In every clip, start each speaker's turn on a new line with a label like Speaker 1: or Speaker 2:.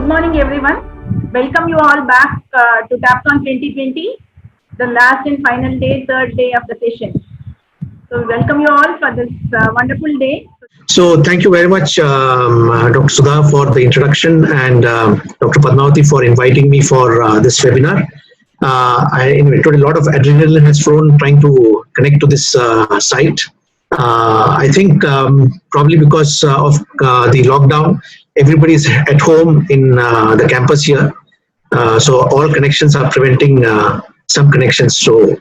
Speaker 1: Good morning, everyone. Welcome you all back to TAPCON 2020, the last and final day, third day of the session. So, welcome you all for this wonderful day.
Speaker 2: So, thank you very much, Dr. Sudha, for the introduction, and Dr. Padmavati for inviting me for this webinar. Today, a lot of adrenaline has flown trying to connect to this site. I think probably because of the lockdown, everybody is at home in the campus here. So all connections are preventing some connections. So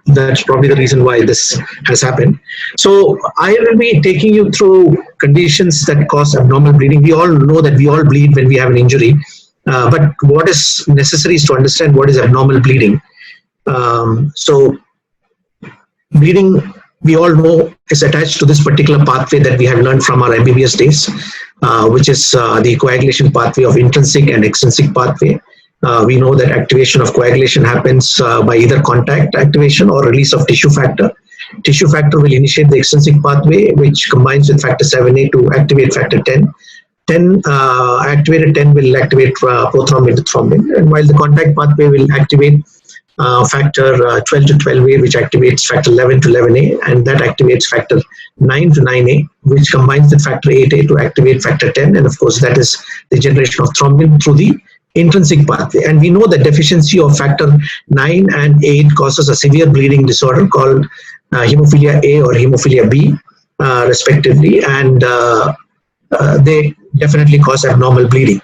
Speaker 2: that's probably the reason why this has happened. So I will be taking you through conditions that cause abnormal bleeding. We all know that we all bleed when we have an injury. But what is necessary is to understand what is abnormal bleeding. So bleeding, we all know, is attached to this particular pathway that we have learned from our MBBS days, which is the coagulation pathway of intrinsic and extrinsic pathway. We know that activation of coagulation happens by either contact activation or release of tissue factor. Tissue factor will initiate the extrinsic pathway, which combines with factor 7A to activate factor 10. Activated 10 will activate prothrombin to thrombin, and while the contact pathway will activate factor 12 to 12A, which activates factor 11 to 11A, and that activates factor 9 to 9A, which combines with factor 8A to activate factor 10, and of course that is the generation of thrombin through the intrinsic pathway. And we know that deficiency of factor 9 and 8 causes a severe bleeding disorder called hemophilia A or hemophilia B, respectively, and they definitely cause abnormal bleeding.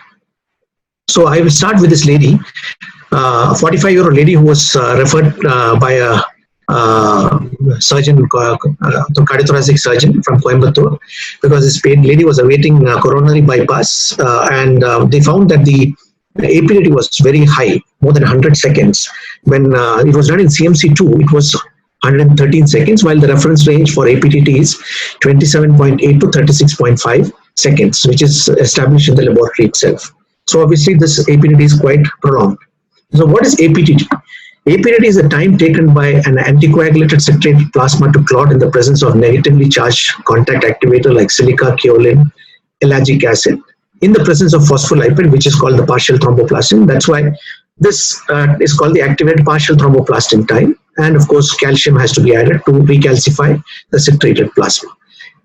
Speaker 2: So I will start with this lady, 45-year-old lady who was referred by a surgeon, cardiothoracic surgeon from Coimbatore, because this lady was awaiting coronary bypass, and they found that the APDT was very high, more than 100 seconds. When it was done in CMC2, it was 113 seconds, while the reference range for APDT is 27.8 to 36.5 seconds, which is established in the laboratory itself. So obviously this APDT is quite prolonged. So what is APDT? APDT is the time taken by an anticoagulated citrated plasma to clot in the presence of negatively charged contact activator like silica, kaolin, ellagic acid, in the presence of phospholipid, which is called the partial thromboplastin. That's why this is called the activated partial thromboplastin time. And of course, calcium has to be added to recalcify the citrated plasma.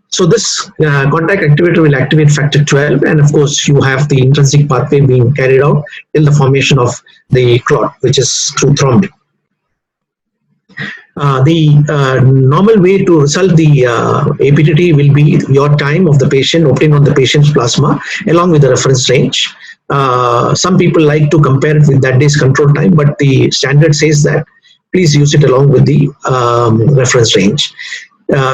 Speaker 2: So this contact activator will activate factor 12, and of course you have the intrinsic pathway being carried out in the formation of the clot, which is through thrombin. The normal way to result the APDT will be your time of the patient obtained on the patient's plasma along with the reference range. Some people like to compare it with that day's control time, but the standard says that please use it along with the reference range.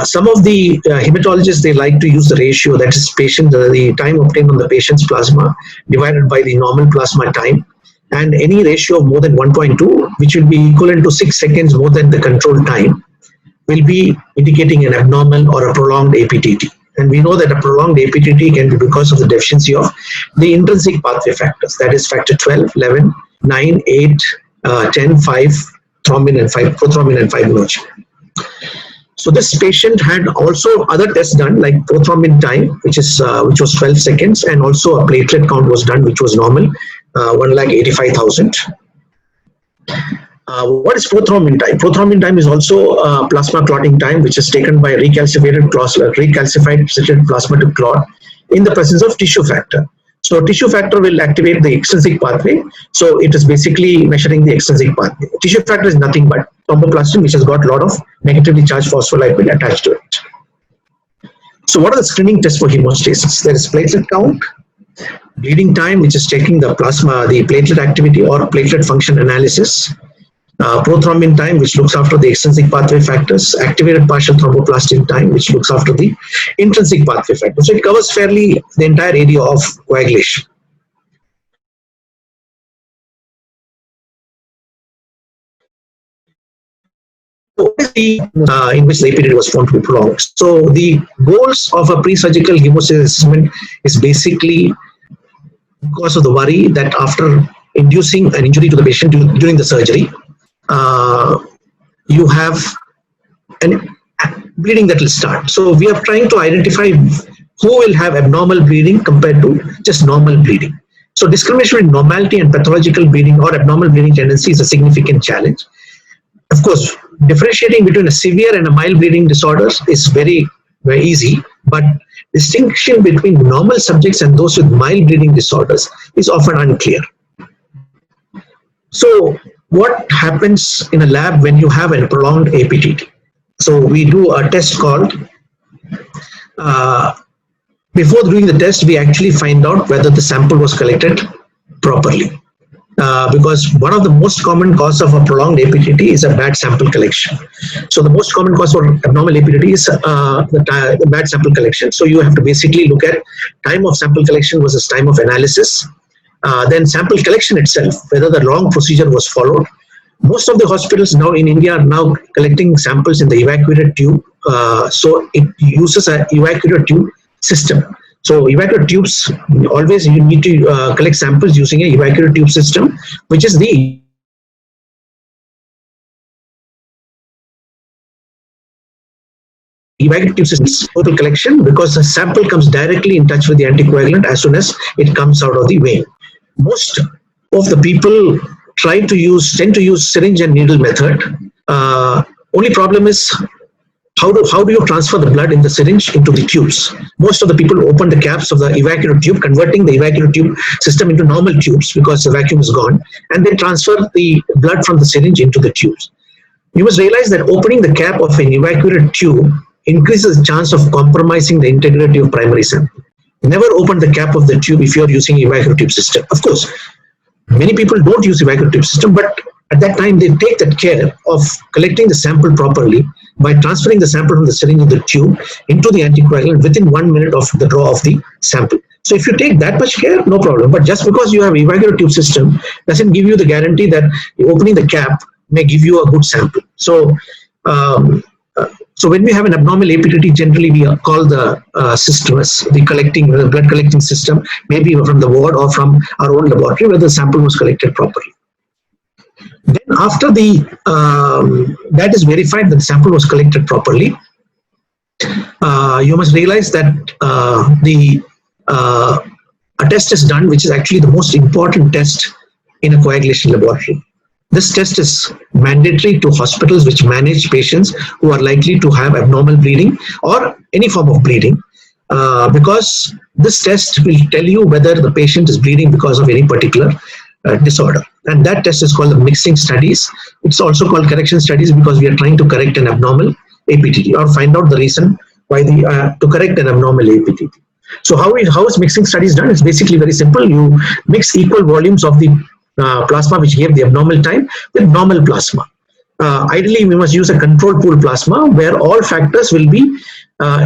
Speaker 2: Some of the hematologists, they like to use the ratio, that is the time obtained on the patient's plasma divided by the normal plasma time, and any ratio of more than 1.2, which will be equivalent to 6 seconds more than the control time, will be indicating an abnormal or a prolonged APDT. And we know that a prolonged APDT can be because of the deficiency of the intrinsic pathway factors, that is factor 12, 11, 9, 8, 10, 5, thrombin and 5, prothrombin and fibrinogen. So this patient had also other tests done, like prothrombin time, which was 12 seconds, and also a platelet count was done, which was normal, 1,85,000. What is prothrombin time? Prothrombin time is also plasma clotting time, which is taken by recalcified citrated plasma to clot in the presence of tissue factor. So tissue factor will activate the extrinsic pathway. So it is basically measuring the extrinsic pathway. Tissue factor is nothing but thromboplastin, which has got a lot of negatively charged phospholipid attached to it. So what are the screening tests for hemostasis? There is platelet count, bleeding time, which is checking the plasma, the platelet activity or platelet function analysis, prothrombin time, which looks after the extrinsic pathway factors, activated partial thromboplastin time, which looks after the intrinsic pathway factors. So it covers fairly the entire area of coagulation. So what is the in which the APDT was found to be prolonged? So the goals of a pre-surgical hemostasis assessment is basically because of the worry that after inducing an injury to the patient during the surgery, you have an bleeding that will start. So we are trying to identify who will have abnormal bleeding compared to just normal bleeding. So discrimination between normality and pathological bleeding or abnormal bleeding tendency is a significant challenge. Of course, differentiating between a severe and a mild bleeding disorders is very, very easy, but distinction between normal subjects and those with mild bleeding disorders is often unclear. So what happens in a lab when you have a prolonged APTT? So we do a test called, before doing the test, we actually find out whether the sample was collected properly. Because one of the most common cause of a prolonged APTT is a bad sample collection. So the most common cause for abnormal APTT is the bad sample collection. So you have to basically look at time of sample collection versus time of analysis. Then sample collection itself, whether the long procedure was followed. Most of the hospitals now in India are now collecting samples in the evacuated tube. So it uses an evacuated tube system. So evacuated tubes, always you need to collect samples using an evacuated tube system, which is the evacuated tube system's total collection, because the sample comes directly in touch with the anticoagulant as soon as it comes out of the vein. Most of the people tend to use syringe and needle method. Only problem is how do you transfer the blood in the syringe into the tubes? Most of the people open the caps of the evacuated tube, converting the evacuated tube system into normal tubes because the vacuum is gone, and then transfer the blood from the syringe into the tubes. You must realize that opening the cap of an evacuated tube increases the chance of compromising the integrity of primary sample. Never open the cap of the tube if you are using evacuated tube system. Of course, many people don't use evacuated tube system, but at that time they take that care of collecting the sample properly by transferring the sample from the syringe in the tube into the anticoagulant within 1 minute of the draw of the sample. So if you take that much care, no problem. But just because you have evacuated tube system doesn't give you the guarantee that opening the cap may give you a good sample. So so when we have an abnormal APTT, generally we call the system as the blood collecting system, maybe from the ward or from our own laboratory where the sample was collected properly. Then after that is verified that the sample was collected properly, you must realize that a test is done, which is actually the most important test in a coagulation laboratory. This test is mandatory to hospitals which manage patients who are likely to have abnormal bleeding or any form of bleeding, because this test will tell you whether the patient is bleeding because of any particular disorder. And that test is called the mixing studies. It's also called correction studies because we are trying to correct an abnormal APTT or find out the reason why to correct an abnormal APTT. So how is mixing studies done? It's basically very simple. You mix equal volumes of the plasma which gave the abnormal time with normal plasma. Ideally, we must use a control pool plasma where all factors will be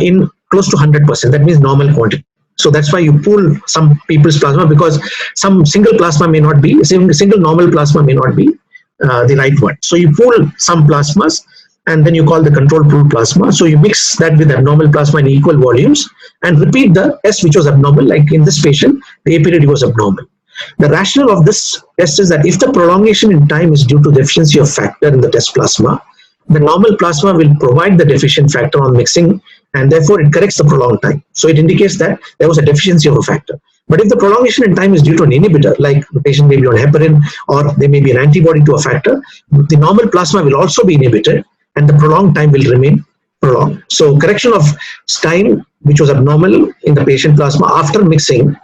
Speaker 2: in close to 100%. That means normal quantity. So that's why you pool some people's plasma, because some single plasma may not be, single normal plasma may not be the right one. So you pool some plasmas and then you call the control pool plasma. So you mix that with abnormal plasma in equal volumes and repeat the test which was abnormal. Like in this patient, the APTT was abnormal. The rationale of this test is that if the prolongation in time is due to deficiency of factor in the test plasma, the normal plasma will provide the deficient factor on mixing, and therefore it corrects the prolonged time. So it indicates that there was a deficiency of a factor. But if the prolongation in time is due to an inhibitor, like the patient may be on heparin or there may be an antibody to a factor, the normal plasma will also be inhibited and the prolonged time will remain prolonged. So correction of time which was abnormal in the patient plasma after mixing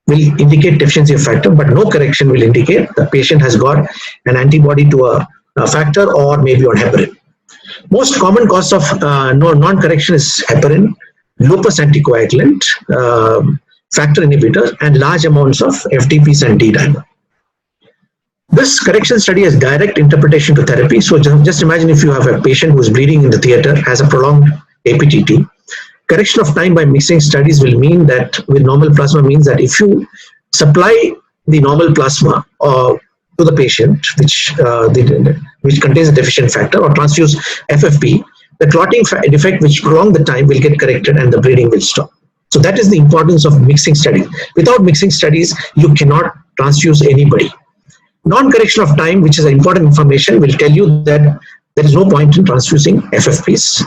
Speaker 2: will indicate deficiency of factor, but no correction will indicate the patient has got an antibody to a factor or maybe on heparin. Most common cause of non-correction is heparin, lupus anticoagulant, factor inhibitors, and large amounts of FTPs and D-dimer. This correction study has direct interpretation to therapy. So just imagine if you have a patient who is bleeding in the theater, has a prolonged APTT. Correction of time by mixing studies will mean that with normal plasma means that if you supply the normal plasma to the patient, which contains a deficient factor, or transfuse FFP, the clotting defect which prolong the time will get corrected and the bleeding will stop. So that is the importance of mixing studies. Without mixing studies, you cannot transfuse anybody. Non-correction of time, which is important information, will tell you that there is no point in transfusing FFPs.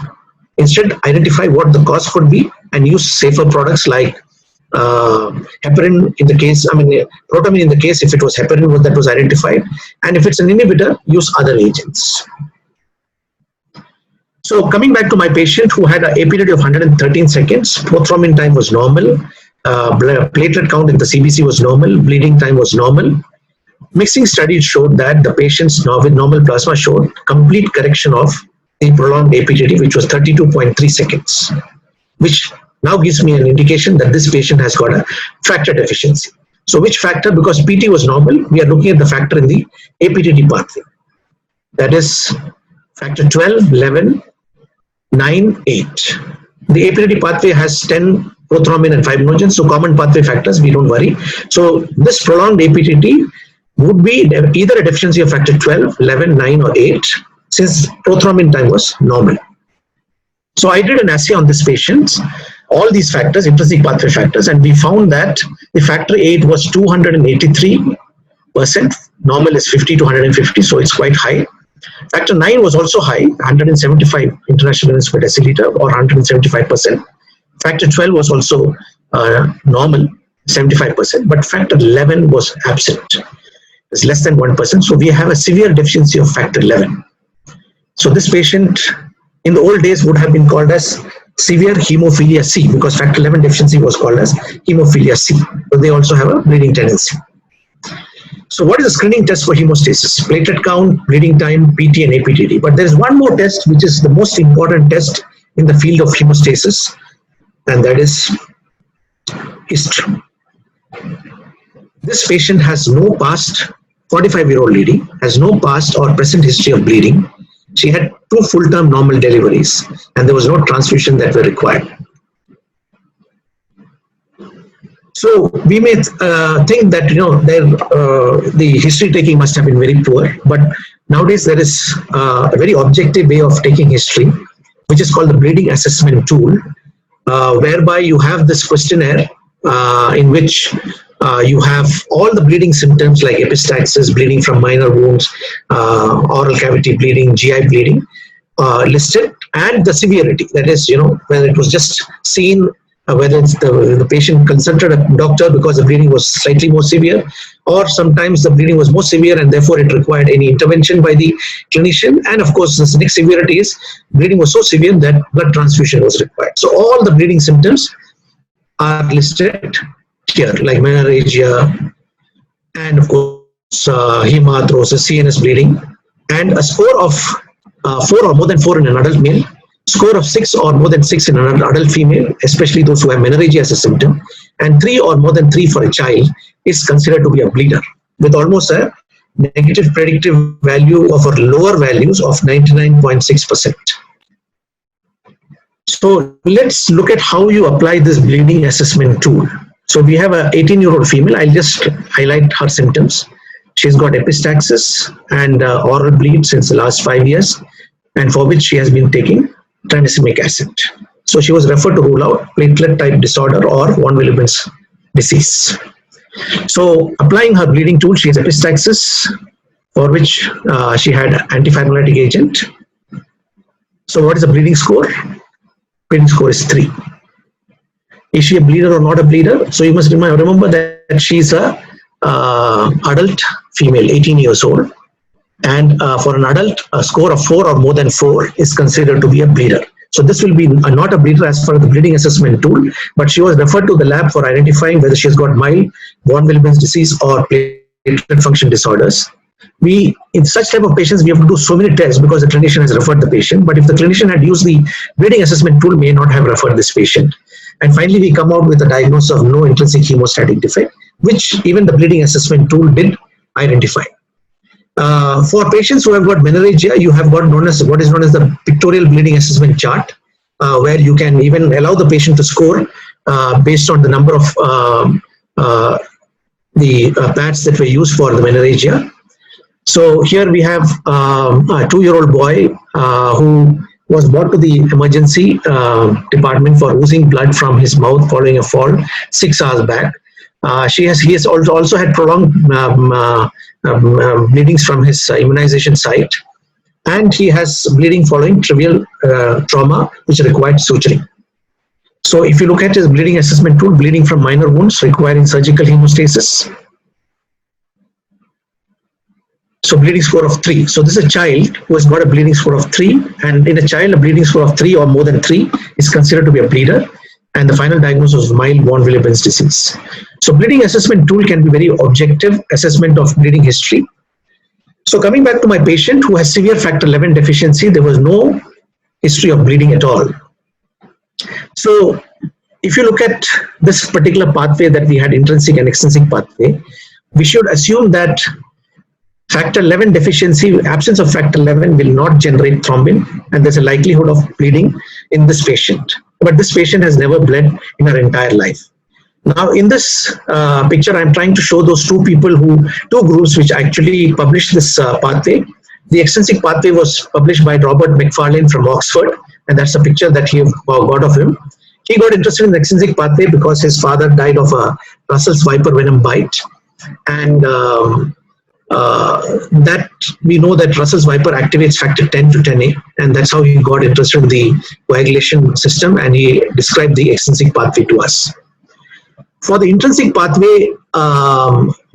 Speaker 2: Instead, identify what the cost could be and use safer products like heparin in the case, protamine in the case if it was heparin that was identified, and if it's an inhibitor, use other agents. So coming back to my patient who had an APD of 113 seconds, prothrombin time was normal, platelet count in the CBC was normal, bleeding time was normal. Mixing studies showed that the patient's with normal plasma showed complete correction of the prolonged APTT, which was 32.3 seconds, which now gives me an indication that this patient has got a factor deficiency. So which factor? Because PT was normal, we are looking at the factor in the APTT pathway. That is factor 12, 11, 9, 8. The APTT pathway has 10 prothrombin and 5 nogens, so common pathway factors, we don't worry. So this prolonged APTT would be either a deficiency of factor 12, 11, 9 or 8, since prothrombin time was normal. So I did an assay on this patient, all these factors, intrinsic pathway factors, and we found that the factor 8 was 283%, normal is 50 to 150, so it's quite high. Factor 9 was also high, 175 international units per deciliter or 175%. Factor 12 was also normal, 75%, but factor 11 was absent. It's less than 1%, so we have a severe deficiency of factor 11. So this patient in the old days would have been called as severe hemophilia C, because factor 11 deficiency was called as hemophilia C, but they also have a bleeding tendency. So what is the screening test for hemostasis? Platelet count, bleeding time, PT and APTT. But there is one more test which is the most important test in the field of hemostasis, and that is history. This patient has no past, 45-year-old lady, has no past or present history of bleeding. She had 2 full-term normal deliveries and there was no transfusion that were required. So we may think that the history taking must have been very poor, but nowadays there is a very objective way of taking history, which is called the bleeding assessment tool, whereby you have this questionnaire in which you have all the bleeding symptoms like epistaxis, bleeding from minor wounds, oral cavity bleeding, GI bleeding listed, and the severity, that is, whether it was just seen, whether it's the patient consulted a doctor because the bleeding was slightly more severe, or sometimes the bleeding was more severe and therefore it required any intervention by the clinician. And of course, the next severity is bleeding was so severe that blood transfusion was required. So all the bleeding symptoms are listed here, like menorrhagia, and of course hemarthrosis, CNS bleeding, and a score of 4 or more than 4 in an adult male, score of 6 or more than 6 in an adult female, especially those who have menorrhagia as a symptom, and 3 or more than 3 for a child is considered to be a bleeder, with almost a negative predictive value of lower values of 99.6%. So let's look at how you apply this bleeding assessment tool. So we have a 18-year-old female. I'll just highlight her symptoms. She's got epistaxis and oral bleed since the last 5 years, and for which she has been taking tranexamic acid. So she was referred to rule out platelet type disorder or von Willebrand's disease. So applying her bleeding tool, she has epistaxis, for which she had antifibrinolytic agent. So what is the bleeding score? Bleeding score is 3. Is she a bleeder or not a bleeder? So you must remember that she's a adult female, 18 years old, and for an adult, a score of 4 or more than 4 is considered to be a bleeder. So this will be not a bleeder as per the bleeding assessment tool, but she was referred to the lab for identifying whether she has got mild von Willebrand's disease or platelet function disorders. In such type of patients, we have to do so many tests because the clinician has referred the patient, but if the clinician had used the bleeding assessment tool, may not have referred this patient. And finally, we come out with a diagnosis of no intrinsic hemostatic defect, which even the bleeding assessment tool did identify. For patients who have got menorrhagia, you have got what is known as the pictorial bleeding assessment chart, where you can even allow the patient to score based on the number of pads that were used for the menorrhagia. So here we have a 2-year-old boy who was brought to the emergency department for oozing blood from his mouth following a fall 6 hours back. He has also had prolonged bleedings from his immunization site, and he has bleeding following trivial trauma which required suturing. So if you look at his bleeding assessment tool, bleeding from minor wounds requiring surgical hemostasis. So bleeding score of 3. So this is a child who has got a bleeding score of 3, and in a child a bleeding score of 3 or more than 3 is considered to be a bleeder, and the final diagnosis was mild von Willebrand's disease. So bleeding assessment tool can be very objective assessment of bleeding history. So coming back to my patient who has severe factor 11 deficiency, there was no history of bleeding at all. So if you look at this particular pathway that we had, intrinsic and extrinsic pathway, we should assume that factor 11 deficiency, absence of factor 11 will not generate thrombin, and there's a likelihood of bleeding in this patient. But this patient has never bled in her entire life. Now in this picture, I'm trying to show those two groups which actually published this pathway. The extrinsic pathway was published by Robert McFarlane from Oxford, and that's a picture that he got of him. He got interested in the extrinsic pathway because his father died of a Russell's viper venom bite, and that we know that Russell's viper activates factor 10 to 10A, and that's how he got interested in the coagulation system, and he described the extrinsic pathway to us. For the intrinsic pathway,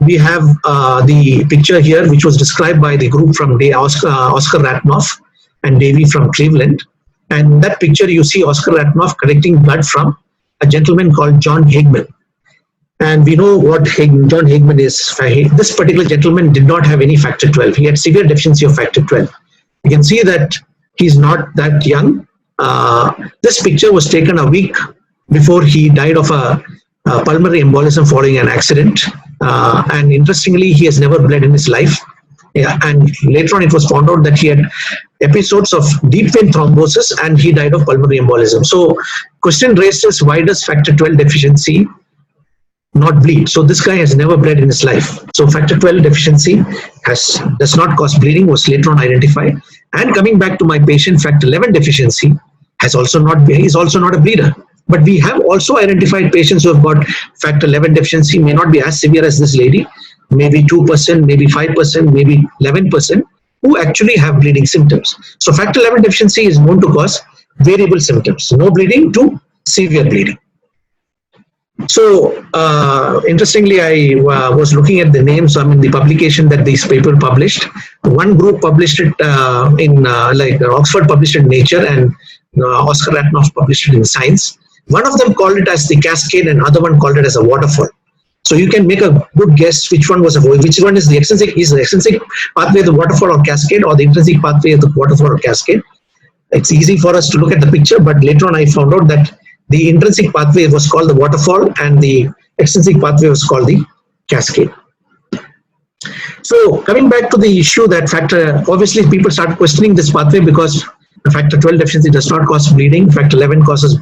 Speaker 2: we have the picture here, which was described by the group from Oscar Ratnoff and Davy from Cleveland. And in that picture, you see Oscar Ratnoff collecting blood from a gentleman called John Hagman. And we know what John Hagman is. This particular gentleman did not have any factor 12. He had severe deficiency of factor 12. You can see that he's not that young. This picture was taken a week before he died of a pulmonary embolism following an accident. And interestingly, he has never bled in his life. Yeah, and later on it was found out that he had episodes of deep vein thrombosis and he died of pulmonary embolism. So question raised is, why does factor 12 deficiency not bleed? So this guy has never bled in his life. So factor 12 deficiency does not cause bleeding, was later on identified. And coming back to my patient, factor 11 deficiency is also not a bleeder. But we have also identified patients who have got factor 11 deficiency, may not be as severe as this lady, maybe 2%, maybe 5%, maybe 11%, who actually have bleeding symptoms. So factor 11 deficiency is known to cause variable symptoms, no bleeding to severe bleeding. So interestingly, I was looking at the names, the publication that these people published. One group published it Oxford published it in Nature, and Oscar Ratnoff published it in Science. One of them called it as the cascade, and other one called it as a waterfall. So you can make a good guess which one is the extrinsic. Is the extrinsic pathway the waterfall or cascade, or the intrinsic pathway the waterfall or cascade? It's easy for us to look at the picture, but later on I found out that the intrinsic pathway was called the waterfall and the extrinsic pathway was called the cascade. So coming back to the issue that obviously people start questioning this pathway because the factor 12 deficiency does not cause bleeding. Factor 11 causes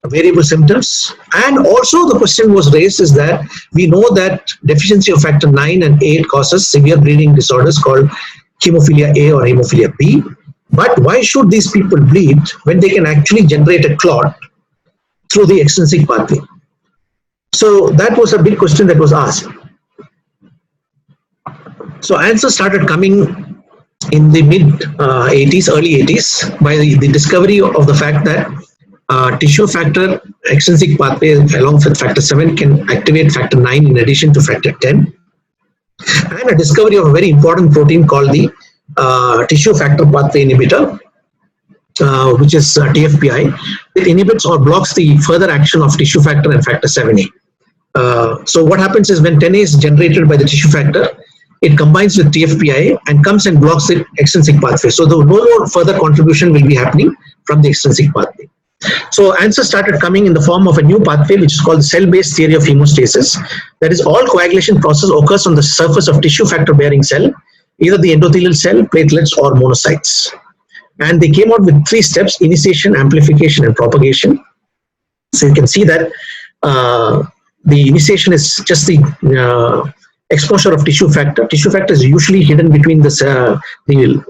Speaker 2: variable symptoms. And also the question was raised is that we know that deficiency of factor 9 and 8 causes severe bleeding disorders called hemophilia A or hemophilia B. But why should these people bleed when they can actually generate a clot through the extrinsic pathway? So that was a big question that was asked. So answers started coming in the mid-80s, early 80s, by the discovery of the fact that tissue factor extrinsic pathway along with factor 7 can activate factor 9 in addition to factor 10. And a discovery of a very important protein called the tissue factor pathway inhibitor, which is TFPI. It inhibits or blocks the further action of tissue factor and factor 7A. So what happens is when 10A is generated by the tissue factor, it combines with TFPI and comes and blocks the extrinsic pathway. So no more further contribution will be happening from the extrinsic pathway. So answers started coming in the form of a new pathway which is called the cell-based theory of hemostasis. That is, all coagulation process occurs on the surface of tissue factor bearing cell, either the endothelial cell, platelets or monocytes. And they came out with 3 steps: initiation, amplification and propagation. So you can see that the initiation is just the exposure of tissue factor. Tissue factor is usually hidden between the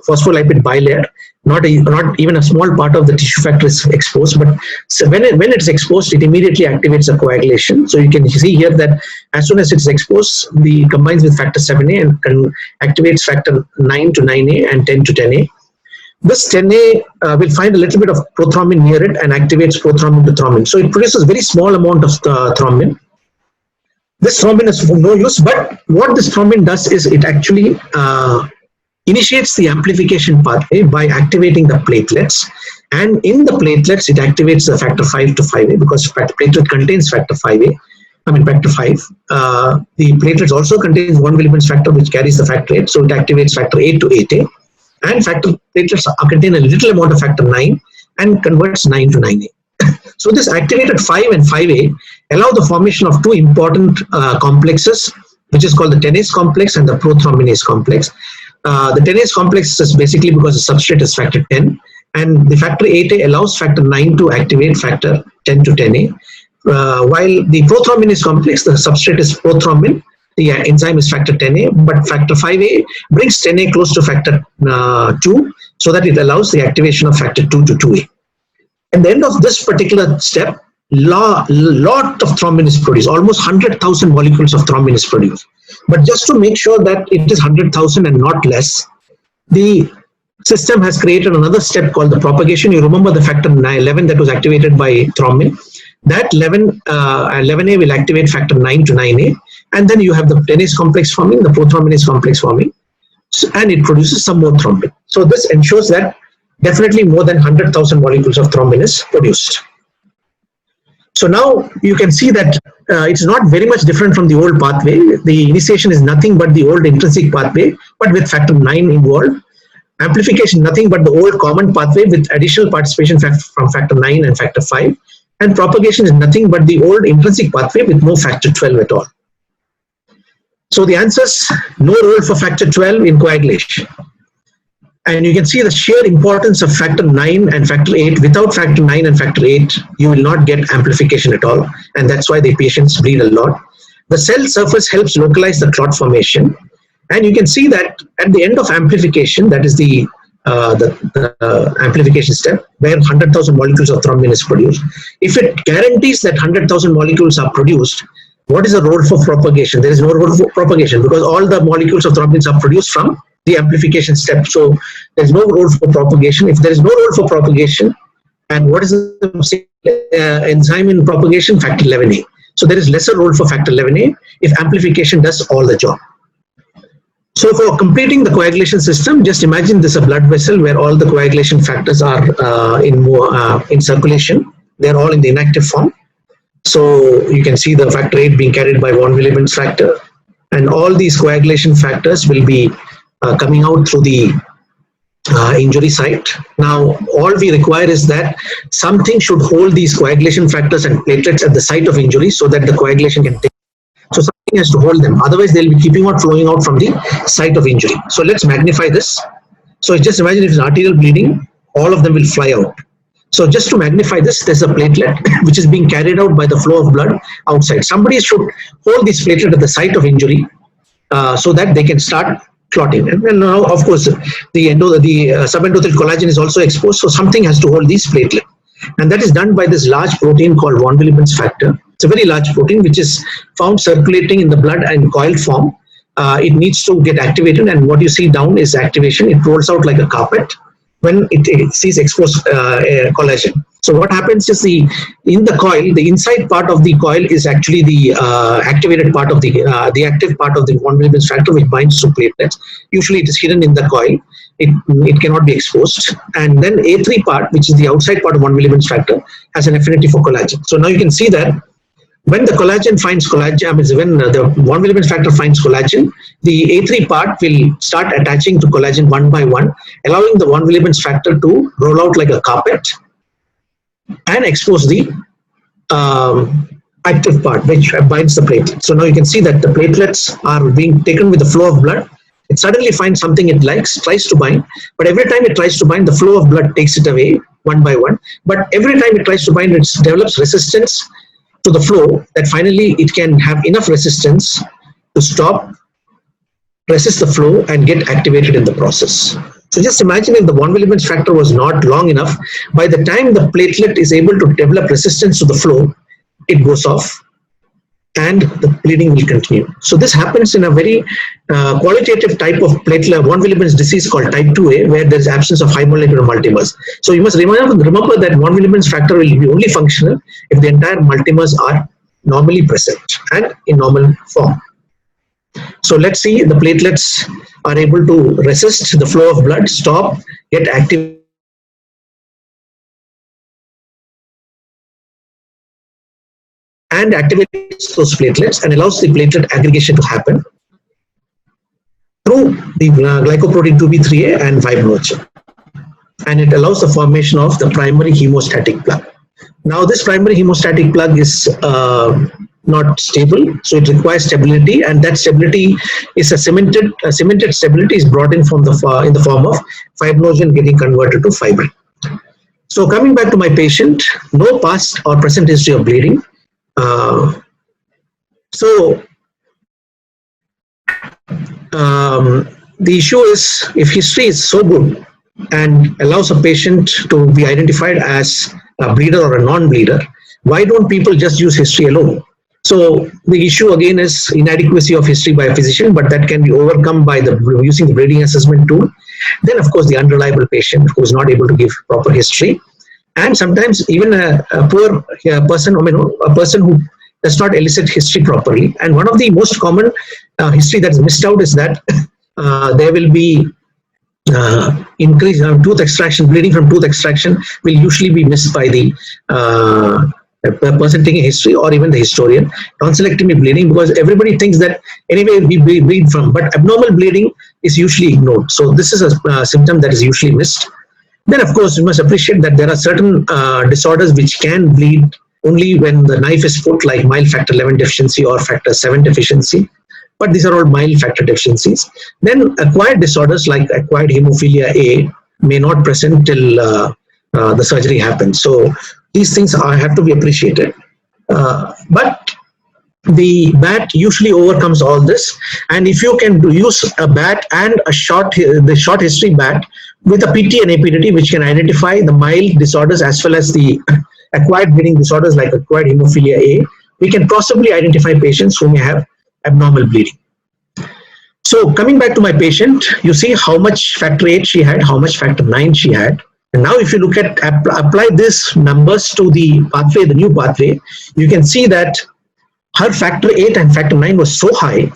Speaker 2: phospholipid bilayer. Not even a small part of the tissue factor is exposed, but so when it's exposed, it immediately activates a coagulation. So you can see here that as soon as it's exposed, it combines with factor 7A and activates factor 9 to 9A and 10 to 10A. This 10A will find a little bit of prothrombin near it and activates prothrombin to thrombin. So it produces a very small amount of thrombin. This thrombin is of no use, but what this thrombin does is it actually initiates the amplification pathway by activating the platelets, and in the platelets it activates the factor 5 to 5A because platelet contains factor 5A. Factor 5. The platelets also contains von Willebrand's factor which carries the factor 8, so it activates factor 8 to 8A, and platelets contain a little amount of factor 9 and converts 9 to 9A. So this activated 5 and 5A allow the formation of two important complexes, which is called the tenase complex and the prothrombinase complex. The tenase complex is basically because the substrate is factor 10, and the factor 8A allows factor 9 to activate factor 10 to 10A. While the prothrombinase complex, the substrate is prothrombin, the enzyme is factor 10A, but factor 5A brings 10A close to factor 2, so that it allows the activation of factor 2 to 2A. At the end of this particular step, lot of thrombin is produced, almost 100,000 molecules of thrombin is produced. But just to make sure that it is 100,000 and not less, the system has created another step called the propagation. You remember the factor 11 that was activated by thrombin. That 11A will activate factor 9 to 9A, and then you have the tenase complex forming, the prothrombinase complex forming, and it produces some more thrombin. So this ensures that definitely more than 100,000 molecules of thrombin is produced. So now you can see that it's not very much different from the old pathway. The initiation is nothing but the old intrinsic pathway, but with factor 9 involved. Amplification, nothing but the old common pathway with additional participation from factor 9 and factor 5. And propagation is nothing but the old intrinsic pathway with no factor 12 at all. So the answer is no role for factor 12 in coagulation. And you can see the sheer importance of factor 9 and factor 8. Without factor 9 and factor 8, you will not get amplification at all. And that's why the patients bleed a lot. The cell surface helps localize the clot formation. And you can see that at the end of amplification, that is the amplification step, where 100,000 molecules of thrombin is produced. If it guarantees that 100,000 molecules are produced, what is the role for propagation? There is no role for propagation because all the molecules of thrombins are produced from the amplification step. So there is no role for propagation. If there is no role for propagation, and what is the enzyme in propagation? Factor 11A. So there is lesser role for factor 11A if amplification does all the job. So for completing the coagulation system, just imagine this is a blood vessel where all the coagulation factors are in circulation. They're all in the inactive form. So you can see the factor 8 being carried by von Willebrand's factor, and all these coagulation factors will be coming out through the injury site. Now, all we require is that something should hold these coagulation factors and platelets at the site of injury so that the coagulation can take. So something has to hold them, otherwise they'll be keeping on flowing out from the site of injury. So let's magnify this. So just imagine if it's arterial bleeding, all of them will fly out. So just to magnify this, there's a platelet which is being carried out by the flow of blood outside. Somebody should hold this platelet at the site of injury so that they can start clotting. And now, of course, the subendothelial collagen is also exposed, so something has to hold these platelets. And that is done by this large protein called von Willebrand's factor. It's a very large protein which is found circulating in the blood in coiled form. It needs to get activated, and what you see down is activation. It rolls out like a carpet when it sees exposed collagen. So what happens is in the coil, the inside part of the coil is actually the activated part of the active part of the von Willebrand's factor, which binds to platelets. Usually it is hidden in the coil. It cannot be exposed. And then A3 part, which is the outside part of von Willebrand's factor, has an affinity for collagen. So now you can see that when the collagen finds collagen, when the von Willebrand's factor finds collagen, the A3 part will start attaching to collagen one by one, allowing the von Willebrand's factor to roll out like a carpet and expose the active part, which binds the platelet. So now you can see that the platelets are being taken with the flow of blood. It suddenly finds something it likes, tries to bind, but every time it tries to bind, the flow of blood takes it away one by one. But every time it tries to bind, it develops resistance to the flow that finally it can have enough resistance to stop, resist the flow, and get activated in the process. So just imagine if the von Willebrand's factor was not long enough, by the time the platelet is able to develop resistance to the flow, it goes off and the bleeding will continue. So this happens in a very qualitative type of platelet von Willebrand's disease called type 2A, where there is absence of high molecular multimers. So you must remember that von Willebrand's factor will be only functional if the entire multimers are normally present and in normal form. So let's see, the platelets are able to resist the flow of blood, stop, get active, and activates those platelets and allows the platelet aggregation to happen through the glycoprotein 2B3A and fibrinogen. And it allows the formation of the primary hemostatic plug. Now this primary hemostatic plug is not stable, so it requires stability, and that stability is a cemented stability is brought in from in the form of fibrinogen getting converted to fibrin. So coming back to my patient, no past or present history of bleeding. The issue is, if history is so good and allows a patient to be identified as a bleeder or a non-bleeder, why don't people just use history alone? So the issue again is inadequacy of history by a physician, but that can be overcome by using the bleeding assessment tool. Then of course the unreliable patient who is not able to give proper history, and sometimes even a poor person, a person who does not elicit history properly. And one of the most common history that is missed out is that there will be increase tooth extraction, bleeding from tooth extraction will usually be missed by the person taking history or even the historian. Tonsillectomy bleeding, because everybody thinks that anyway we bleed from, but abnormal bleeding is usually ignored. So this is a symptom that is usually missed. Then of course you must appreciate that there are certain disorders which can bleed only when the knife is put, like mild factor 11 deficiency or factor 7 deficiency, but these are all mild factor deficiencies. Then acquired disorders like acquired hemophilia A may not present till the surgery happens. So these things have to be appreciated. But the BAT usually overcomes all this, and if you can use a BAT and the short history BAT with a PT and APDT, which can identify the mild disorders as well as the acquired bleeding disorders like acquired hemophilia A, we can possibly identify patients who may have abnormal bleeding. So coming back to my patient, you see how much factor 8 she had, how much factor 9 she had. And now if you look at, apply these numbers to the pathway, the new pathway, you can see that her factor 8 and factor 9 was so high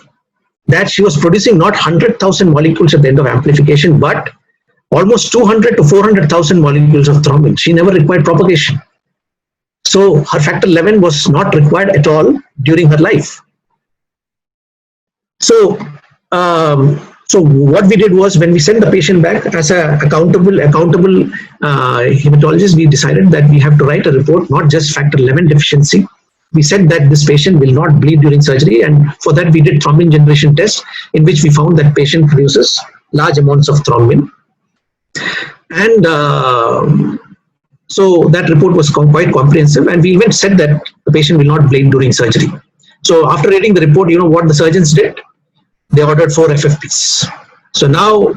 Speaker 2: that she was producing not 100,000 molecules at the end of amplification, but almost 200 to 400,000 molecules of thrombin. She never required propagation. So her factor 11 was not required at all during her life. So, so what we did was, when we sent the patient back as a accountable hematologist, we decided that we have to write a report, not just factor 11 deficiency. We said that this patient will not bleed during surgery, and for that we did thrombin generation test, in which we found that patient produces large amounts of thrombin. And so that report was quite comprehensive, and we even said that the patient will not bleed during surgery. So after reading the report, you know what the surgeons did? They ordered 4 FFPs. So now,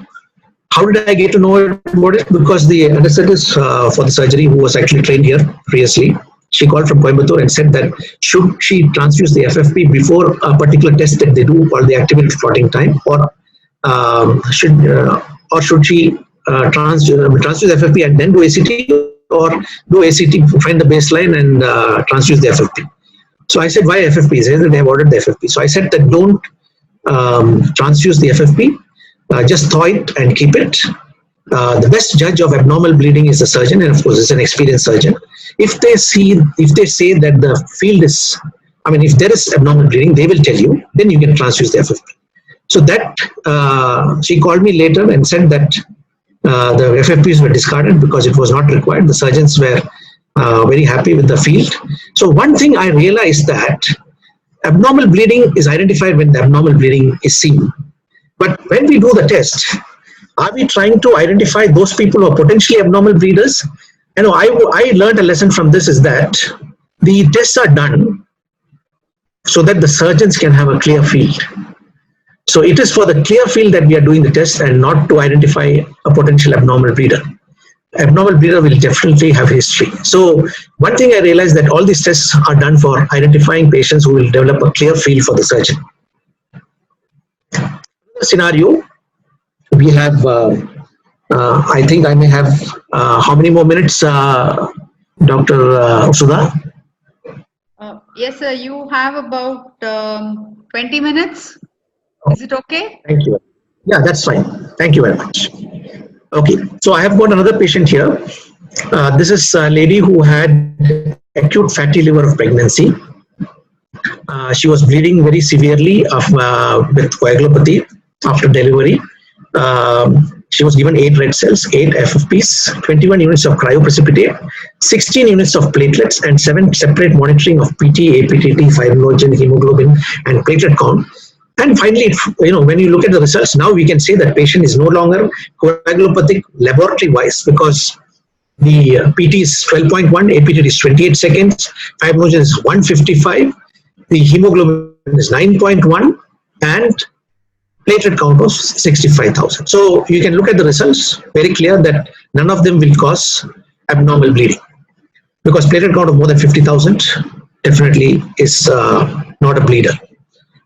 Speaker 2: how did I get to know about it? Because the anesthetist for the surgery, who was actually trained here previously, she called from Coimbatore and said that should she transfuse the FFP before a particular test that they do called the activated clotting time, or should she transfuse the FFP and then do ACT, or do ACT, find the baseline and transfuse the FFP. So I said, why FFP? They have ordered the FFP. So I said that don't transfuse the FFP, just thaw it and keep it. The best judge of abnormal bleeding is the surgeon, and of course it's an experienced surgeon. If they say that the field is, if there is abnormal bleeding, they will tell you, then you can transfuse the FFP. So that, she called me later and said that the FFPs were discarded because it was not required. The surgeons were very happy with the field. So one thing I realized, that abnormal bleeding is identified when the abnormal bleeding is seen. But when we do the test, are we trying to identify those people who are potentially abnormal bleeders? I learned a lesson from this, is that the tests are done so that the surgeons can have a clear field. So it is for the clear field that we are doing the test, and not to identify a potential abnormal bleeder. abnormal bleeder will definitely have history. So one thing I realized that all these tests are done for identifying patients who will develop a clear field for the surgeon. Scenario, we have, I think I may have, how many more minutes, Dr. Sudha?
Speaker 3: Yes, sir, you have about 20 minutes. Is it okay?
Speaker 2: Thank you. Yeah, that's fine. Thank you very much. Okay, so I have got another patient here. This is a lady who had acute fatty liver of pregnancy. She was bleeding very severely with coagulopathy after delivery. She was given 8 red cells, 8 FFPs, 21 units of cryoprecipitate, 16 units of platelets, and 7 separate monitoring of PT, APTT, fibrinogen, hemoglobin, and platelet count. And finally, when you look at the results, now we can say that patient is no longer coagulopathic laboratory-wise, because the PT is 12.1, APTT is 28 seconds, fibrinogen is 155, the hemoglobin is 9.1, and platelet count was 65,000. So you can look at the results, very clear that none of them will cause abnormal bleeding, because platelet count of more than 50,000 definitely is not a bleeder.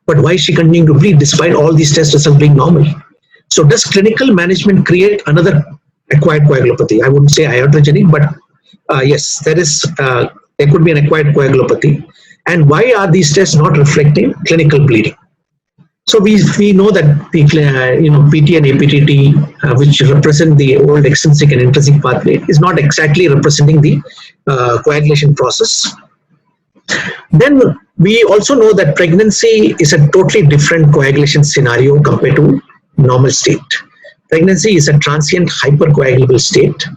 Speaker 2: But why is she continuing to bleed despite all these test results being normal? So does clinical management create another acquired coagulopathy? I wouldn't say iatrogenic, but yes, there could be an acquired coagulopathy. And why are these tests not reflecting clinical bleeding? So we know that the PT and APTT, which represent the old extrinsic and intrinsic pathway, is not exactly representing the coagulation process. Then we also know that pregnancy is a totally different coagulation scenario compared to normal state. Pregnancy is a transient hypercoagulable state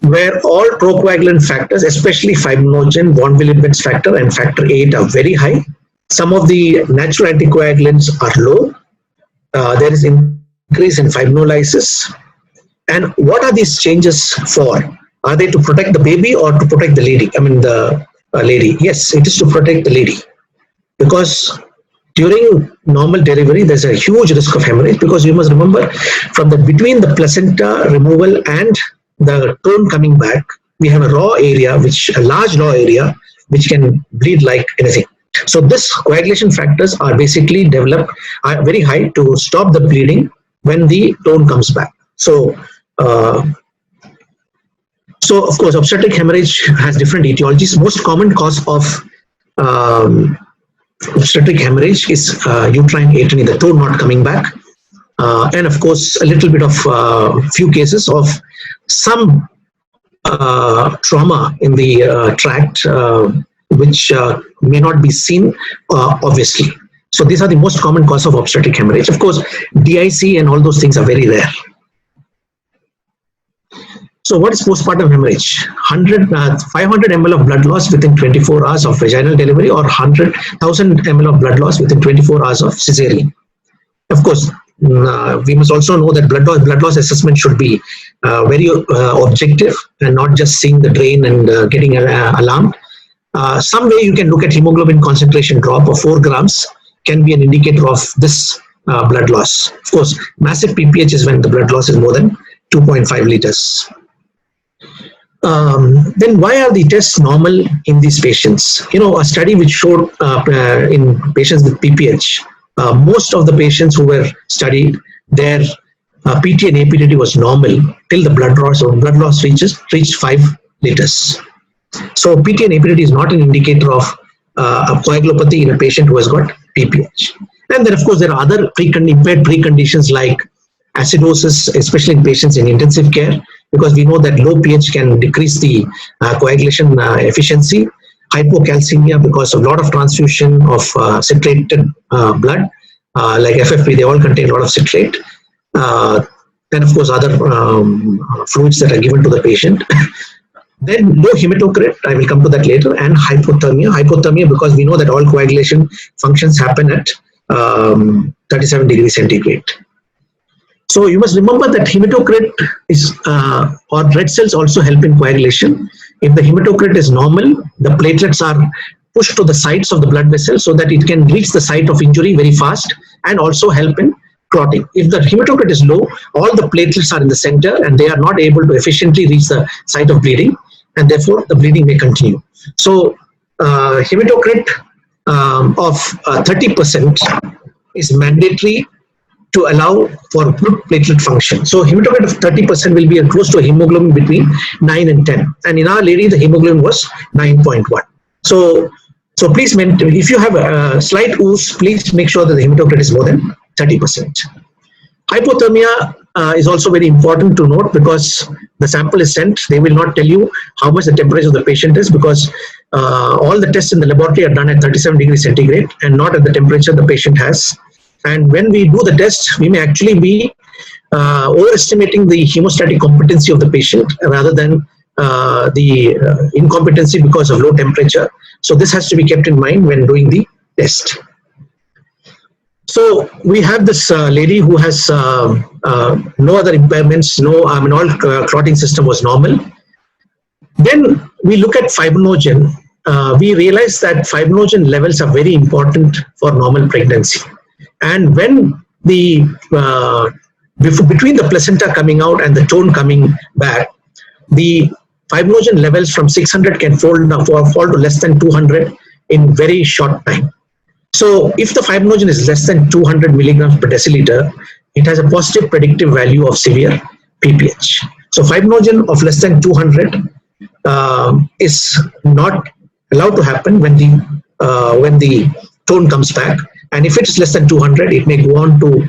Speaker 2: where all procoagulant factors, especially fibrinogen, von Willebrand's factor, and factor VIII are very high. Some of the natural anticoagulants are low. There is increase in fibrinolysis. And what are these changes for? Are they to protect the baby or to protect the lady? I mean, the lady. Yes, it is to protect the lady. Because during normal delivery, there's a huge risk of hemorrhage, because you must remember, from between the placenta removal and the tone coming back, we have a large raw area, which can bleed like anything. So this coagulation factors are basically developed, are very high to stop the bleeding when the tone comes back. So of course, obstetric hemorrhage has different etiologies. Most common cause of obstetric hemorrhage is uterine atony, the tone not coming back. And of course, a little bit of few cases of some trauma in the tract, which may not be seen obviously. So these are the most common cause of obstetric hemorrhage. Of course, DIC and all those things are very rare. So what is postpartum hemorrhage? 500 ml of blood loss within 24 hours of vaginal delivery, or 1,000 ml of blood loss within 24 hours of cesarean. Of course, we must also know that blood loss assessment should be very objective and not just seeing the drain and getting alarmed. Some way you can look at hemoglobin concentration drop of 4 grams can be an indicator of this blood loss. Of course, massive PPH is when the blood loss is more than 2.5 liters. Then why are the tests normal in these patients? A study which showed in patients with PPH, most of the patients who were studied, their PT and APTT was normal till the blood loss reached 5 liters. So PT and APTT is not an indicator of a coagulopathy in a patient who has got PPH. And then of course there are other impaired preconditions like acidosis, especially in patients in intensive care, because we know that low pH can decrease the coagulation efficiency. Hypocalcemia, because of a lot of transfusion of citrated blood, like FFP, they all contain a lot of citrate. And of course other fluids that are given to the patient. Then low hematocrit, I will come to that later, and hypothermia. Hypothermia, because we know that all coagulation functions happen at 37 degrees centigrade. So you must remember that hematocrit is, or red cells also help in coagulation. If the hematocrit is normal, the platelets are pushed to the sides of the blood vessel so that it can reach the site of injury very fast and also help in clotting. If the hematocrit is low, all the platelets are in the center and they are not able to efficiently reach the site of bleeding, and therefore the bleeding may continue. So hematocrit of 30% is mandatory to allow for good platelet function. So hematocrit of 30% will be close to a hemoglobin between 9 and 10. And in Our Lady, the hemoglobin was 9.1. So please, if you have a slight ooze, please make sure that the hematocrit is more than 30%. Hypothermia is also very important to note, because the sample is sent. They will not tell you how much the temperature of the patient is, because all the tests in the laboratory are done at 37 degrees centigrade and not at the temperature the patient has. And when we do the test, we may actually be overestimating the hemostatic competency of the patient rather than the incompetency because of low temperature. So this has to be kept in mind when doing the test. So we have this lady who has no other impairments, all clotting system was normal. Then we look at fibrinogen. We realize that fibrinogen levels are very important for normal pregnancy. And when the between the placenta coming out and the tone coming back, the fibrinogen levels from 600 can fall to less than 200 in very short time. So if the fibrinogen is less than 200 milligrams per deciliter, it has a positive predictive value of severe PPH. So fibrinogen of less than 200 is not allowed to happen when the tone comes back. And if it is less than 200, it may go on to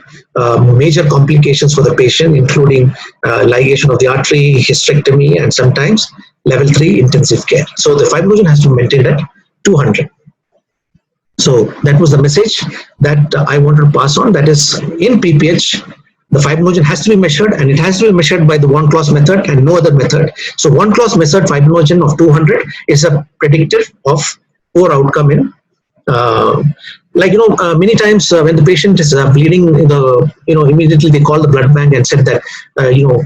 Speaker 2: major complications for the patient, including ligation of the artery, hysterectomy, and sometimes level 3 intensive care. So the fibrinogen has to be maintained at 200. So that was the message that I wanted to pass on. That is, in PPH, the fibrinogen has to be measured, and it has to be measured by the Wong-Claus method and no other method. So Wong-Claus method fibrinogen of 200 is a predictor of poor outcome in many times when the patient is bleeding, immediately they call the blood bank and said that,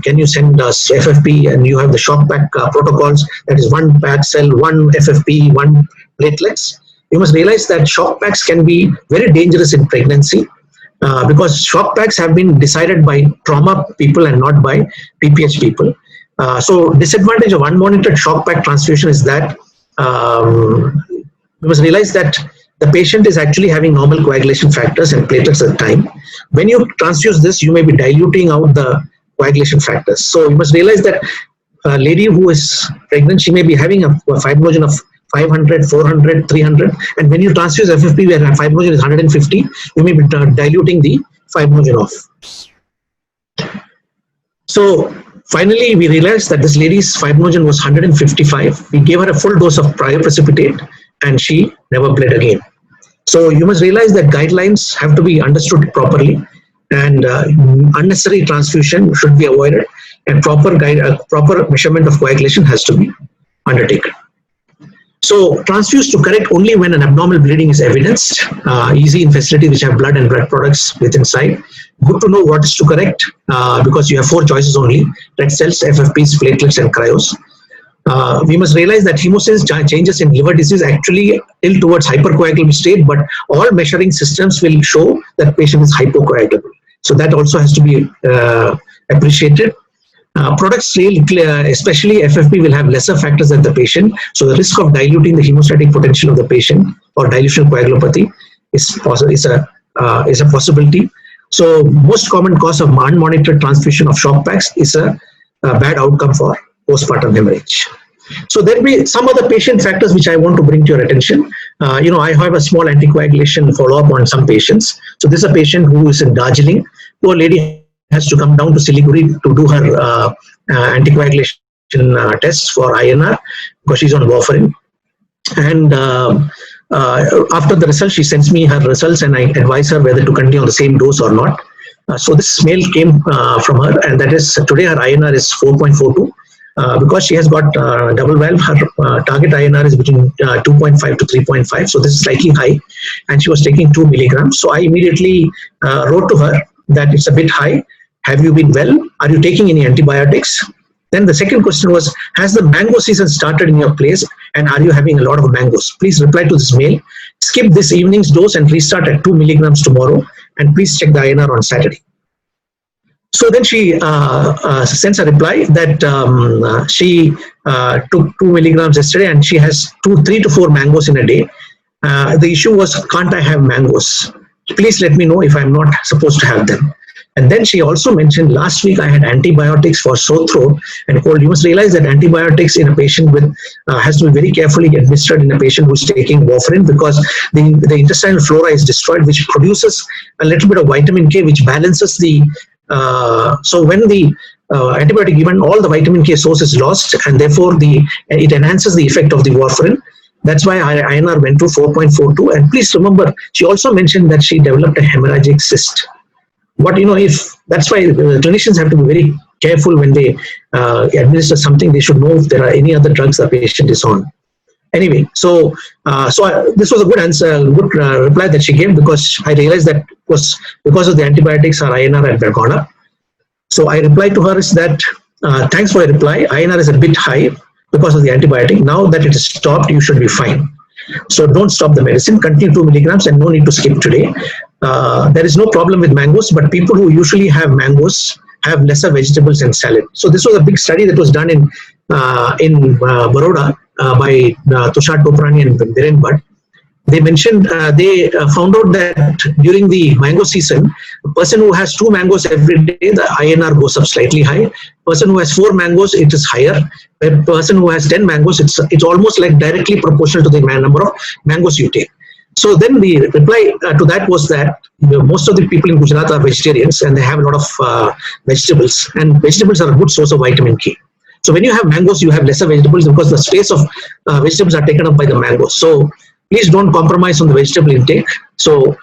Speaker 2: can you send us FFP, and you have the shock pack protocols, that is 1 pack cell, 1 FFP, 1 platelets. You must realize that shock packs can be very dangerous in pregnancy because shock packs have been decided by trauma people and not by PPH people. So disadvantage of unmonitored shock pack transfusion is that you must realize that the patient is actually having normal coagulation factors and platelets at the time. When you transfuse this, you may be diluting out the coagulation factors. So you must realize that a lady who is pregnant, she may be having a fibrinogen of 500, 400, 300, and when you transfuse FFP where fibrinogen is 150, you may be diluting the fibrinogen off. So finally, we realized that this lady's fibrinogen was 155. We gave her a full dose of cryoprecipitate, and she never bled again. So you must realize that guidelines have to be understood properly, and unnecessary transfusion should be avoided, and proper measurement of coagulation has to be undertaken. So transfuse to correct only when an abnormal bleeding is evidenced, easy in facility which have blood and blood products with inside. Good to know what is to correct because you have 4 choices only: red cells, FFPs, platelets, and cryos. We must realize that hemosense changes in liver disease actually tilt towards hypercoagulable state, but all measuring systems will show that patient is hypocoagulable. So that also has to be appreciated. Products, especially FFP, will have lesser factors than the patient. So the risk of diluting the hemostatic potential of the patient or dilution coagulopathy is a possibility. So most common cause of unmonitored transfusion of shock packs is a bad outcome for postpartum hemorrhage. So there will be some other patient factors which I want to bring to your attention. I have a small anticoagulation follow-up on some patients. So this is a patient who is in Darjeeling. Poor lady has to come down to Siliguri to do her anticoagulation tests for INR because she's on warfarin. And after the results, she sends me her results, and I advise her whether to continue on the same dose or not. So this mail came from her, and that is today her INR is 4.42. Because she has got double valve, her target INR is between 2.5 to 3.5, so this is slightly high, and she was taking 2 milligrams. So I immediately wrote to her that it's a bit high. Have you been well? Are you taking any antibiotics? Then the second question was, has the mango season started in your place, and are you having a lot of mangoes? Please reply to this mail. skip this evening's dose and restart at 2 milligrams tomorrow, and please check the INR on Saturday. So then she sends a reply that she took 2 milligrams yesterday and she has 3 to 4 mangoes in a day. The issue was, can't I have mangoes? Please let me know if I'm not supposed to have them. And then she also mentioned, last week I had antibiotics for sore throat and cold. You must realize that antibiotics in a patient with has to be very carefully administered in a patient who's taking warfarin, because the intestinal flora is destroyed, which produces a little bit of vitamin K, which balances the so when the antibiotic given, all the vitamin K source is lost, and therefore it enhances the effect of the warfarin. That's why INR went to 4.42. And please remember, she also mentioned that she developed a hemorrhagic cyst. But if that's why clinicians have to be very careful when they administer something. They should know if there are any other drugs the patient is on. Anyway, so this was a good answer, good reply that she gave, because I realized that was because of the antibiotics, our INR had gone up. So I replied to her is that thanks for your reply. INR is a bit high because of the antibiotic. Now that it is stopped, you should be fine. So don't stop the medicine. Continue 2 milligrams and no need to skip today. There is no problem with mangoes, but people who usually have mangoes have lesser vegetables and salad. So this was a big study that was done in Baroda by Tushar Toprani and Biren Bhatt. They mentioned they found out that during the mango season, a person who has 2 mangoes every day, the INR goes up slightly high. Person who has 4 mangoes, it is higher. A person who has 10 mangoes, it's almost like directly proportional to the number of mangoes you take. So then the reply to that was that most of the people in Gujarat are vegetarians and they have a lot of vegetables, and vegetables are a good source of vitamin K. So when you have mangoes, you have lesser vegetables because the space of vegetables are taken up by the mangoes. So please don't compromise on the vegetable intake. So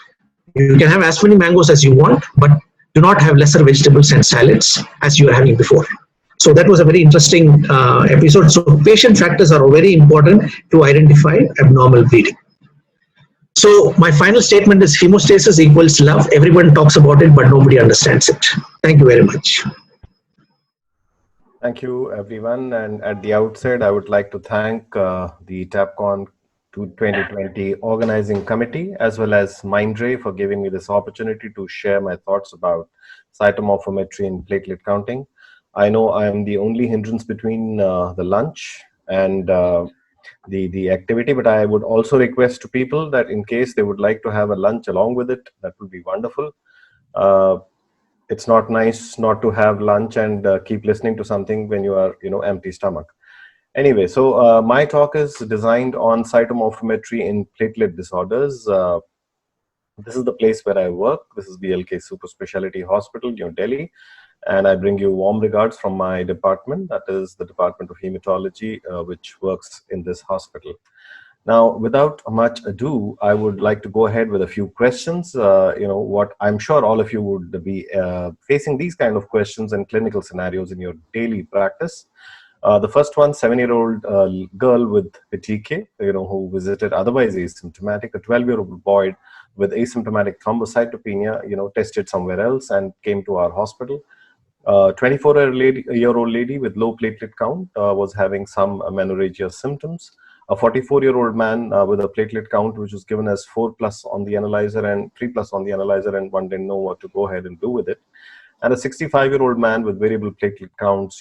Speaker 2: you can have as many mangoes as you want, but do not have lesser vegetables and salads as you were having before. So that was a very interesting episode. So patient factors are very important to identify abnormal bleeding. So my final statement is hemostasis equals love. Everyone talks about it, but nobody understands it. Thank you very much.
Speaker 4: Thank you, everyone. And at the outset, I would like to thank the TAPCON 2020 organizing committee, as well as Mindray, for giving me this opportunity to share my thoughts about cytomorphometry and platelet counting. I know I am the only hindrance between the lunch and the activity, but I would also request to people that in case they would like to have a lunch along with it, that would be wonderful. It's not nice not to have lunch and keep listening to something when you are, empty stomach. Anyway, so my talk is designed on cytomorphometry in platelet disorders. This is the place where I work. This is BLK Super Speciality Hospital, New Delhi. And I bring you warm regards from my department, that is the Department of Hematology, which works in this hospital. Now, without much ado, I would like to go ahead with a few questions. What I'm sure all of you would be facing these kind of questions and clinical scenarios in your daily practice. The first one, 7-year-old girl with PTK, who visited otherwise asymptomatic, a 12-year-old boy with asymptomatic thrombocytopenia, tested somewhere else and came to our hospital. 24-year-old lady with low platelet count was having some menorrhagia symptoms. A 44-year-old man with a platelet count which was given as 4+ on the analyzer and 3+ on the analyzer, and one didn't know what to go ahead and do with it. And a 65-year-old man with variable platelet counts,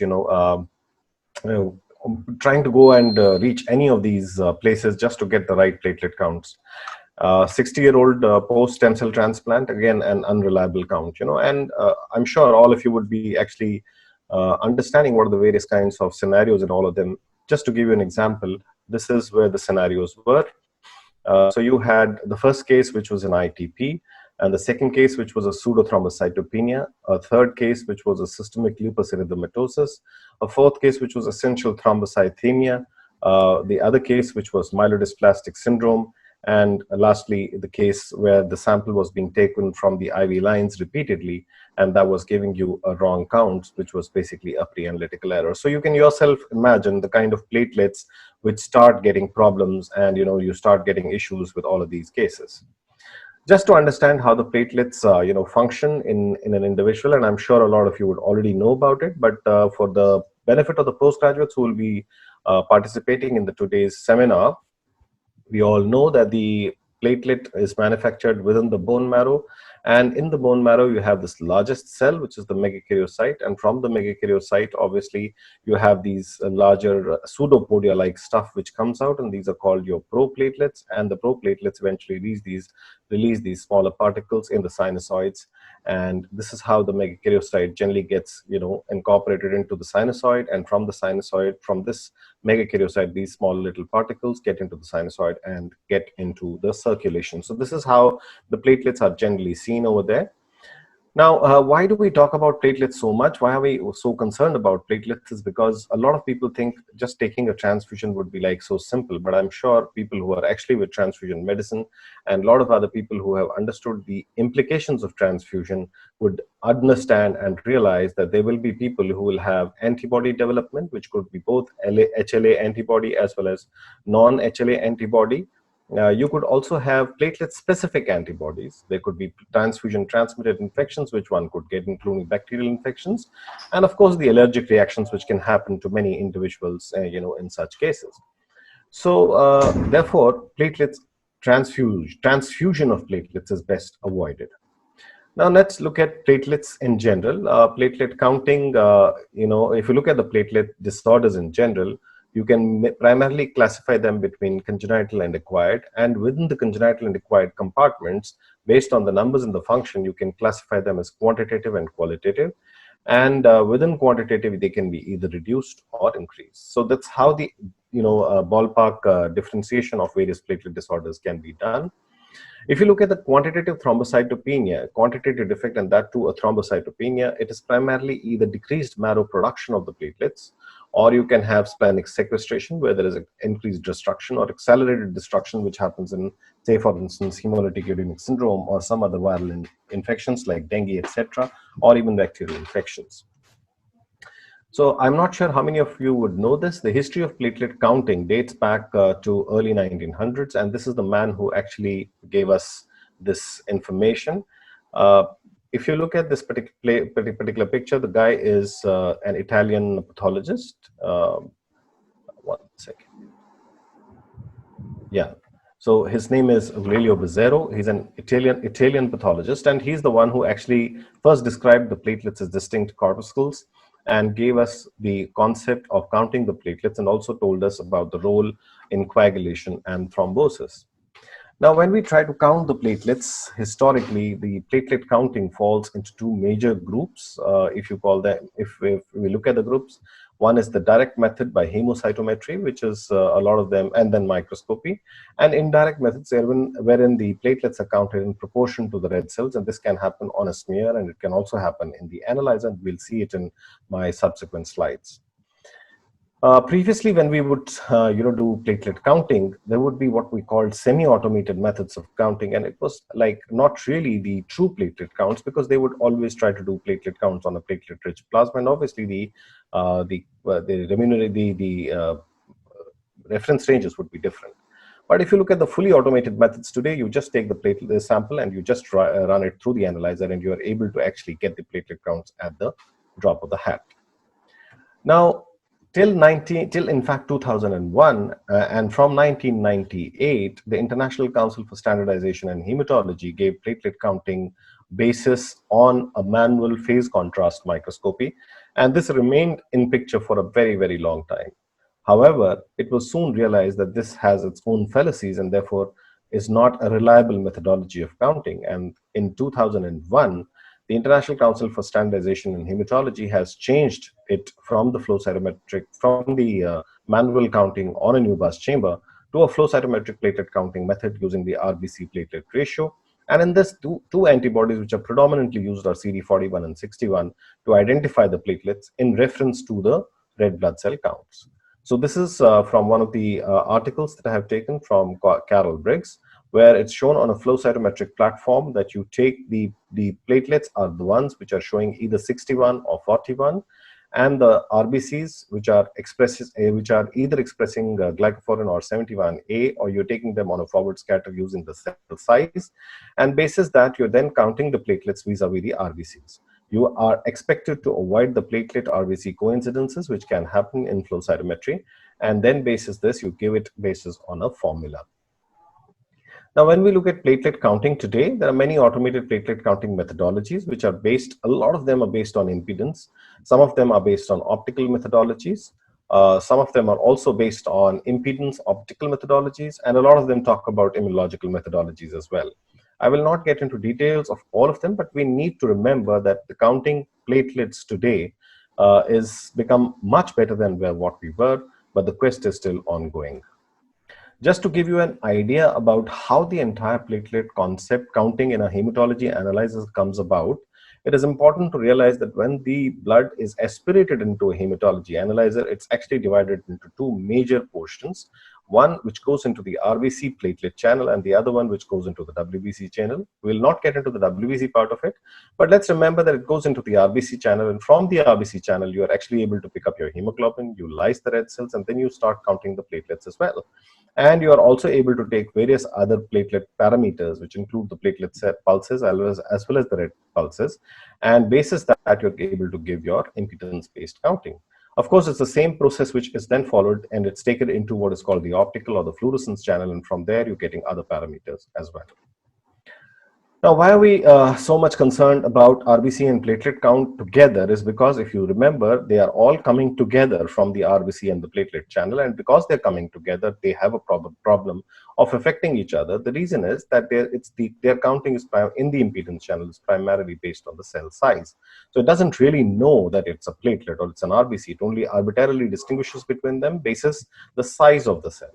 Speaker 4: trying to go and reach any of these places just to get the right platelet counts. 60-year-old post-stem cell transplant, again an unreliable count, and I'm sure all of you would be actually understanding what are the various kinds of scenarios in all of them. Just to give you an example, this is where the scenarios were. So you had the first case, which was an ITP, and the second case, which was a pseudothrombocytopenia, a third case, which was a systemic lupus erythematosus, a fourth case, which was essential thrombocythemia, the other case, which was myelodysplastic syndrome, and lastly, the case where the sample was being taken from the IV lines repeatedly, and that was giving you a wrong count, which was basically a pre-analytical error. So you can yourself imagine the kind of platelets which start getting problems, and you start getting issues with all of these cases. Just to understand how the platelets function in an individual, and I'm sure a lot of you would already know about it, but for the benefit of the postgraduates who will be participating in today's seminar, we all know that the platelet is manufactured within the bone marrow, and in the bone marrow you have this largest cell, which is the megakaryocyte, and from the megakaryocyte obviously you have these larger pseudopodia like stuff which comes out, and these are called your proplatelets, and the proplatelets eventually release these smaller particles in the sinusoids, and this is how the megakaryocyte generally gets, you know, incorporated into the sinusoid, and from the sinusoid, from this megakaryocyte, these small little particles get into the sinusoid and get into the circulation. So this is how the platelets are generally seen over there. Now, why do we talk about platelets so much? Why are we so concerned about platelets? Is because a lot of people think just taking a transfusion would be like so simple, but I'm sure people who are actually with transfusion medicine and a lot of other people who have understood the implications of transfusion would understand and realize that there will be people who will have antibody development, which could be both HLA antibody as well as non-HLA antibody. You could also have platelet-specific antibodies. There could be transfusion-transmitted infections, which one could get, including bacterial infections, and of course the allergic reactions, which can happen to many individuals, you know, in such cases. So, therefore, transfusion of platelets is best avoided. Now let's look at platelets in general. Platelet counting, you know, if you look at the platelet disorders in general, you can primarily classify them between congenital and acquired, and within the congenital and acquired compartments, based on the numbers in the function, you can classify them as quantitative and qualitative. And within quantitative, they can be either reduced or increased. So that's how the, you know, ballpark differentiation of various platelet disorders can be done. If you look at the quantitative thrombocytopenia, quantitative defect, and that too a thrombocytopenia, it is primarily either decreased marrow production of the platelets, or you can have splenic sequestration where there is increased destruction or accelerated destruction, which happens in, say, for instance, hemolytic uremic syndrome or some other viral infections like dengue, etc., or even bacterial infections. So I'm not sure how many of you would know this. The history of platelet counting dates back to early 1900s, and this is the man who actually gave us this information. If you look at this particular picture, the guy is an Italian pathologist. One second. Yeah. So his name is Aurelio Bizzero. He's an Italian pathologist, and he's the one who actually first described the platelets as distinct corpuscles and gave us the concept of counting the platelets, and also told us about the role in coagulation and thrombosis. Now, when we try to count the platelets, historically, the platelet counting falls into two major groups. If you call them, if we look at the groups, one is the direct method by hemocytometry, which is a lot of them, and then microscopy, and indirect methods wherein the platelets are counted in proportion to the red cells, and this can happen on a smear, and it can also happen in the analyzer, and we'll see it in my subsequent slides. Previously, when we would do platelet counting, there would be what we called semi-automated methods of counting, and it was like not really the true platelet counts, because they would always try to do platelet counts on a platelet-rich plasma, and obviously the reference ranges would be different. But if you look at the fully automated methods today, you just take the platelet sample and you just run it through the analyzer, and you are able to actually get the platelet counts at the drop of the hat. Now, till in fact 2001, and from 1998, the International Council for Standardization and Hematology gave platelet counting basis on a manual phase contrast microscopy, and this remained in picture for a very, very long time. However, it was soon realized that this has its own fallacies and therefore is not a reliable methodology of counting. And in 2001, the International Council for Standardization in Hematology has changed it from the manual counting on a Newbar's chamber to a flow cytometric platelet counting method using the RBC platelet ratio. And in this, two antibodies which are predominantly used are CD41 and 61 to identify the platelets in reference to the red blood cell counts. So this is from one of the articles that I have taken from Carol Briggs, where it's shown on a flow cytometric platform that you take the platelets are the ones which are showing either 61 or 41, and the RBCs which are either expressing glycophorin or 71A, or you're taking them on a forward scatter using the cell size, and basis that you're then counting the platelets vis-a-vis the RBCs. You are expected to avoid the platelet RBC coincidences which can happen in flow cytometry, and then basis this you give it basis on a formula. Now, when we look at platelet counting today, there are many automated platelet counting methodologies, which are based, a lot of them are based on impedance. Some of them are based on optical methodologies. Some of them are also based on impedance optical methodologies, and a lot of them talk about immunological methodologies as well. I will not get into details of all of them, but we need to remember that the counting platelets today is become much better than what we were, but the quest is still ongoing. Just to give you an idea about how the entire platelet concept counting in a hematology analysis comes about, it is important to realize that when the blood is aspirated into a hematology analyzer, it's actually divided into two major portions. One which goes into the RBC platelet channel and the other one which goes into the WBC channel. We'll not get into the WBC part of it, but let's remember that it goes into the RBC channel, and from the RBC channel, you are actually able to pick up your hemoglobin, you lyse the red cells, and then you start counting the platelets as well. And you are also able to take various other platelet parameters, which include the platelet set pulses as well as the red pulses. And basis that, you're able to give your impedance-based counting. Of course, it's the same process which is then followed, and it's taken into what is called the optical or the fluorescence channel. And from there, you're getting other parameters as well. Now, why are we so much concerned about RBC and platelet count together is because if you remember, they are all coming together from the RBC and the platelet channel. And because they're coming together, they have a problem of affecting each other. The reason is that their counting is in the impedance channel is primarily based on the cell size. So it doesn't really know that it's a platelet or it's an RBC. It only arbitrarily distinguishes between them basis the size of the cell.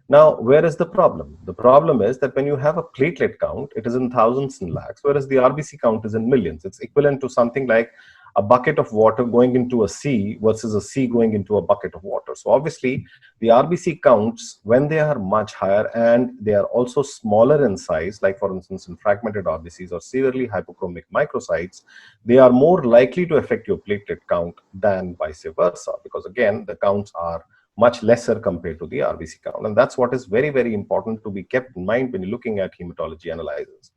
Speaker 4: Now, where is the problem? The problem is that when you have a platelet count, it is in thousands and lakhs, whereas the RBC count is in millions. It's equivalent to something like a bucket of water going into a sea versus a sea going into a bucket of water. So obviously, the RBC counts, when they are much higher and they are also smaller in size, like for instance in fragmented RBCs or severely hypochromic microcytes, they are more likely to affect your platelet count than vice versa, because again, the counts are much lesser compared to the RBC count. And that's what is very, very important to be kept in mind when you're looking at hematology analyzers.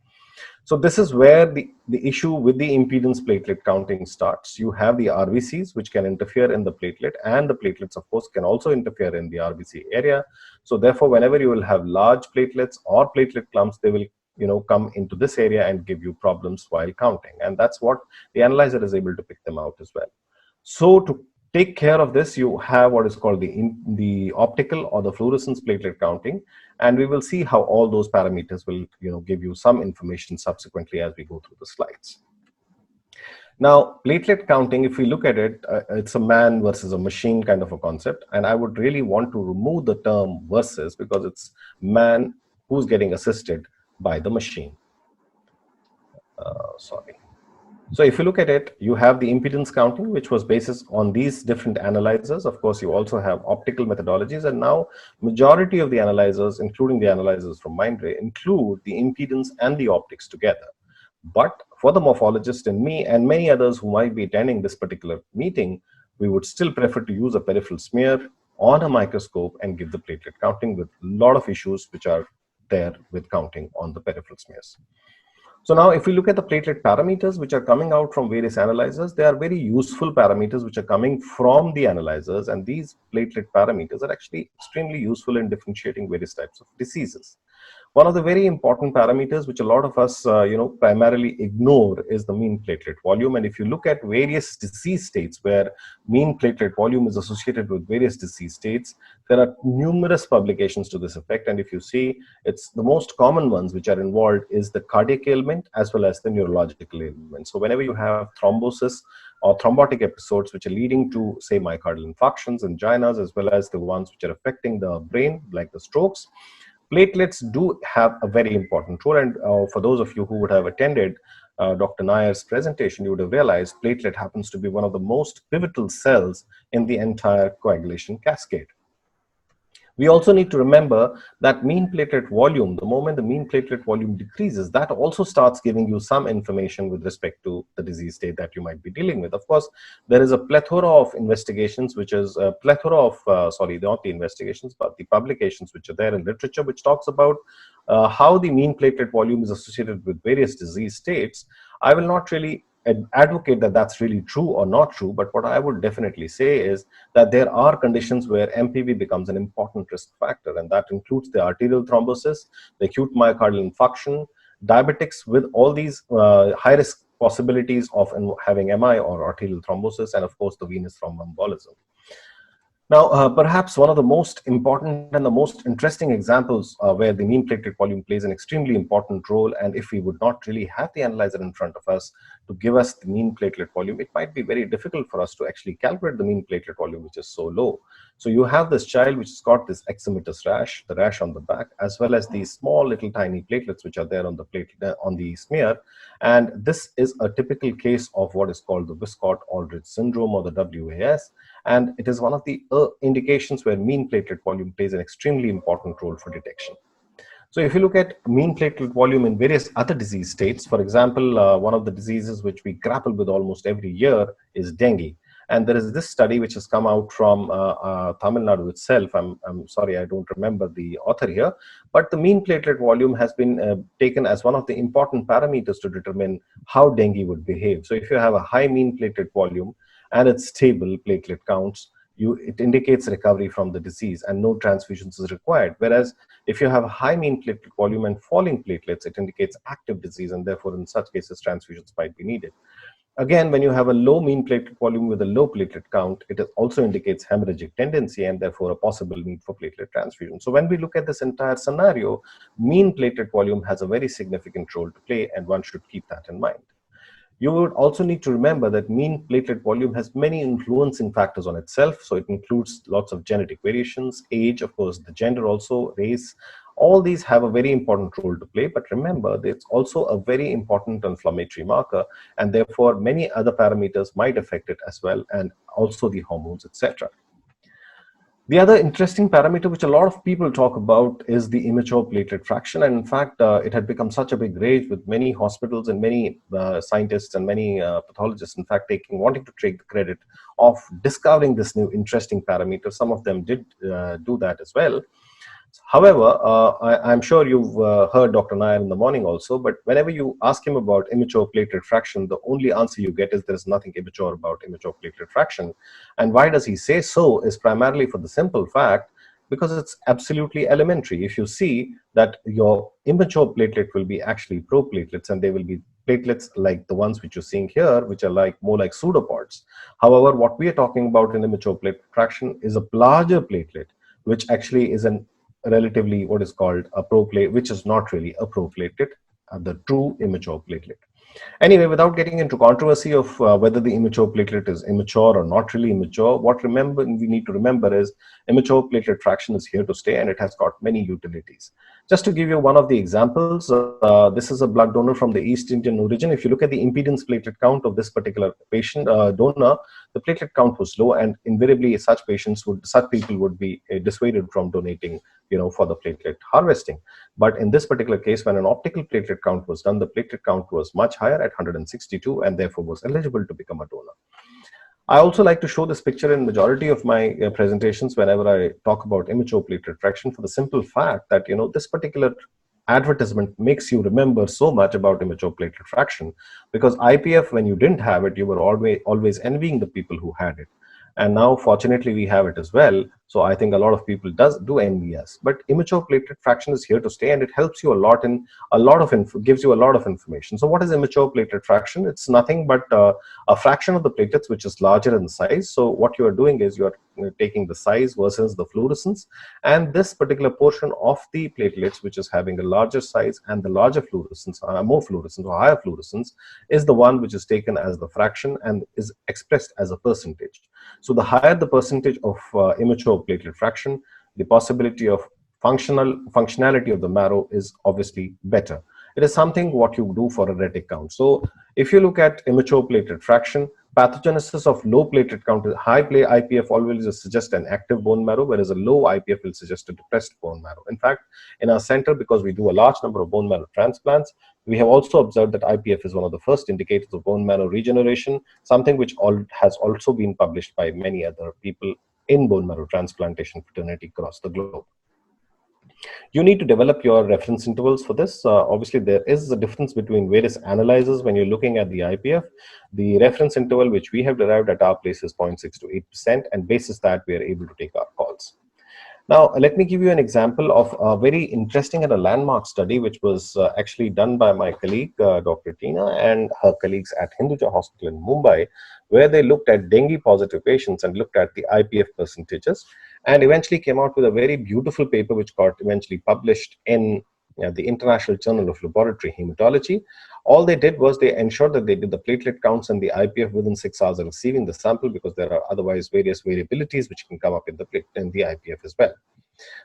Speaker 4: So this is where the issue with the impedance platelet counting starts. You have the RBCs, which can interfere in the platelet, and the platelets, of course, can also interfere in the RBC area. So therefore, whenever you will have large platelets or platelet clumps, they will come into this area and give you problems while counting. And that's what the analyzer is able to pick them out as well. So to take care of this, you have what is called the optical or the fluorescence platelet counting, and we will see how all those parameters will give you some information subsequently as we go through the slides. Now, platelet counting, if we look at it, it's a man versus a machine kind of a concept, and I would really want to remove the term versus, because it's man who's getting assisted by the machine. Sorry. So if you look at it, you have the impedance counting, which was based on these different analyzers. Of course, you also have optical methodologies, and now majority of the analyzers, including the analyzers from Mindray, include the impedance and the optics together. But for the morphologist and me and many others who might be attending this particular meeting, we would still prefer to use a peripheral smear on a microscope and give the platelet counting, with a lot of issues which are there with counting on the peripheral smears. So now if we look at the platelet parameters which are coming out from various analyzers, they are very useful parameters which are coming from the analyzers, and these platelet parameters are actually extremely useful in differentiating various types of diseases. One of the very important parameters which a lot of us primarily ignore is the mean platelet volume. And if you look at various disease states where mean platelet volume is associated with various disease states, there are numerous publications to this effect. And if you see, it's the most common ones which are involved is the cardiac ailment as well as the neurological ailment. So whenever you have thrombosis or thrombotic episodes which are leading to, say, myocardial infarctions, anginas, as well as the ones which are affecting the brain, like the strokes, platelets do have a very important role. And for those of you who would have attended Dr. Nair's presentation, you would have realized platelet happens to be one of the most pivotal cells in the entire coagulation cascade. We also need to remember that mean platelet volume, the moment the mean platelet volume decreases, that also starts giving you some information with respect to the disease state that you might be dealing with. Of course, there is a plethora of investigations, which is a plethora of, sorry, not the investigations, but the publications which are there in literature, which talks about how the mean platelet volume is associated with various disease states. I will not really advocate that that's really true or not true, but what I would definitely say is that there are conditions where MPV becomes an important risk factor, and that includes the arterial thrombosis, the acute myocardial infarction, diabetics with all these high risk possibilities of having MI or arterial thrombosis, and of course the venous thromboembolism. Now, perhaps one of the most important and the most interesting examples where the mean platelet volume plays an extremely important role, and if we would not really have the analyzer in front of us to give us the mean platelet volume, it might be very difficult for us to actually calculate the mean platelet volume, which is so low. So you have this child which has got this eczematous rash, the rash on the back, as well as these small little tiny platelets which are there on the platelet, on the smear. And this is a typical case of what is called the Wiskott-Aldrich syndrome, or the WAS. And it is one of the indications where mean platelet volume plays an extremely important role for detection. So if you look at mean platelet volume in various other disease states, for example, one of the diseases which we grapple with almost every year is dengue. And there is this study which has come out from Tamil Nadu itself. I'm sorry, I don't remember the author here, but the mean platelet volume has been taken as one of the important parameters to determine how dengue would behave. So if you have a high mean platelet volume and it's stable platelet counts, it indicates recovery from the disease and no transfusions is required. Whereas if you have a high mean platelet volume and falling platelets, it indicates active disease, and therefore in such cases transfusions might be needed. Again, when you have a low mean platelet volume with a low platelet count, it also indicates hemorrhagic tendency and therefore a possible need for platelet transfusion. So when we look at this entire scenario, mean platelet volume has a very significant role to play, and one should keep that in mind. You would also need to remember that mean platelet volume has many influencing factors on itself. So it includes lots of genetic variations, age, of course, the gender also, race. All these have a very important role to play. But remember, it's also a very important inflammatory marker, and therefore many other parameters might affect it as well, and also the hormones, etc. The other interesting parameter which a lot of people talk about is the immature platelet fraction. And in fact, it had become such a big rage with many hospitals and many scientists and many pathologists, in fact, wanting to take the credit of discovering this new interesting parameter. Some of them did do that as well. However, I'm sure you've heard Dr. Nair in the morning also, but whenever you ask him about immature platelet fraction, the only answer you get is there's nothing immature about immature platelet fraction. And why does he say so is primarily for the simple fact, because it's absolutely elementary. If you see that your immature platelet will be actually proplatelets, and they will be platelets like the ones which you're seeing here, which are more like pseudopods. However, what we are talking about in immature platelet fraction is a larger platelet, which actually is an relatively what is called a proplatelet, which is not really a proplatelet, the true immature platelet. Anyway, without getting into controversy of whether the immature platelet is immature or not really immature, what we need to remember is immature platelet fraction is here to stay, and it has got many utilities. Just to give you one of the examples, this is a blood donor from the East Indian origin. If you look at the impedance platelet count of this particular patient donor, the platelet count was low, and invariably such people would be dissuaded from donating, for the platelet harvesting. But in this particular case, when an optical platelet count was done, the platelet count was much higher at 162, and therefore was eligible to become a donor. I also like to show this picture in majority of my presentations whenever I talk about immature platelet fraction, for the simple fact that, this particular advertisement makes you remember so much about immature platelet fraction, because IPF, when you didn't have it, you were always envying the people who had it. And now, fortunately, we have it as well. So I think a lot of people do envy us. But immature platelet fraction is here to stay, and it helps you a lot gives you a lot of information. So what is immature platelet fraction? It's nothing but a fraction of the platelets which is larger in size. So what you are doing is you are taking the size versus the fluorescence, and this particular portion of the platelets which is having a larger size and the larger fluorescence, more fluorescence or higher fluorescence, is the one which is taken as the fraction and is expressed as a percentage. So the higher the percentage of immature platelet fraction, the possibility of functionality of the marrow is obviously better. It is something what you do for a retic count. So if you look at immature platelet fraction, pathogenesis of low platelet count, high IPF always suggest an active bone marrow, whereas a low IPF will suggest a depressed bone marrow. In fact, in our center, because we do a large number of bone marrow transplants, we have also observed that IPF is one of the first indicators of bone marrow regeneration, something which has also been published by many other people in bone marrow transplantation fraternity across the globe. You need to develop your reference intervals for this. Obviously, there is a difference between various analyzers when you're looking at the IPF. The reference interval which we have derived at our place is 0.6 to 8%, and basis that we are able to take our calls. Now, let me give you an example of a very interesting and a landmark study, which was actually done by my colleague, Dr. Tina, and her colleagues at Hinduja Hospital in Mumbai, where they looked at dengue positive patients and looked at the IPF percentages, and eventually came out with a very beautiful paper, which got eventually published in the International Journal of Laboratory Hematology. All they did was they ensured that they did the platelet counts and the IPF within 6 hours of receiving the sample, because there are otherwise various variabilities which can come up in the IPF as well.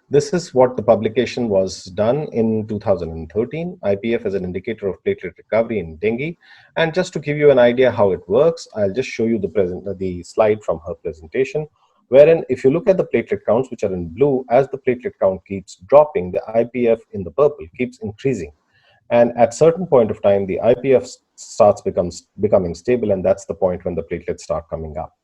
Speaker 4: This is what the publication was done in 2013, IPF as an indicator of platelet recovery in dengue. And just to give you an idea how it works, I'll just show you the slide from her presentation, wherein if you look at the platelet counts, which are in blue, as the platelet count keeps dropping, the IPF in the purple keeps increasing. And at certain point of time, the IPF starts becoming stable, and that's the point when the platelets start coming up.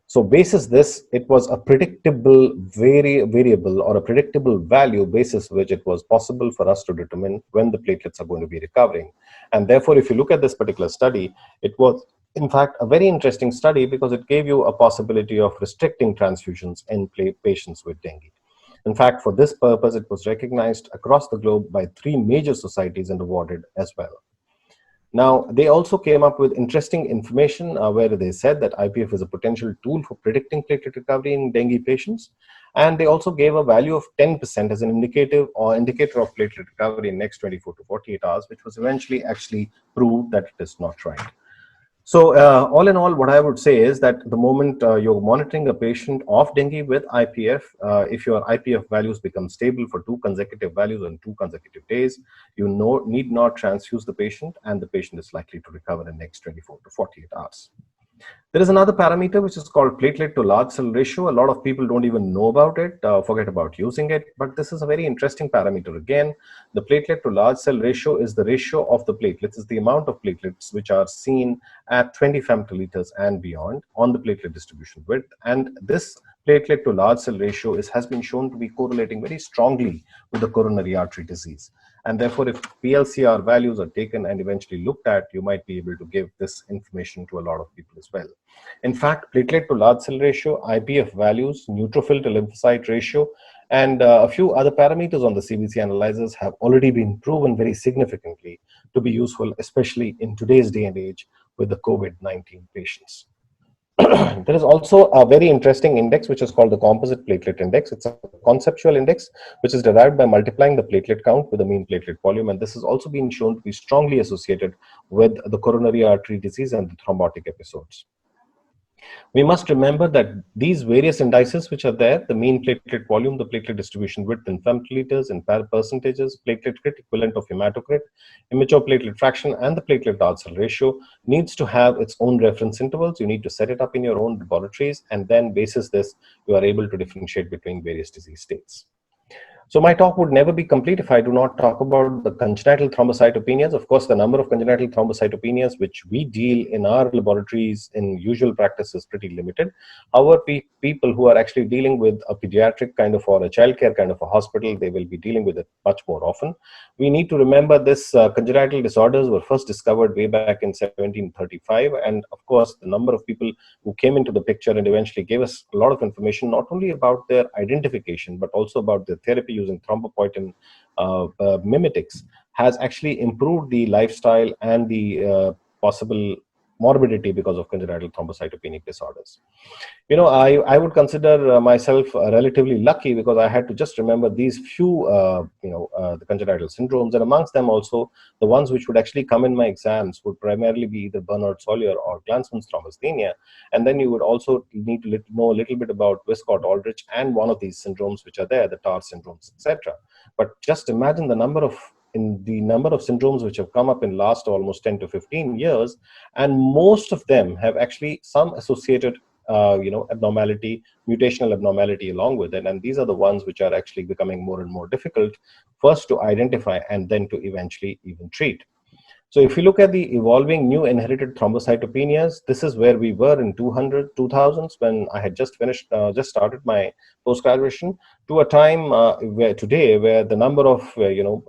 Speaker 4: So basis this, it was a predictable variable or a predictable value basis which it was possible for us to determine when the platelets are going to be recovering. And therefore, if you look at this particular study, it was in fact a very interesting study, because it gave you a possibility of restricting transfusions in patients with dengue. In fact, for this purpose, it was recognized across the globe by 3 major societies and awarded as well. Now, they also came up with interesting information where they said that IPF is a potential tool for predicting platelet recovery in dengue patients. And they also gave a value of 10% as an indicator of platelet recovery in next 24 to 48 hours, which was eventually actually proved that it is not right. So all in all, what I would say is that the moment you're monitoring a patient of dengue with IPF, if your IPF values become stable for 2 consecutive values on 2 consecutive days, you need not transfuse the patient, and the patient is likely to recover in the next 24 to 48 hours. There is another parameter which is called platelet to large cell ratio. A lot of people don't even know about it, forget about using it, but this is a very interesting parameter. Again, the platelet to large cell ratio is the ratio of the platelets, is the amount of platelets which are seen at 20 femtoliters and beyond on the platelet distribution width. And this platelet to large cell ratio has been shown to be correlating very strongly with the coronary artery disease. And therefore, if PLCR values are taken and eventually looked at, you might be able to give this information to a lot of people as well. In fact, platelet to large cell ratio, IPF values, neutrophil to lymphocyte ratio, and a few other parameters on the CBC analyzers have already been proven very significantly to be useful, especially in today's day and age with the COVID-19 patients. There is also a very interesting index which is called the composite platelet index. It's a conceptual index which is derived by multiplying the platelet count with the mean platelet volume, and this has also been shown to be strongly associated with the coronary artery disease and the thrombotic episodes. We must remember that these various indices which are there, the mean platelet volume, the platelet distribution width in femtoliters and percentages, platelet crit equivalent of hematocrit, immature platelet fraction, and the platelet large cell ratio needs to have its own reference intervals. You need to set it up in your own laboratories, and then basis this, you are able to differentiate between various disease states. So my talk would never be complete if I do not talk about the congenital thrombocytopenias. Of course, the number of congenital thrombocytopenias which we deal in our laboratories in usual practice is pretty limited. However, people who are actually dealing with a pediatric kind of or a childcare kind of a hospital, they will be dealing with it much more often. We need to remember this congenital disorders were first discovered way back in 1735. And of course, the number of people who came into the picture and eventually gave us a lot of information, not only about their identification, but also about their therapy using thrombopoietin mimetics, has actually improved the lifestyle and the possible morbidity because of congenital thrombocytopenic disorders. You know, I would consider myself relatively lucky, because I had to just remember these few, the congenital syndromes, and amongst them also the ones which would actually come in my exams would primarily be either Bernard-Solier or Glanzmann's thrombasthenia. And then you would also need to know a little bit about Wiskott-Aldrich and one of these syndromes which are there, the TAR syndromes, etc. But just imagine the number of syndromes which have come up in last almost 10 to 15 years, and most of them have actually some associated abnormality, mutational abnormality along with it. And these are the ones which are actually becoming more and more difficult, first to identify and then to eventually even treat. So if you look at the evolving new inherited thrombocytopenias, this is where we were in 2000s when I had just finished, just started my post-graduation, to a time where today, where the number of, congenital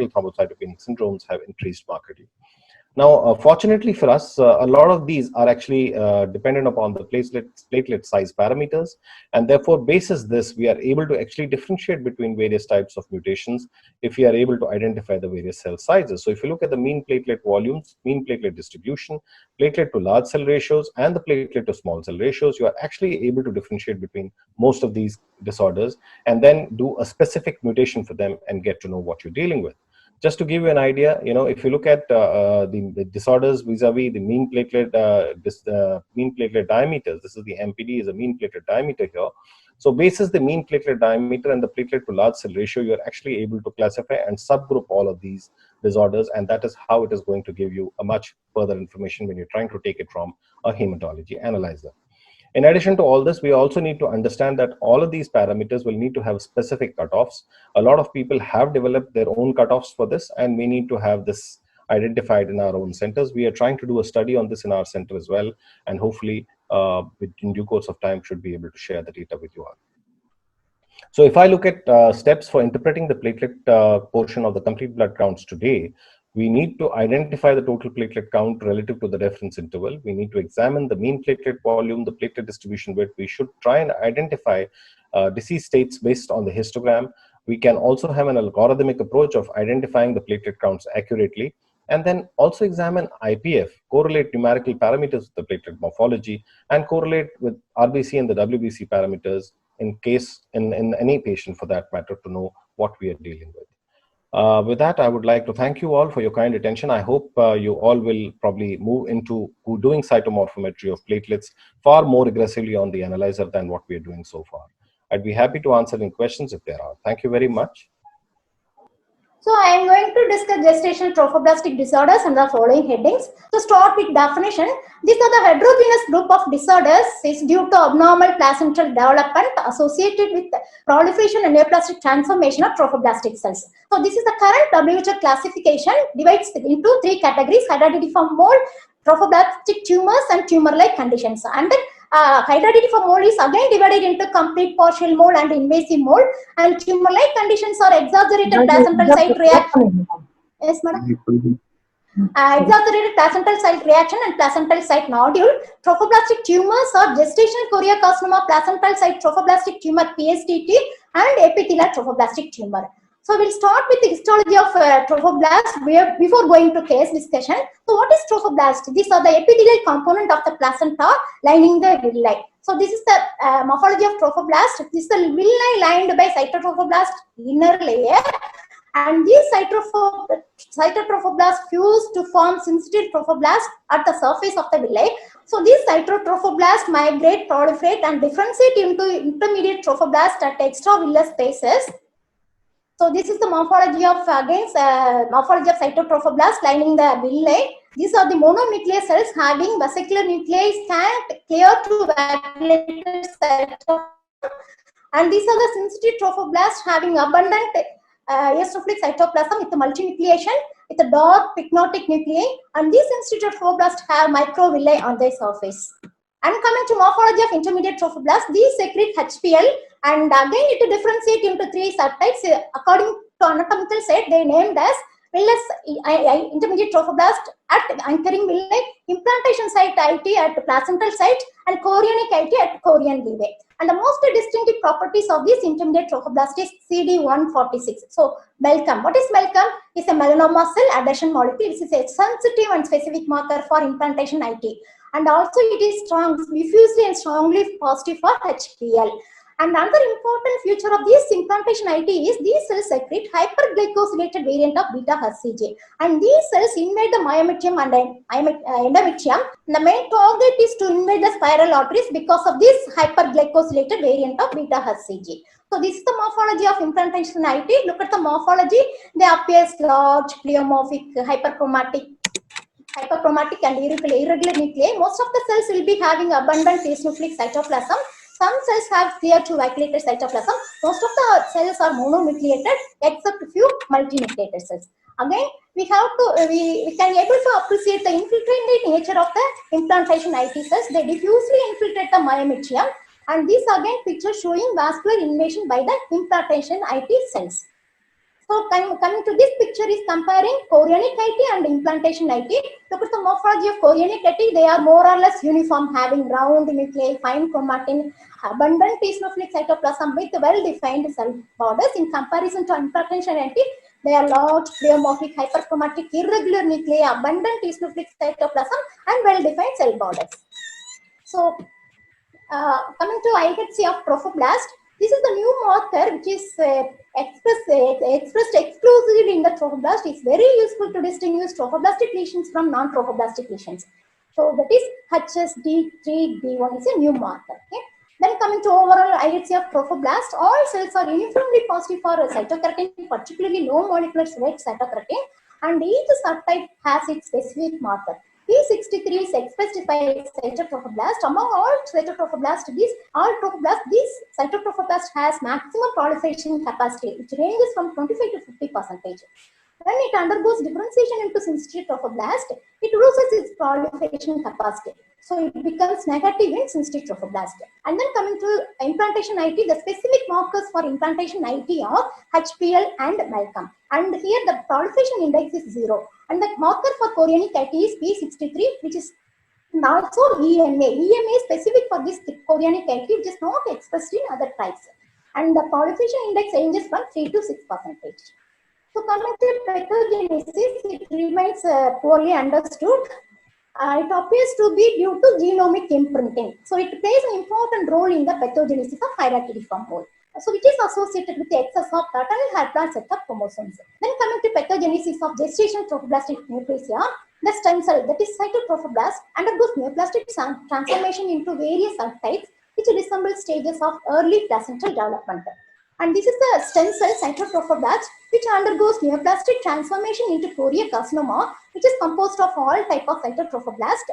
Speaker 4: thrombocytopenic syndromes have increased markedly. Now, fortunately for us, a lot of these are actually dependent upon the platelet size parameters, and therefore, basis this, we are able to actually differentiate between various types of mutations if we are able to identify the various cell sizes. So if you look at the mean platelet volumes, mean platelet distribution, platelet to large cell ratios, and the platelet to small cell ratios, you are actually able to differentiate between most of these disorders and then do a specific mutation for them and get to know what you're dealing with. Just to give you an idea, if you look at the disorders vis-a-vis the mean platelet diameters, this is the MPD, is a mean platelet diameter here. So basis the mean platelet diameter and the platelet to large cell ratio, you're actually able to classify and subgroup all of these disorders, and that is how it is going to give you a much further information when you're trying to take it from a hematology analyzer. In addition to all this, we also need to understand that all of these parameters will need to have specific cutoffs. A lot of people have developed their own cutoffs for this, and we need to have this identified in our own centers. We are trying to do a study on this in our center as well, and hopefully, in due course of time, should be able to share the data with you all. So if I look at steps for interpreting the platelet portion of the complete blood counts today, we need to identify the total platelet count relative to the reference interval. We need to examine the mean platelet volume, the platelet distribution width. We should try and identify disease states based on the histogram. We can also have an algorithmic approach of identifying the platelet counts accurately, and then also examine IPF, correlate numerical parameters with the platelet morphology, and correlate with RBC and the WBC parameters in any patient for that matter, to know what we are dealing with. With that, I would like to thank you all for your kind attention. I hope you all will probably move into doing cytomorphometry of platelets far more aggressively on the analyzer than what we are doing so far. I'd be happy to answer any questions if there are. Thank you very much.
Speaker 5: So I am going to discuss gestational trophoblastic disorders and the following headings. To start with definition, these are the heterogeneous group of disorders is due to abnormal placental development associated with proliferation and neoplastic transformation of trophoblastic cells. So this is the current WHO classification, divides into three categories: hydradiniform for mold, trophoblastic tumors, and tumor-like conditions. And hydradiniform for mold is again divided into complete, partial mold, and invasive mold. And tumor-like conditions are exaggerated placental site reaction. Yes, madam. Exaggerated placental site reaction and placental site nodule. Trophoblastic tumors are gestational choriocarcinoma, placental site trophoblastic tumor (PSTT), and epithelial trophoblastic tumor. So we'll start with the histology of trophoblast before going to case discussion. So what is trophoblast? These are the epithelial component of the placenta lining the villi. So this is the morphology of trophoblast. This is the villi lined by cytotrophoblast inner layer, and these cytotrophoblast fuse to form sensitive trophoblast at the surface of the villi. So these cytotrophoblast migrate, proliferate, and differentiate into intermediate trophoblast at extravillar spaces. So this is the morphology of morphology of cytotrophoblast lining the villi. These are the mononuclear cells having vesicular nuclei stacked clear to vacuolated cytoplasm, and these are the sensitive trophoblasts having abundant eosinophilic cytoplasm with the multinucleation with the dark pycnotic nuclei, and these sensitive trophoblasts have microvilli on their surface. And coming to morphology of intermediate trophoblasts, these secrete HPL, and again it differentiate into three subtypes according to anatomical set. They named as villus intermediate trophoblast at anchoring villi, implantation site IT at placental site, and chorionic IT at chorion villi. And the most distinctive properties of this intermediate trophoblast is CD146. So Malcolm, what is Malcolm? It's a melanoma cell adhesion molecule. This is a sensitive and specific marker for implantation IT. And also it is strong, diffusely and strongly positive for HPL. And another important feature of this implantation IT is these cells secrete hyperglycosylated variant of beta-HCG. And these cells invade the myometrium and endometrium. The main target is to invade the spiral arteries because of this hyperglycosylated variant of beta-HCG. So this is the morphology of implantation IT. Look at the morphology. They appear large, pleomorphic, hyperchromatic and irregular nuclei. Most of the cells will be having abundant eosinophilic cytoplasm. Some cells have clear to vacuolated cytoplasm. Most of the cells are mononucleated except few multinucleated cells. Again, we have to we can able to appreciate the infiltrating nature of the implantation IT cells. They diffusely infiltrate the myometrium, and this again picture showing vascular invasion by the implantation IT cells. So coming to this picture is comparing chorionic IT and implantation IT. Look at the morphology of chorionic IT. They are more or less uniform, having round nuclei, fine chromatin, abundant eosinophilic cytoplasm with well-defined cell borders. In comparison to implantation IT, they are large, pleomorphic, hyperchromatic, irregular nuclei, abundant eosinophilic cytoplasm, and well-defined cell borders. So coming to IHC of trophoblast, this is the new marker which is expressed exclusively in the trophoblast. It's very useful to distinguish trophoblastic lesions from non-trophoblastic lesions. So that is HSD3B1 is a new marker. Okay. Then coming to overall IHC of trophoblast, all cells are uniformly positive for cytokeratin, particularly low molecular weight cytokeratin, and each subtype has its specific marker. P63 is expressed by cytotrophoblast. Among all cytotrophoblast, this cytotrophoblast has maximum proliferation capacity, which ranges from 25 to 50%. When it undergoes differentiation into sensitive trophoblast, it loses its proliferation capacity. So it becomes negative in sensitive trophoblast. And then coming to implantation IT, the specific markers for implantation IT are HPL and Malcolm. And here the proliferation index is 0. And the marker for chorionic IT is P63, which is also EMA. EMA is specific for this chorionic IT, which is not expressed in other types. And the proliferation index ranges from 3 to 6%. So coming to pathogenesis, it remains poorly understood. It appears to be due to genomic imprinting. So it plays an important role in the pathogenesis of hierarchiform hole. So which is associated with the excess of paternal haploid set of chromosomes. Then coming to pathogenesis of gestation trophoblastic neoplasia, the stem cell, that is cytotrophoblast, undergoes neoplastic transformation into various subtypes which resemble stages of early placental development. And this is the stem cell cytotrophoblast, which undergoes neoplastic transformation into choriocarcinoma, which is composed of all type of cytotrophoblast,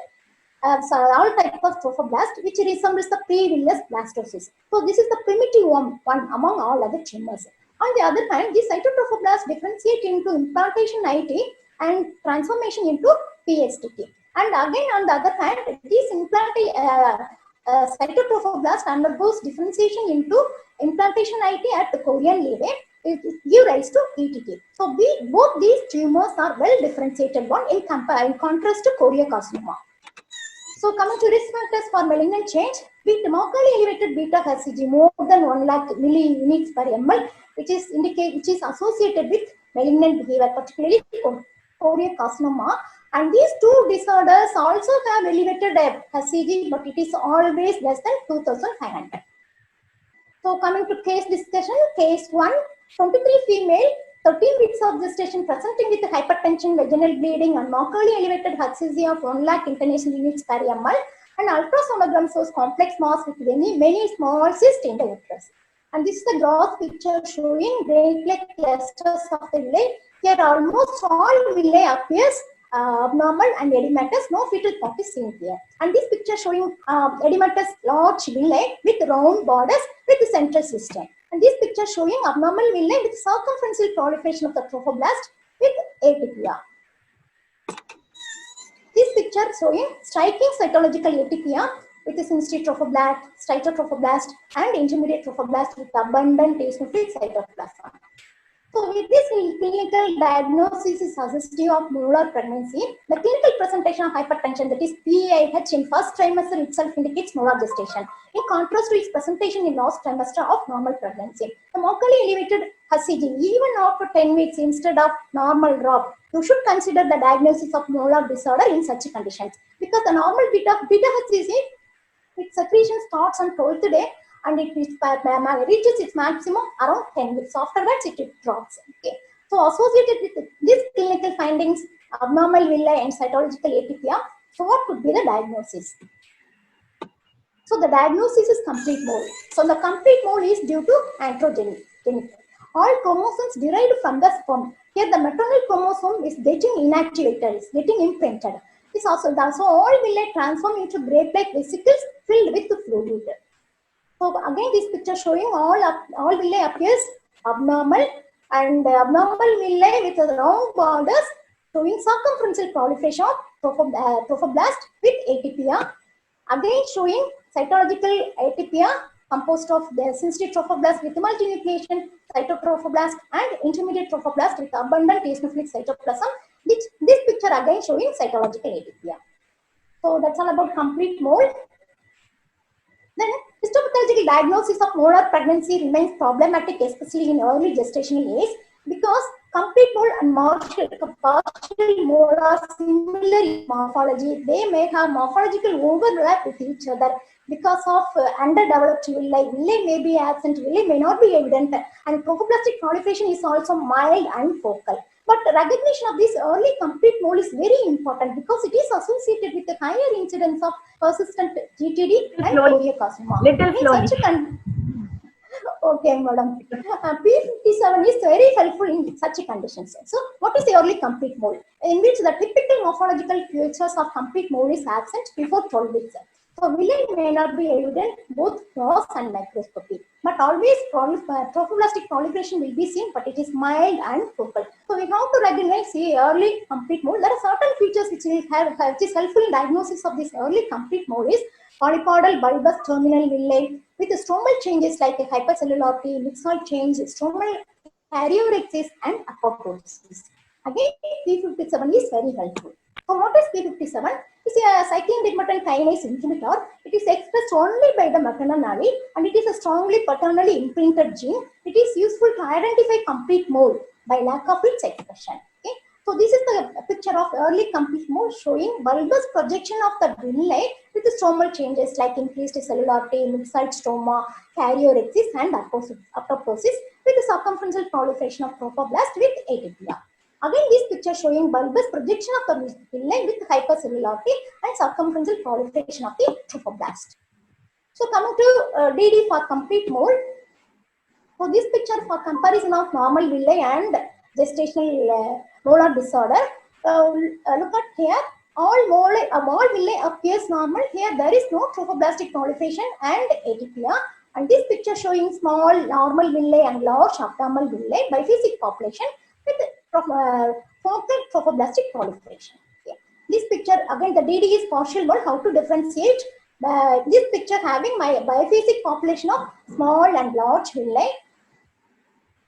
Speaker 5: all types of trophoblast, which resembles the pre-villus blastocyst. So this is the primitive one among all other tumors. On the other hand, these cytotrophoblast differentiate into implantation IT and transformation into PSTT. And again, on the other hand, these cytotrophoblast undergoes differentiation into implantation IT at the chorion levae. It gives rise to ETT. So both these tumors are well differentiated one in contrast to choriocarcinoma. So coming to risk factors for malignant change, with markedly elevated beta HCG more than 1 lakh milli-units per ml, which is associated with malignant behavior, particularly choriocarcinoma. And these two disorders also have elevated HCG, but it is always less than 2,500. So coming to case discussion, case 1, 23 female, 13 weeks of gestation presenting with hypertension, vaginal bleeding, and markedly elevated HCG of 1 lakh international units per ml, and ultrasonogram shows complex mass with many small cysts in the uterus. And this is the gross picture showing great clusters of the villi. Here almost all villi appears abnormal and edematous, no fetal pot is seen here. And this picture showing edematous large villi with round borders with the central system. And this picture showing abnormal villi with circumferential proliferation of the trophoblast with atypia. This picture showing striking cytological atypia with the sensitive trophoblast, cytotrophoblast, and intermediate trophoblast with abundant eosinophilic cytoplasm. So with this clinical diagnosis is suggestive of molar pregnancy. The clinical presentation of hypertension, that is PAH, in first trimester itself indicates molar gestation, in contrast to its presentation in last trimester of normal pregnancy. The markedly elevated HCG, even after 10 weeks instead of normal drop, you should consider the diagnosis of molar disorder in such conditions, because the normal beta HCG, its secretion starts on 12th day, and it reaches its maximum around 10 weeks. Afterwards, it drops. Okay. So associated with these clinical findings, abnormal villi and cytological atypia, so what could be the diagnosis? So the diagnosis is complete mole. So the complete mole is due to androgyny. All chromosomes derived from the sperm. Here the maternal chromosome is getting inactivated, is getting imprinted. This also does. So all villi transform into grape-like vesicles filled with fluid. So again, this picture showing all villi appears abnormal and abnormal villi with round borders showing circumferential proliferation of trophoblast with atypia. Again showing cytological atypia composed of the sensitive trophoblast with multinucleation, cytotrophoblast, and intermediate trophoblast with abundant eosinophilic cytoplasm. This picture again showing cytological atypia. So that's all about complete mole. Then histopathological diagnosis of molar pregnancy remains problematic, especially in early gestational age, because complete mole and partial mole are similar in morphology. They may have morphological overlap with each other because of underdeveloped villi. Villi may be absent, villi may not be evident, and trophoblastic proliferation is also mild and focal. But recognition of this early complete mole is very important because it is associated with a higher incidence of persistent GTD and carcinoma.
Speaker 1: Little slowly.
Speaker 5: Okay, madam. P57 is very helpful in such conditions. So, what is the early complete mole? In which the typical morphological features of complete mole is absent before 12 weeks. So, villi may not be evident both gross and microscopy, but always trophoblastic proliferation will be seen, but it is mild and focal. So, we have to recognize the early complete mole. There are certain features which is helpful in diagnosis of this early complete mole is polypodal bulbous terminal villi with stromal changes like hypercellularity, myxoid change, stromal karyorrhexis, and apoptosis. Again, P57 is very helpful. So, what is P57? It's a cyclin digmertan kinase inhibitor. It is expressed only by the maternal navi and it is a strongly paternally imprinted gene. It is useful to identify complete mole by lack of its expression. Okay? So, this is the picture of early complete mole showing bulbous projection of the villi with stromal changes like increased cellularity, myxoid stroma, karyorrhexis, and apoptosis with the circumferential proliferation of trophoblast with atypia. Again, this picture showing bulbous projection of the villi with hypercellularity and circumferential proliferation of the trophoblast. So, coming to DD for complete mole. So, this picture for comparison of normal villi and gestational molar disorder. Look at here. All villi appears normal. Here there is no trophoblastic proliferation and atypia. And this picture showing small normal villi and large abnormal villi biphasic population with focal trophoblastic proliferation. Okay. This picture again the DD is partial mole. How to differentiate? This picture having my biphasic population of small and large villi.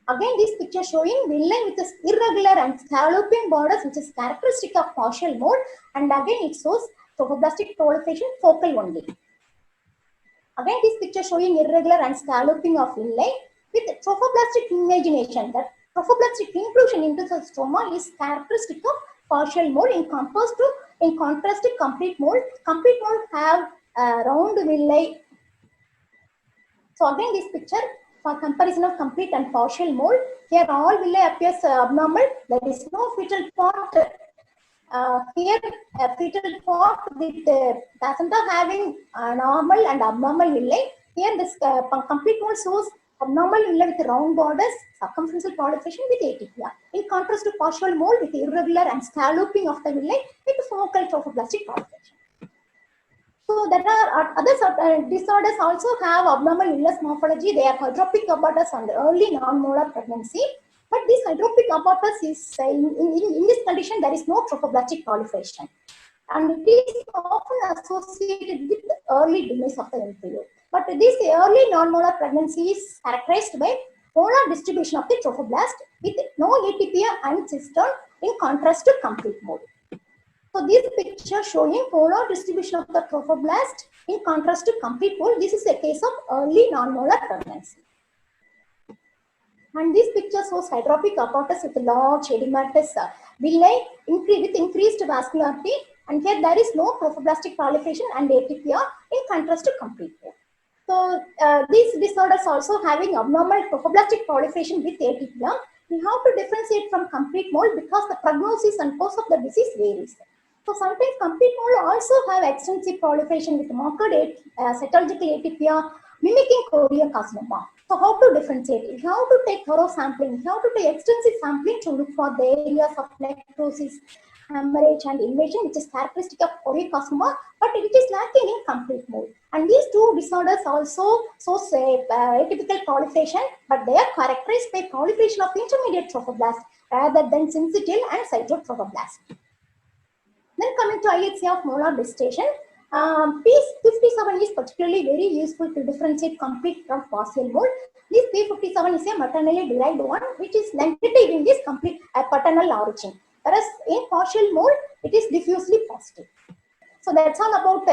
Speaker 5: Again, this picture showing villi with irregular and scalloping borders, which is characteristic of partial mole, and again it shows trophoblastic proliferation focal only. Again, this picture showing irregular and scalloping of villi with trophoblastic invagination. That trophoblastic inclusion into the stroma is characteristic of partial mole in contrast to complete mole. Complete mole have round villi. So again, this picture for comparison of complete and partial mole, here all villi appears abnormal. There is no fetal part. Here fetal part with placenta having normal and abnormal villi. Here this complete mole shows abnormal villi with round borders, circumferential proliferation with atypia. In contrast to partial mole with irregular and scalloping of the villi with focal trophoblastic proliferation. So there are other disorders also have abnormal villus morphology. They are hydropic abortus and early non-molar pregnancy. But this hydropic abortus is in this condition there is no trophoblastic proliferation, and it is often associated with the early demise of the embryo. But this early non-molar pregnancy is characterized by polar distribution of the trophoblast with no atypia and cistern in contrast to complete mole. So this picture showing polar distribution of the trophoblast in contrast to complete mole. This is a case of early non-molar pregnancy. And this picture shows hydropic abortus with large edematous villi with increased vascularity, and here there is no trophoblastic proliferation and atypia in contrast to complete mole. So these disorders also having abnormal trophoblastic proliferation with atypia. We have to differentiate from complete mole because the prognosis and course of the disease varies. So sometimes complete mole also have extensive proliferation with marked cytological atypia mimicking carcinoma. So how to differentiate? How to take thorough sampling? How to take extensive sampling to look for the areas of necrosis hemorrhage and invasion, which is characteristic of choriocarcinoma, but it is lacking in complete mold. And these two disorders also show atypical proliferation, but they are characterized by proliferation of intermediate trophoblast rather than syncytial and cytotrophoblast. Then coming to IHC of molar distation, P57 is particularly very useful to differentiate complete from partial mold. This P57 is a maternally derived one, which is negative in this complete paternal origin. Whereas in partial mold, it is diffusely positive. So that's all about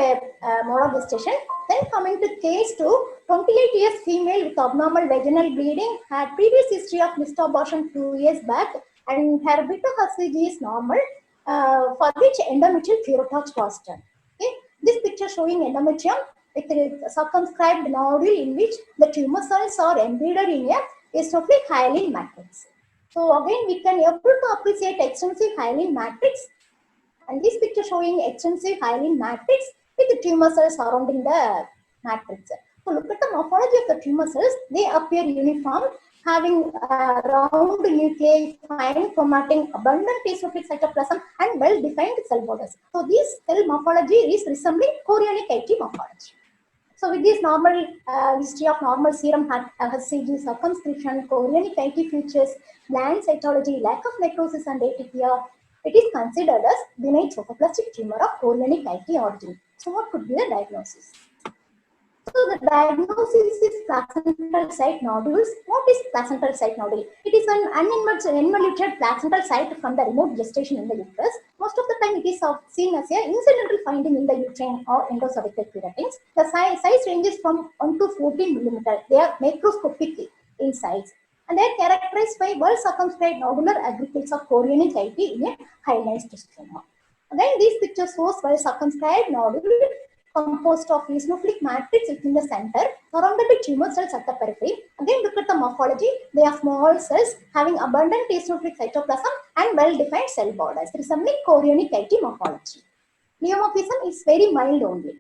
Speaker 5: molar gestation. Then coming to case 2, 28 years female with abnormal vaginal bleeding, had previous history of missed abortion 2 years back, and her beta HCG is normal, for which endometrial curettage was done. Okay. This picture showing endometrium with a circumscribed nodule in which the tumor cells are embedded in a eosinophilic hyaline matrix. So again, we can able to appreciate extensive hyaline matrix, and this picture showing extensive hyaline matrix with the tumor cells surrounding the matrix. So look at the morphology of the tumor cells. They appear uniform, having round nuclei, fine chromatin, abundant eosinophilic cytoplasm, and well-defined cell borders. So this cell morphology is resembling chorionic IT morphology. So with this normal history of normal serum HCG, circumscription, chorionic IT features, bland cytology, lack of necrosis and atypia, it is considered as benign trophoblastic tumor of chorionic IT origin. So what could be the diagnosis? So the diagnosis is placental site nodules. What is placental site nodule? It is an uninvoluted placental site from the remote gestation in the uterus. Most of the time it is seen as an incidental finding in the uterine or endocervical curettings. The size ranges from 1 to 14 millimeter. They are macroscopic in size, and they are characterized by well circumscribed nodular aggregates of chorionic IT in a hyalinized stroma. Again, these pictures shows well circumscribed nodule composed of eosinophilic matrix within the center, surrounded by tumor cells at the periphery. Again, look at the morphology. They are small cells having abundant eosinophilic cytoplasm and well-defined cell borders, resembling chorionic IT morphology. Pleomorphism is very mild only.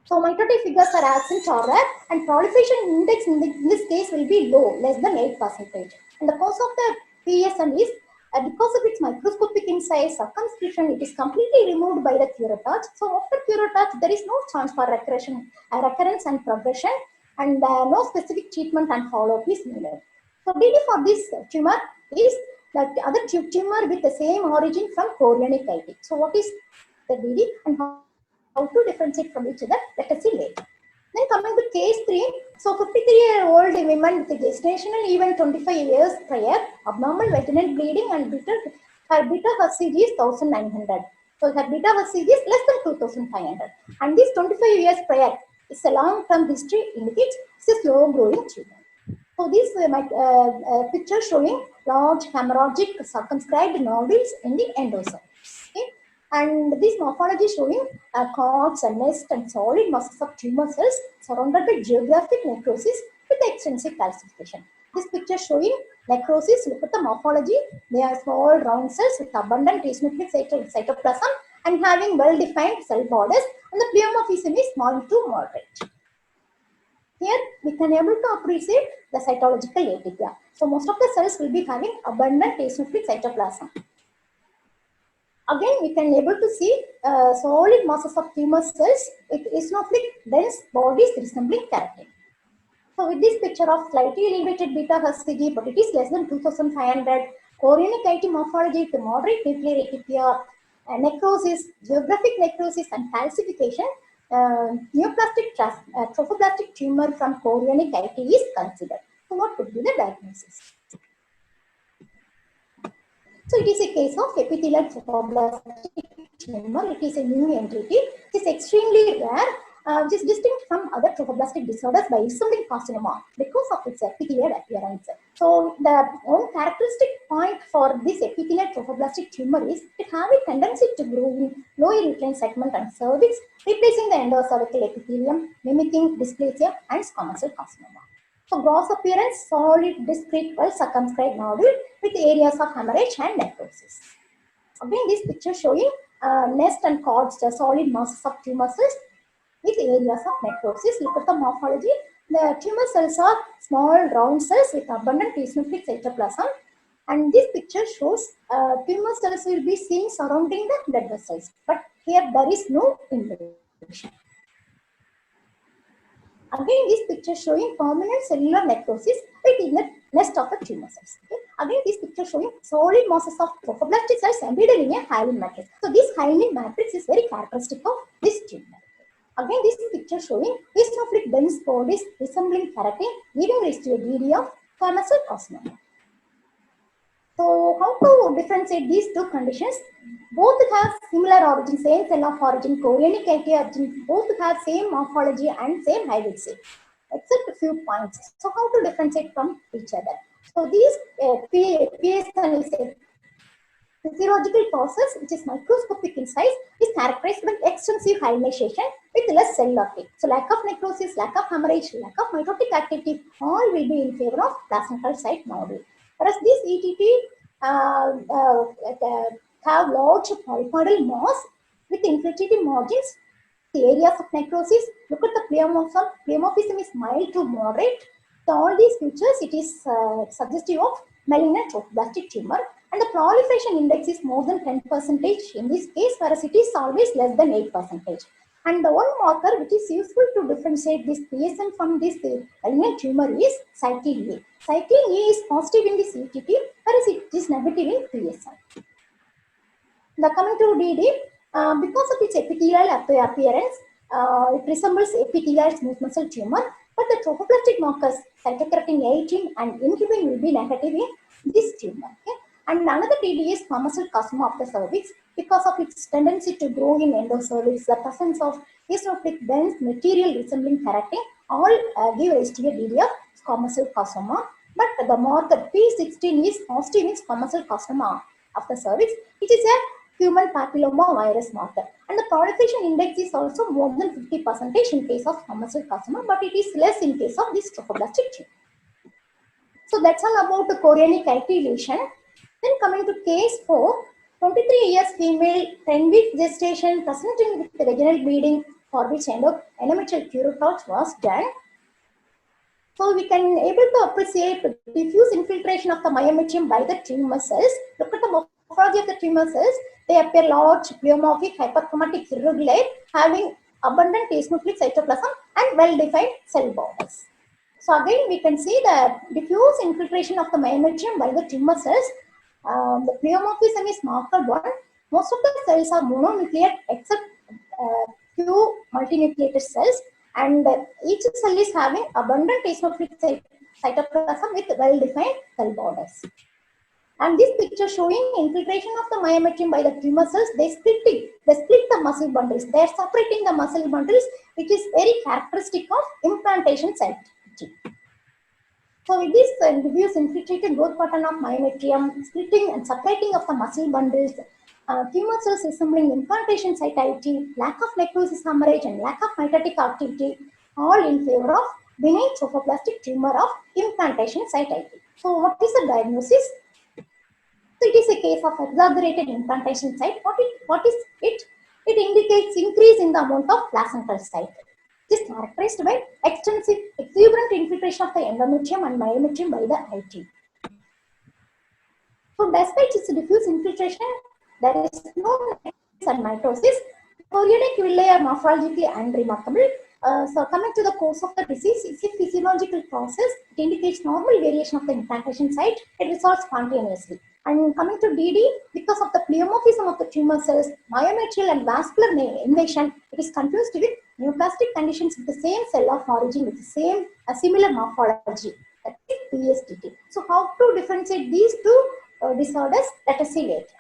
Speaker 5: So mitotic figures are absent or rare, and proliferation index in this case will be low, less than 8%. And the cause of the PSN is because of its microscopic in size, circumscription, it is completely removed by the curettage. So after curettage, there is no chance for recurrence and progression, and no specific treatment and follow-up is needed. So DD for this tumor is the other tumor with the same origin from chorionic IT. So what is the DD and how to differentiate from each other? Let us see later. Then coming to case 3, so 53-year-old woman with a gestational event 25 years prior, abnormal vaginal bleeding, and her beta HCG is 1900. So her beta HCG is less than 2500. And this 25 years prior is a long-term history indicates it's a slow-growing tumor. So this picture showing large hemorrhagic circumscribed nodules in the endocervix. Okay? And this morphology showing cords and nest and solid masses of tumor cells surrounded by geographic necrosis with extensive calcification. This picture showing necrosis. Look at the morphology. They are small round cells with abundant eosinophilic cytoplasm and having well-defined cell borders, and the pleomorphism is small to moderate. Here we can able to appreciate the cytological atypia. So most of the cells will be having abundant eosinophilic cytoplasm. Again, we can able to see solid masses of tumor cells with eosinophilic dense bodies resembling keratin. So with this picture of slightly elevated beta HCG, but it is less than 2500, chorionic IT morphology to moderate nuclear atypia, necrosis, geographic necrosis and calcification, neoplastic trophoblastic tumor from chorionic IT is considered. So what could be the diagnosis? So it is a case of epithelial trophoblastic tumor. It is a new entity. It is extremely rare, which is distinct from other trophoblastic disorders by resembling carcinoma because of its epithelial appearance. So the one characteristic point for this epithelial trophoblastic tumor is it have a tendency to grow in lower uterine segment and cervix, replacing the endocervical epithelium, mimicking dysplasia and squamous cell carcinoma. So gross appearance, solid, discrete, well circumscribed nodule with areas of hemorrhage and necrosis. Again, this picture showing nest and cords, the solid masses of tumor cells with areas of necrosis. Look at the morphology. The tumor cells are small round cells with abundant eosinophilic cytoplasm, And this picture shows tumor cells will be seen surrounding the blood vessels, but here there is no invasion. Again, this picture showing permanent cellular necrosis within the nest of the tumor cells. Okay? Again, this picture showing solid masses of trophoblastic cells embedded in a hyaline matrix. So this hyaline matrix is very characteristic of this tumor. Again, this picture showing eosinophilic dense bodies resembling keratin, giving rise to a DD of squamous cell carcinoma. So, how to differentiate these two conditions? Both have similar origin, same cell of origin, chorionic origin, both have same morphology and same hydroxy, except a few points. So, how to differentiate from each other? So, these PSN is a physiological process which is microscopic in size, is characterized by extensive hyalinization with less cell uptake. So, lack of necrosis, lack of hemorrhage, lack of mitotic activity, all will be in favor of placental site nodule. Whereas this ETT have large polypoidal mass with infiltrating margins. The areas of necrosis, look at the pleomorphism. Pleomorphism is mild to moderate. So all these features, it is suggestive of malignant trophoblastic tumor, and the proliferation index is more than 10% in this case, whereas it is always less than 8%. And the one marker which is useful to differentiate this PSN from this malignant tumor is cyclin A. Cyclin A is positive in this ETT, whereas it is negative in PSN. The coming to DD, because of its epithelial appearance, it resembles epithelial smooth muscle tumor, but the trophoblastic markers cytokeratin 18 and inhibin will be negative in this tumor. Okay? And another DD is squamous cell carcinoma of the cervix, because of its tendency to grow in endocervix, the presence of eosinophilic dense material resembling keratin, all give rise to a DD of squamous cell carcinoma. But the marker P16 is positive in squamous cell carcinoma of the cervix, which is a human papilloma virus marker, and the proliferation index is also more than 50% in case of squamous cell carcinoma, but it is less in case of this trophoblastic tumor. So that's all about the chorionic coagulation. Then coming to case 4, 23 years female, 10 weeks gestation, presenting with vaginal bleeding, for which endometrial curettage was done. So we can able to appreciate diffuse infiltration of the myometrium by the tumor cells. Look at the morphology of the tumor cells. They appear large, pleomorphic, hyperchromatic, irregular, having abundant eosinophilic cytoplasm and well-defined cell borders. So again, we can see the diffuse infiltration of the myometrium by the tumor cells. The pleomorphism is marker 1. Most of the cells are mononucleate except few multinucleated cells, and each cell is having abundant eosinophilic cytoplasm with well-defined cell borders. And this picture showing infiltration of the myometrium by the tumor cells, they split the muscle bundles. They are separating the muscle bundles, which is very characteristic of implantation site. So with this diffuse infiltrated growth pattern of myometrium, splitting and separating of the muscle bundles, tumor cells resembling implantation site IT, lack of necrosis hemorrhage and lack of mitotic activity, all in favor of benign trophoblastic tumor of implantation site IT. So what is the diagnosis? So it is a case of exaggerated implantation site. What is it? It indicates increase in the amount of placental site. It is characterized by extensive exuberant infiltration of the endometrium and myometrium by the IT. So despite its diffuse infiltration, there is no necrosis and mitosis. Chorionic villi are morphologically unremarkable. So coming to the cause of the disease, it's a physiological process. It indicates normal variation of the implantation site. It resolves spontaneously. And coming to DD, because of the pleomorphism of the tumor cells, myometrial and vascular invasion, it is confused with neoplastic conditions with the same cell of origin with the same similar morphology. That is PSTT. So how to differentiate these two disorders? Let us see later.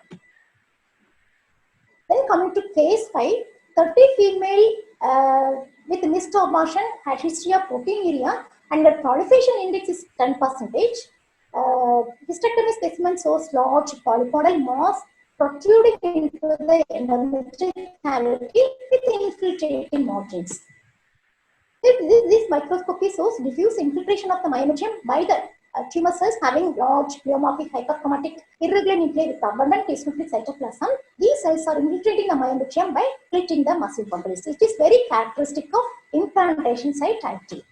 Speaker 5: Then coming to case 5, 30 female with missed abortion had history of proteinuria and the proliferation index is 10%. Hysterectomy specimen shows large polypoidal mass protruding into the endometrial cavity with infiltrating margins. This microscopy shows diffuse infiltration of the myometrium by the tumor cells having large pleomorphic hyperchromatic irregular nuclei with abundant eosinophilic cytoplasm. These cells are infiltrating the myometrium by splitting the muscle bundles. It is very characteristic of implantation site IT.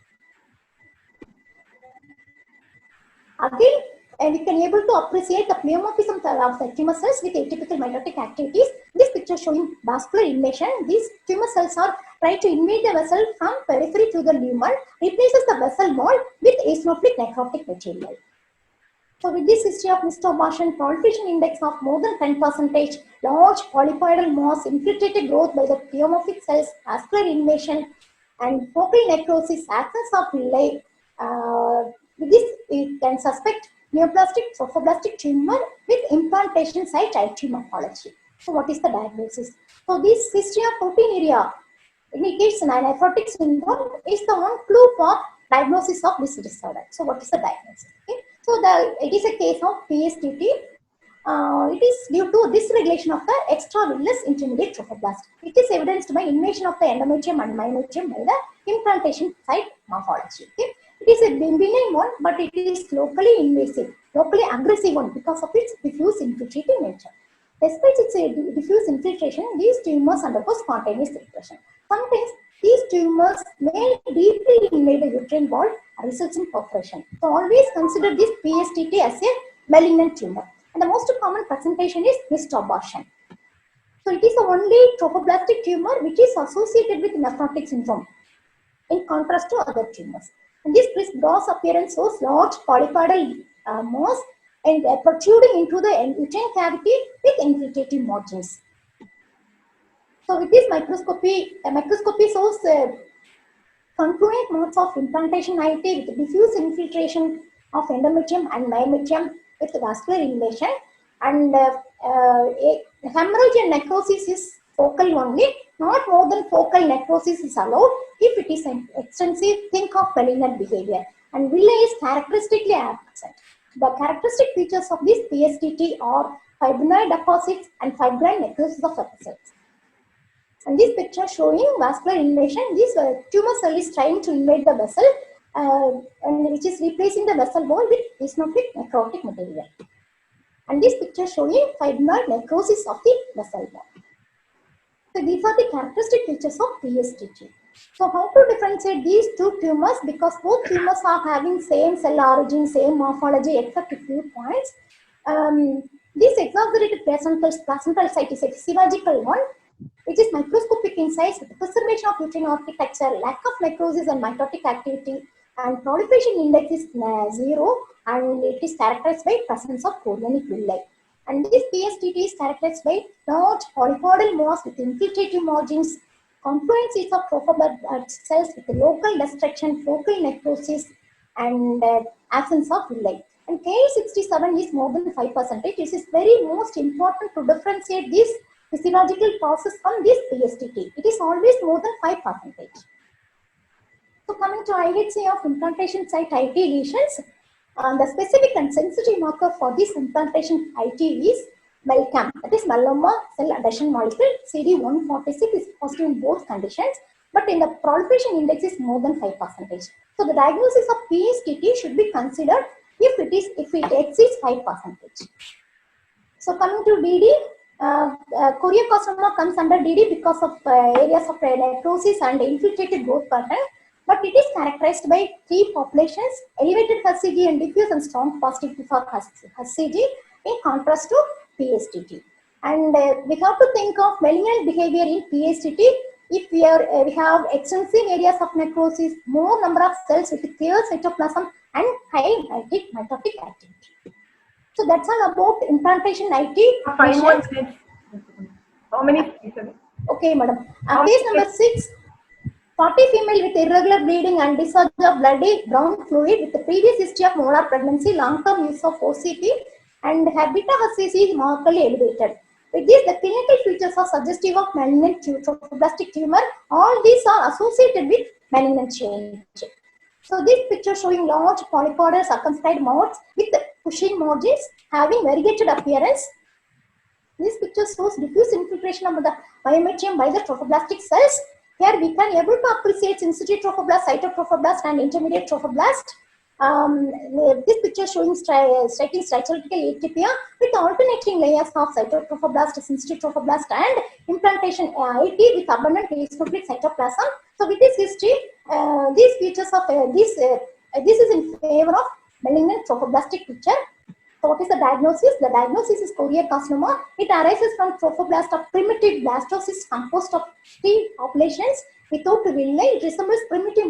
Speaker 5: Again, and we can able to appreciate the pleomorphism of the tumor cells with atypical mitotic activities. This picture showing vascular invasion. These tumor cells are trying to invade the vessel from periphery to the lumen, replaces the vessel wall with eosinophilic necrotic material. So with this history of histoabortion, proliferation index of more than 10%, large polypoidal mass, infiltrated growth by the pleomorphic cells, vascular invasion, and focal necrosis, absence of villi. With this, we can suspect neoplastic trophoblastic tumor with implantation site IT morphology. So what is the diagnosis? So this history of proteinuria indicates nephrotic syndrome is the one clue for diagnosis of this disorder. So what is the diagnosis? Okay. So it is a case of PSTT. It is due to dysregulation of the extravillous intermediate trophoblast. It is evidenced by invasion of the endometrium and myometrium by the implantation site morphology. Okay. It is a benign one, but it is locally invasive, locally aggressive one because of its diffuse infiltrating nature. Despite its diffuse infiltration, these tumors undergo spontaneous regression. Sometimes these tumors may deeply invade the uterine wall and result in perforation. So always consider this PSTT as a malignant tumor. And the most common presentation is histoabortion. So it is the only trophoblastic tumor which is associated with nephrotic syndrome, in contrast to other tumors. And this gross appearance shows large polypoidal mass and protruding into the uterine cavity with infiltrative margins. So with this microscopy shows confluent modes of implantation IT with diffuse infiltration of endometrium and myometrium with vascular invasion, and hemorrhage and necrosis is focal only. Not more than focal necrosis is allowed. If it is extensive, think of malignant behavior. And villi is characteristically absent. The characteristic features of this PSTT are fibrinoid deposits and fibrin necrosis of epithelium. And this picture showing vascular invasion. This tumor cell is trying to invade the vessel, and which is replacing the vessel wall with eosinophilic necrotic material. And this picture showing fibrinoid necrosis of the vessel wall. So these are the characteristic features of PSTT. So how to differentiate these two tumors? Because both tumors are having same cell origin, same morphology, except a few points. This exaggerated placental site is a physiological one, which is microscopic in size with preservation of uterine architecture, lack of necrosis and mitotic activity, and proliferation index is 0, and it is characterized by presence of chorionic villi. And this PSTT is characterized by large polypoidal mass with infiltrative margins, confluences of trophoblast cells with local destruction, focal necrosis, and absence of villi. And Ki-67 is more than 5%. This is very most important to differentiate this physiological process from this PSTT. It is always more than 5%. So coming to IHC of implantation site IT lesions, the specific and sensitive marker for this implantation IT is MELCAM, that is myeloma cell adhesion molecule. CD146 is positive in both conditions, but in the proliferation index is more than 5%. So the diagnosis of PSTT should be considered if it exceeds 5%. So coming to DD, choriocarcinoma comes under DD because of areas of necrosis and infiltrated growth pattern. But it is characterized by three populations: elevated HCG and diffuse and strong positivity for HCG, in contrast to PSTT. And we have to think of malignant behavior in PSTT if we have extensive areas of necrosis, more number of cells with clear cytoplasm, and high mitotic activity. So that's all about implantation IT.
Speaker 1: 5 more minutes. How many?
Speaker 5: Okay, madam. Case number 6. 40 female with irregular bleeding and discharge of bloody brown fluid with the previous history of molar pregnancy, long-term use of OCT, and her beta HCG is markedly elevated. With this, the clinical features are suggestive of malignant trophoblastic tumor. All these are associated with malignant change. So this picture showing large polypoidal circumscribed modes with pushing margins having variegated appearance. This picture shows diffuse infiltration of the myometrium by the trophoblastic cells. Here we can able to appreciate in-situ trophoblast, cytotrophoblast, and intermediate trophoblast. This picture showing striking cytological atypia with alternating layers of cytotrophoblast, in-situ trophoblast, and implantation IT with abundant eosinophilic cytoplasm. So with this history, these features of this is in favor of malignant trophoblastic picture. So what is the diagnosis? The diagnosis is choriocarcinoma. It arises from trophoblast of primitive blastocysts composed of 3 populations without the villi. It resembles primitive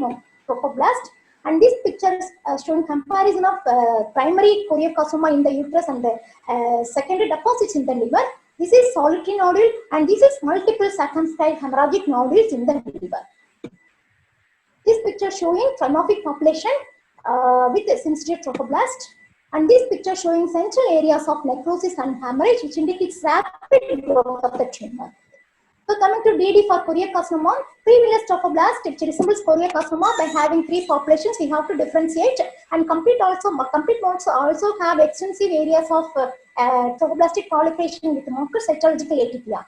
Speaker 5: trophoblast. And this picture is showing comparison of primary choriocarcinoma in the uterus and the secondary deposits in the liver. This is solitary nodule, and this is multiple circumscribed hemorrhagic nodules in the liver. This picture showing trimorphic population with a sensitive trophoblast, and this picture showing central areas of necrosis and hemorrhage, which indicates rapid growth of the tumor. So coming to DD for choriocarcinoma, previous trophoblast, which resembles choriocarcinoma by having 3 populations, we have to differentiate, and complete modes also have extensive areas of trophoblastic proliferation with marker cytological atypia.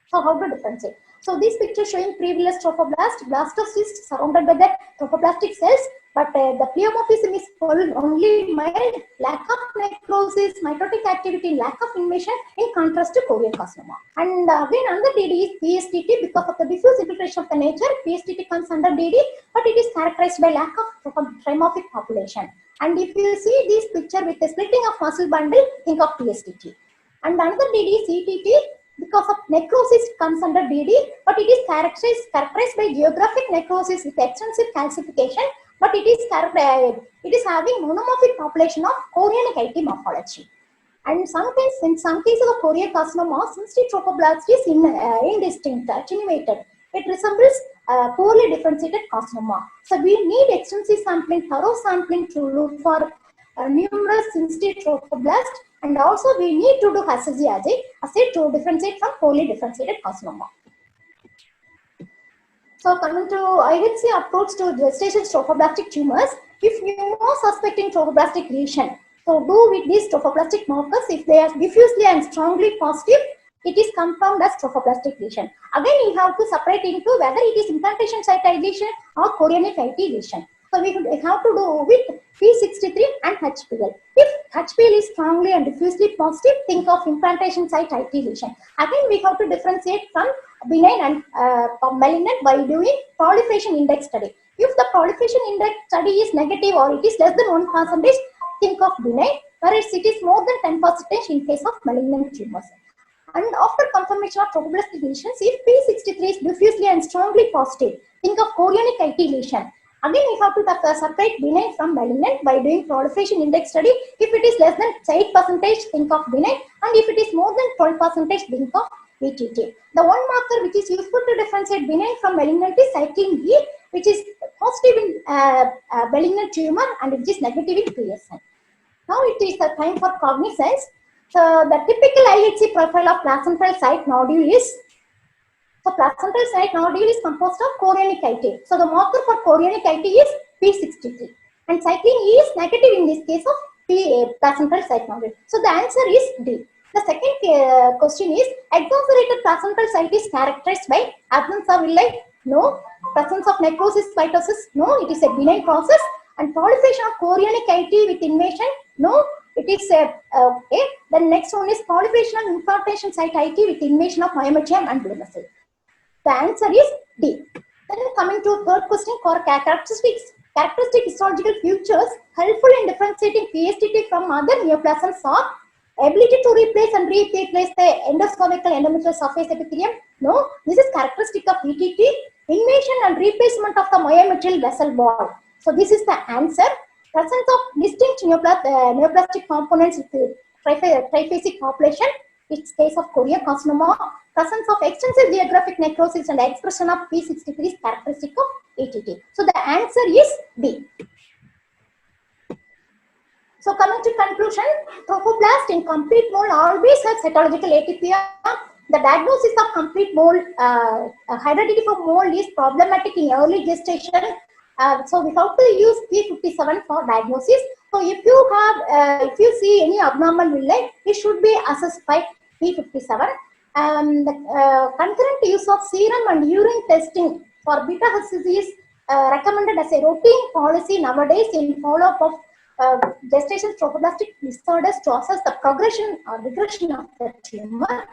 Speaker 5: So how to differentiate? So this picture showing previous trophoblast, blastocyst surrounded by the trophoblastic cells, but the pleomorphism is only mild, lack of necrosis, mitotic activity, lack of invasion, in contrast to choriocarcinoma. And again, another DD is PSTT. Because of the diffuse infiltration of the nature, PSTT comes under DD, but it is characterized by lack of trimorphic population. And if you see this picture with the splitting of muscle bundle, think of PSTT. And another DD is CTT. Because of necrosis comes under DD, but it is characterized by geographic necrosis with extensive calcification, but it is having monomorphic population of chorionic IT morphology. And sometimes in some cases of choriocarcinoma, sensitive trophoblast is indistinct, attenuated. It resembles poorly differentiated carcinoma. So we need extensive sampling, thorough sampling to look for numerous sensitive trophoblasts, and also we need to do assay to differentiate from poorly differentiated carcinoma. So coming to IHC approach to gestation trophoblastic tumors, if you are suspecting trophoblastic lesion, so do with these trophoblastic markers. If they are diffusely and strongly positive, it is confirmed as trophoblastic lesion. Again, you have to separate into whether it is implantation site lesion or chorionic IT lesion. So we have to do with P63 and HPL. If HPL is strongly and diffusely positive, think of implantation site IT lesion. Again, we have to differentiate from benign and malignant by doing proliferation index study. If the proliferation index study is negative or it is less than 1%, think of benign, whereas it is more than 10% in case of malignant tumors. And after confirmation of trophoblastic lesions, if P63 is diffusely and strongly positive, think of chorionic IT lesion. Again, we have to separate benign from malignant by doing proliferation index study. If it is less than 8%, think of benign, and if it is more than 12%, think of VTT. The one marker which is useful to differentiate benign from malignant is cyclin E, which is positive in malignant tumor and which is negative in PSN. Now it is the time for cognizance. So the typical IHC profile of placental site nodule is, so placental site nodule is composed of chorionic IT. So the marker for chorionic IT is P63, and cyclin E is negative in this case of placental site nodule. So the answer is D. The second question is, exaggerated placental site is characterized by absence of villi? No. Presence of necrosis, mitosis? No. It is a benign process. And proliferation of chorionic IT with invasion? No. It is okay. The next one is proliferation of implantation site IT with invasion of myometrium and blood vessel. The answer is D. Then coming to third question, for characteristic histological features helpful in differentiating PSTT from other neoplasms are ability to replace and replace the endoscopical endometrial surface epithelium. No, this is characteristic of VTT. Invasion and replacement of the myometrial vessel wall. So this is the answer. Presence of distinct neoplastic components with triphasic population. It's case of choriocarcinoma. Presence of extensive geographic necrosis and expression of P63 is characteristic of ATT. So the answer is D. So coming to conclusion, trophoblast in complete mole always has cytological atypia. The diagnosis of complete mole, heredity for mole is problematic in early gestation. So we have to use P57 for diagnosis. So if you see any abnormal villi, it should be assessed by P57. The concurrent use of serum and urine testing for beta HCG is recommended as a routine policy nowadays in follow-up of gestation trophoblastic disorders to assess the progression or regression of the tumor.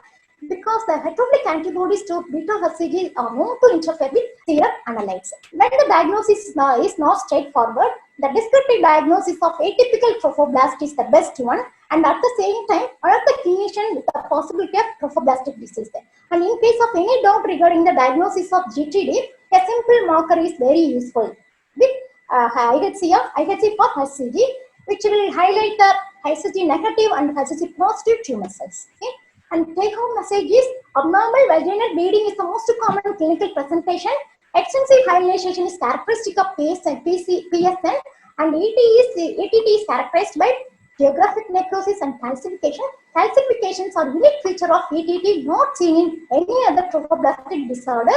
Speaker 5: because the heterophilic antibodies to beta-HCG are known to interfere with serum analytes. When the diagnosis is not straightforward, the descriptive diagnosis of atypical trophoblast is the best one, and at the same time, alert the clinician with the possibility of trophoblastic disease. And in case of any doubt regarding the diagnosis of GTD, a simple marker is very useful with IHC for HCG, which will highlight the HCG negative and HCG positive tumor cells. Okay? And take-home message is abnormal vaginal bleeding is the most common clinical presentation. Extensive hyalinization is characteristic of PSN, and ETT is characterized by geographic necrosis and calcification. Calcifications are unique feature of ETT not seen in any other trophoblastic disorders.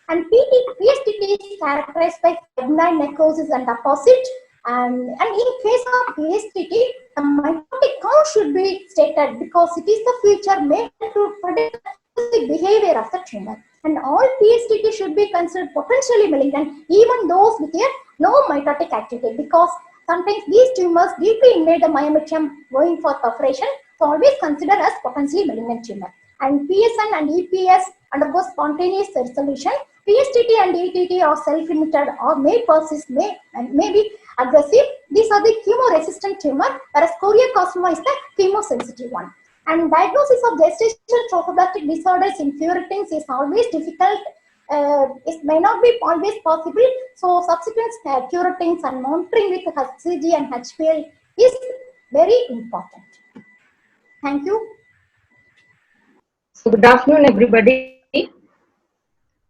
Speaker 5: And PSTT is characterized by benign necrosis and deposit. And in case of PSTT, the mitotic count should be stated because it is the feature made to predict the behavior of the tumor. And all PSTT should be considered potentially malignant, even those with a low mitotic activity, because sometimes these tumors deeply invade the myometrium going for perforation, so always consider as potentially malignant tumor. And PSN and EPS undergo spontaneous resolution. PSTT and ETT are self-limited or may persist, may be aggressive. These are the chemo-resistant tumor, whereas choriocarcinoma is the chemo-sensitive one. And diagnosis of gestational trophoblastic disorders in puritans is always difficult. It may not be always possible. So subsequent puritans and monitoring with HCG and HPL is very important. Thank you.
Speaker 6: So good afternoon, everybody.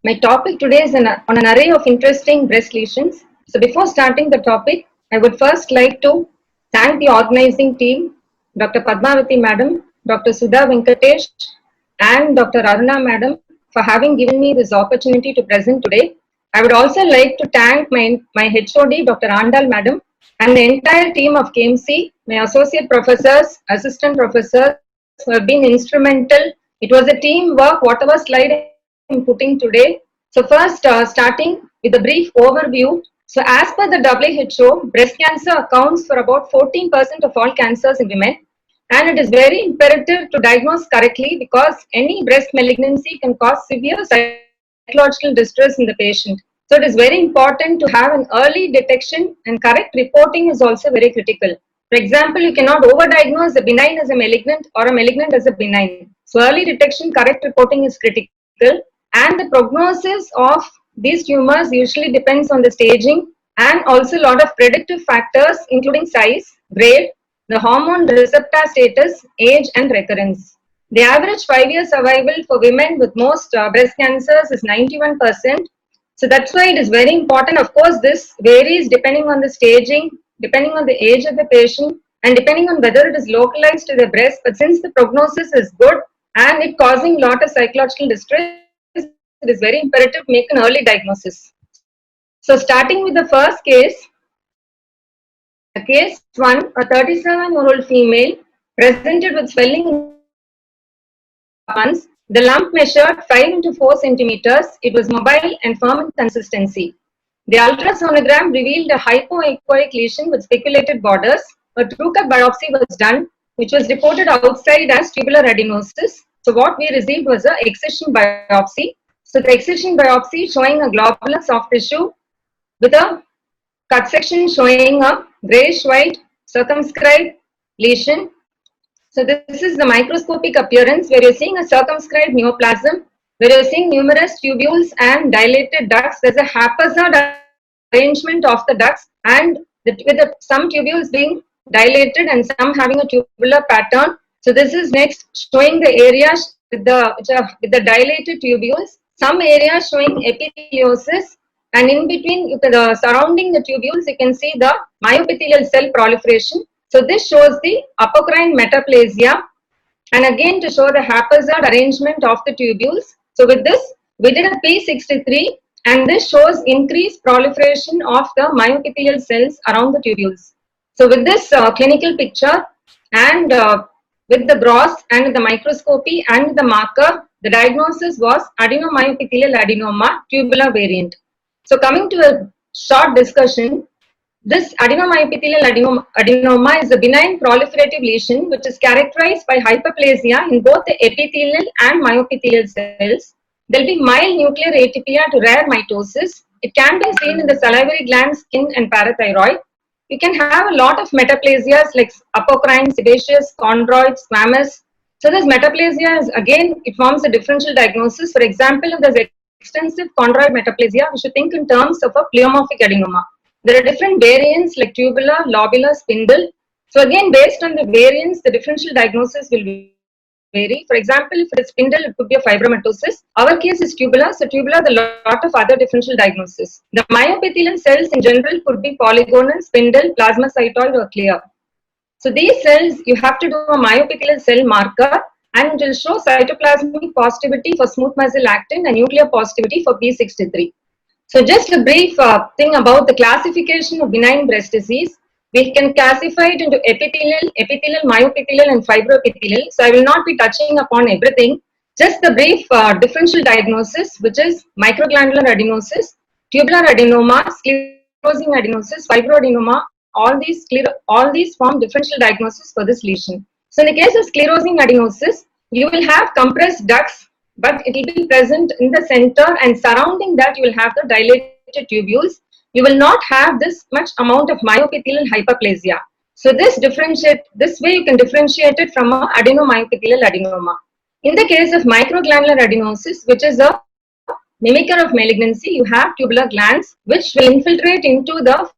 Speaker 6: My topic today is on an array of interesting breast lesions. So before starting the topic, I would first like to thank the organizing team, Dr. Padmavati Madam, Dr. Sudha Venkatesh, and Dr. Aruna Madam for having given me this opportunity to present today. I would also like to thank my HOD, Dr. Andal Madam, and the entire team of KMC, my associate professors, assistant professors who have been instrumental. It was a teamwork, whatever slide I'm putting today. So first, starting with a brief overview. So as per the WHO, breast cancer accounts for about 14% of all cancers in women. And it is very imperative to diagnose correctly because any breast malignancy can cause severe psychological distress in the patient. So it is very important to have an early detection, and correct reporting is also very critical. For example, you cannot overdiagnose a benign as a malignant or a malignant as a benign. So early detection, correct reporting is critical. And the prognosis of these tumors usually depends on the staging and also a lot of predictive factors including size, grade, the hormone receptor status, age and recurrence. The average 5-year survival for women with most breast cancers is 91%. So that's why it is very important. Of course, this varies depending on the staging, depending on the age of the patient, and depending on whether it is localized to the breast. But since the prognosis is good and it causing a lot of psychological distress, it is very imperative to make an early diagnosis. So starting with the first case, case 1, a 37-year-old female presented with swelling in months. The lump measured 5 into 4 centimeters. It was mobile and firm in consistency. The ultrasonogram revealed a hypoechoic lesion with speculated borders. A true-cut biopsy was done, which was reported outside as tubular adenosis. So what we received was an excision biopsy. So the excision biopsy showing a globular soft tissue with a cut section showing a grayish white circumscribed lesion. So this is the microscopic appearance where you're seeing a circumscribed neoplasm, where you're seeing numerous tubules and dilated ducts. There's a haphazard arrangement of the ducts, and with some tubules being dilated and some having a tubular pattern. So this is next showing the areas with the dilated tubules. Some areas showing epitheliosis, and in between, surrounding the tubules, you can see the myoepithelial cell proliferation. So this shows the apocrine metaplasia, and again to show the haphazard arrangement of the tubules. So with this, we did a P63, and this shows increased proliferation of the myoepithelial cells around the tubules. So with this clinical picture and with the gross and the microscopy and the marker, the diagnosis was adenomyoepithelial adenoma tubular variant. So coming to a short discussion, This adenomyoepithelial adenoma is a benign proliferative lesion which is characterized by hyperplasia in both the epithelial and myoepithelial cells. There will be mild nuclear atypia to rare mitosis. It can be seen in the salivary gland, skin, and parathyroid. You can have a lot of metaplasias like apocrine, sebaceous, chondroid, squamous. So this metaplasia is again, it forms a differential diagnosis. For example, if there's extensive chondroid metaplasia, we should think in terms of a pleomorphic adenoma. There are different variants like tubular, lobular, spindle. So again, based on the variants, the differential diagnosis will vary. For example, if it is spindle, it could be a fibromatosis. Our case is tubular, so tubular, there are a lot of other differential diagnoses. The myoepithelial cells in general could be polygonal, spindle, plasmacytoid, or clear. So these cells, you have to do a myoepithelial cell marker and it will show cytoplasmic positivity for smooth muscle actin and nuclear positivity for P63. So just a brief thing about the classification of benign breast disease. We can classify it into epithelial, myoepithelial, and fibroepithelial. So I will not be touching upon everything. Just the brief differential diagnosis, which is microglandular adenosis, tubular adenoma, sclerosing adenosis, fibroadenoma. All these form differential diagnosis for this lesion. So in the case of sclerosing adenosis, you will have compressed ducts, but it will be present in the center, and surrounding that you will have the dilated tubules. You will not have this much amount of myoepithelial hyperplasia. So this way you can differentiate it from a adenomyoepithelial adenoma. In the case of microglandular adenosis, which is a mimicker of malignancy, you have tubular glands which will infiltrate into the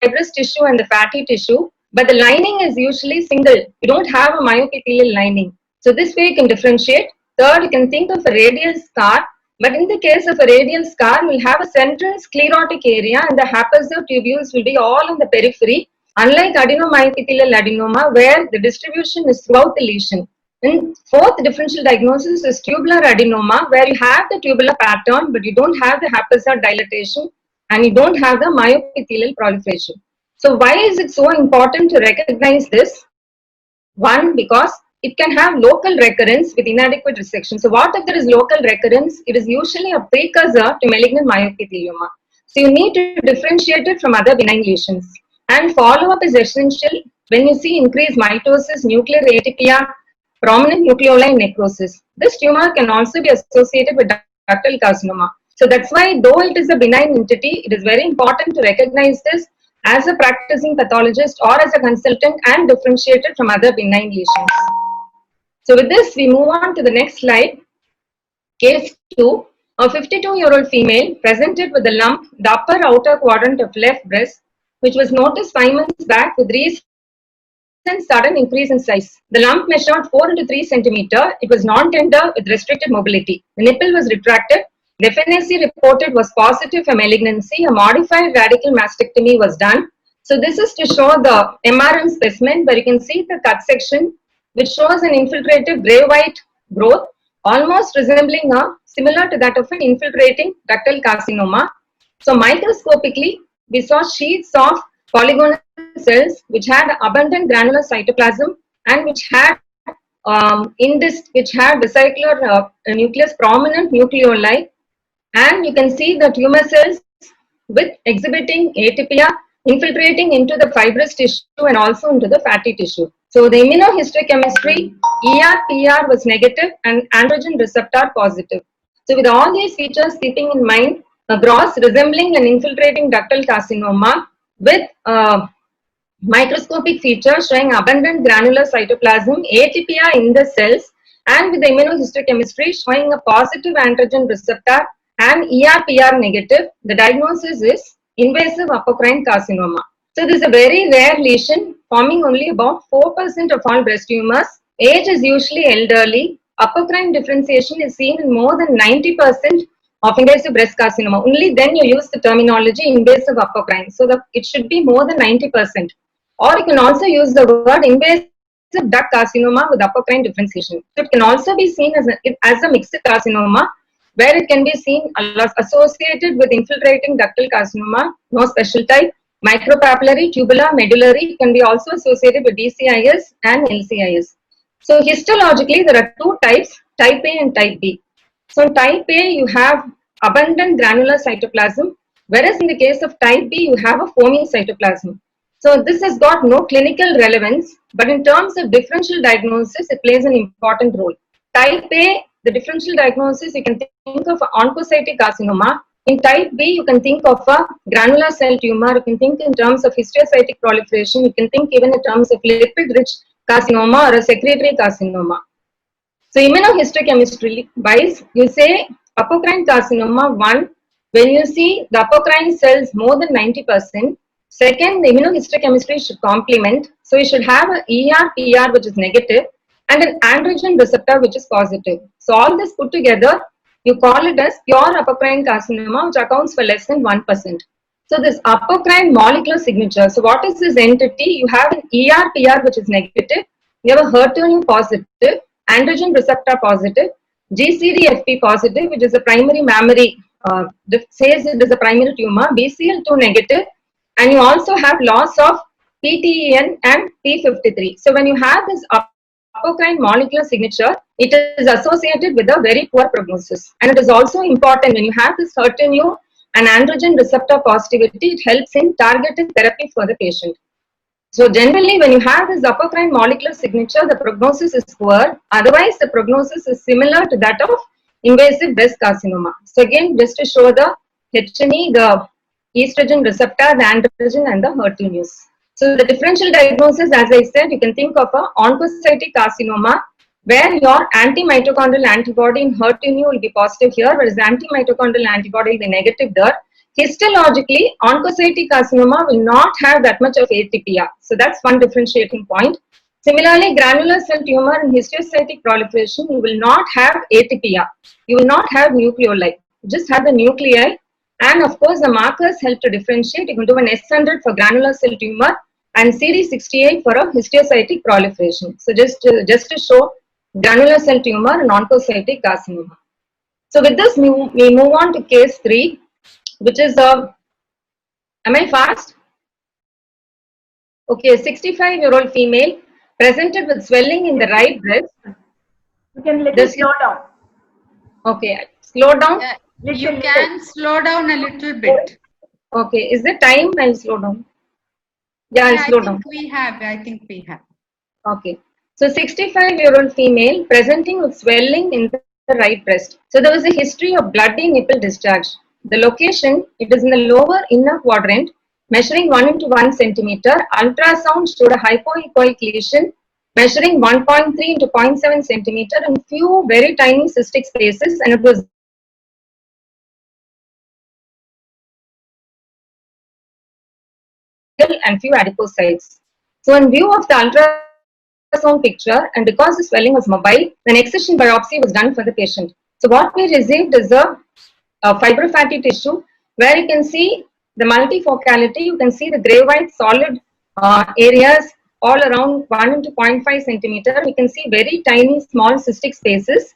Speaker 6: fibrous tissue and the fatty tissue, but the lining is usually single. You don't have a myoepithelial lining. So this way you can differentiate. Third, you can think of a radial scar, but in the case of a radial scar, you will have a central sclerotic area and the hapazo tubules will be all in the periphery, unlike adenomyoepithelial adenoma where the distribution is throughout the lesion. And fourth differential diagnosis is tubular adenoma, where you have the tubular pattern, but you don't have the hapazo dilatation and you don't have the myoepithelial proliferation. So why is it so important to recognize this? One, because it can have local recurrence with inadequate resection. So what if there is local recurrence? It is usually a precursor to malignant myoepithelioma. So you need to differentiate it from other benign lesions. And follow-up is essential when you see increased mitosis, nuclear atypia, prominent nucleoli and necrosis. This tumor can also be associated with ductal carcinoma. So that's why, though it is a benign entity, it is very important to recognize this as a practicing pathologist or as a consultant and differentiate it from other benign lesions. So with this, we move on to the next slide. Case 2, a 52-year-old female presented with a lump in the upper outer quadrant of left breast, which was noticed 5 months back with recent sudden increase in size. The lump measured 4 into 3 centimeter. It was non-tender with restricted mobility. The nipple was retracted. The FNAC reported was positive for malignancy. A modified radical mastectomy was done. So this is to show the MRM specimen where you can see the cut section which shows an infiltrative gray-white growth almost resembling similar to that of an infiltrating ductal carcinoma. So microscopically, we saw sheets of polygonal cells which had abundant granular cytoplasm and which had vesicular nucleus, prominent nucleoli, and you can see the tumor cells with exhibiting atypia infiltrating into the fibrous tissue and also into the fatty tissue. So the immunohistochemistry, ER/PR was negative and androgen receptor positive. So with all these features keeping in mind, a gross resembling an infiltrating ductal carcinoma with microscopic features showing abundant granular cytoplasm, atypia in the cells, and with the immunohistochemistry showing a positive androgen receptor and ER/PR negative, the diagnosis is invasive apocrine carcinoma. So this is a very rare lesion forming only about 4% of all breast tumors. Age is usually elderly. Apocrine differentiation is seen in more than 90% of invasive breast carcinoma. Only then you use the terminology invasive apocrine. So it should be more than 90%. Or you can also use the word invasive duct carcinoma with apocrine differentiation. So it can also be seen as a mixed carcinoma, where it can be seen associated with infiltrating ductal carcinoma, no special type, micropapillary, tubular, medullary, can be also associated with DCIS and LCIS. So histologically, there are two types, type A and type B. So in type A, you have abundant granular cytoplasm Whereas in the case of type B, you have a foamy cytoplasm. So this has got no clinical relevance, but in terms of differential diagnosis, it plays an important role. Type A, the differential diagnosis, you can think of oncocytic carcinoma. In type B, you can think of a granular cell tumor. You can think in terms of histiocytic proliferation. You can think even in terms of lipid-rich carcinoma or a secretory carcinoma. So immunohistochemistry wise, you say apocrine carcinoma, one, when you see the apocrine cells more than 90%, second, the immunohistochemistry should complement. So you should have an ER-PR which is negative and an androgen receptor which is positive. So all this put together, you call it as pure apocrine carcinoma, which accounts for less than 1%. So this apocrine molecular signature, so what is this entity? You have an ER-PR which is negative, you have a HER2 positive, androgen receptor positive, GCDFP positive, which is a primary mammary, says it is a primary tumor, BCL2 negative, and you also have loss of PTEN and P53. So when you have this apocrine molecular signature, it is associated with a very poor prognosis. And it is also important when you have this HER2 and androgen receptor positivity, it helps in targeted therapy for the patient. So generally, when you have this apocrine molecular signature, the prognosis is poor. Otherwise, the prognosis is similar to that of invasive breast carcinoma. So again, just to show the H&E, the estrogen receptor, the androgen, and the HER2 news. So the differential diagnosis, as I said, you can think of a oncocytic carcinoma, where your anti-mitochondrial antibody in HER2 will be positive here, whereas anti-mitochondrial antibody will be negative there. Histologically, oncocytic carcinoma will not have that much of atypia. So that's one differentiating point. Similarly, granular cell tumor and histiocytic proliferation, you will not have atypia. You will not have nucleoli. You just have the nuclei. And of course, the markers help to differentiate. You can do an S100 for granular cell tumor and CD68 for a histiocytic proliferation. So just to show granular cell tumor and oncocytic carcinoma. So with this, we move on to case 3. Which is am I fast? Okay, a 65-year-old female presented with swelling in the right breast.
Speaker 1: You can little slow down.
Speaker 6: Okay, slow down.
Speaker 3: You can slow down a little bit.
Speaker 6: Okay, is the time? I'll slow down. Yeah, I'll slow down.
Speaker 3: I think we have.
Speaker 6: Okay, so 65-year-old female presenting with swelling in the right breast. So there was a history of bloody nipple discharge. The location, it is in the lower inner quadrant, measuring 1 into 1 centimeter. Ultrasound showed a hypoechoic lesion measuring 1.3 into 0.7 centimeter and few very tiny cystic spaces, and it was and few adipocytes. So in view of the ultrasound picture, and because the swelling was mobile, an excision biopsy was done for the patient. So what we received is a fibrofatty tissue, where you can see the multifocality, you can see the gray white solid areas all around 1 into 0.5 centimeter. We can see very tiny small cystic spaces.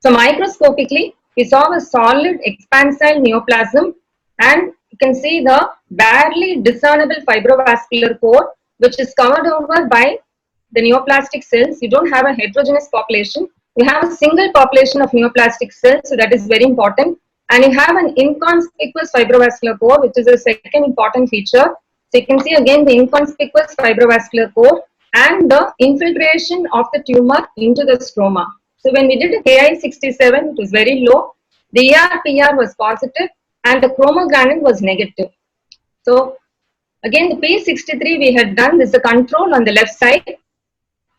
Speaker 6: So microscopically, we saw a solid expansile neoplasm, and you can see the barely discernible fibrovascular core, which is covered over by the neoplastic cells. You don't have a heterogeneous population. You have a single population of neoplastic cells, so that is very important. And you have an inconspicuous fibrovascular core, which is a second important feature. So you can see again the inconspicuous fibrovascular core and the infiltration of the tumor into the stroma. So when we did a Ki67, it was very low. The ER-PR was positive and the chromogranin was negative. So again, the P63 we had done, this is the control on the left side.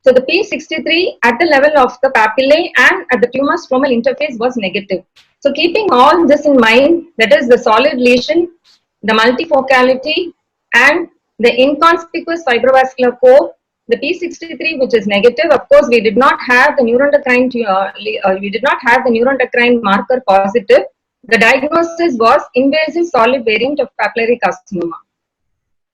Speaker 6: So the P63 at the level of the papillae and at the tumor stromal interface was negative. So keeping all this in mind, that is the solid lesion, the multifocality, and the inconspicuous fibrovascular core, the P63 which is negative. Of course, we did not have the neuroendocrine marker positive. The diagnosis was invasive solid variant of papillary carcinoma.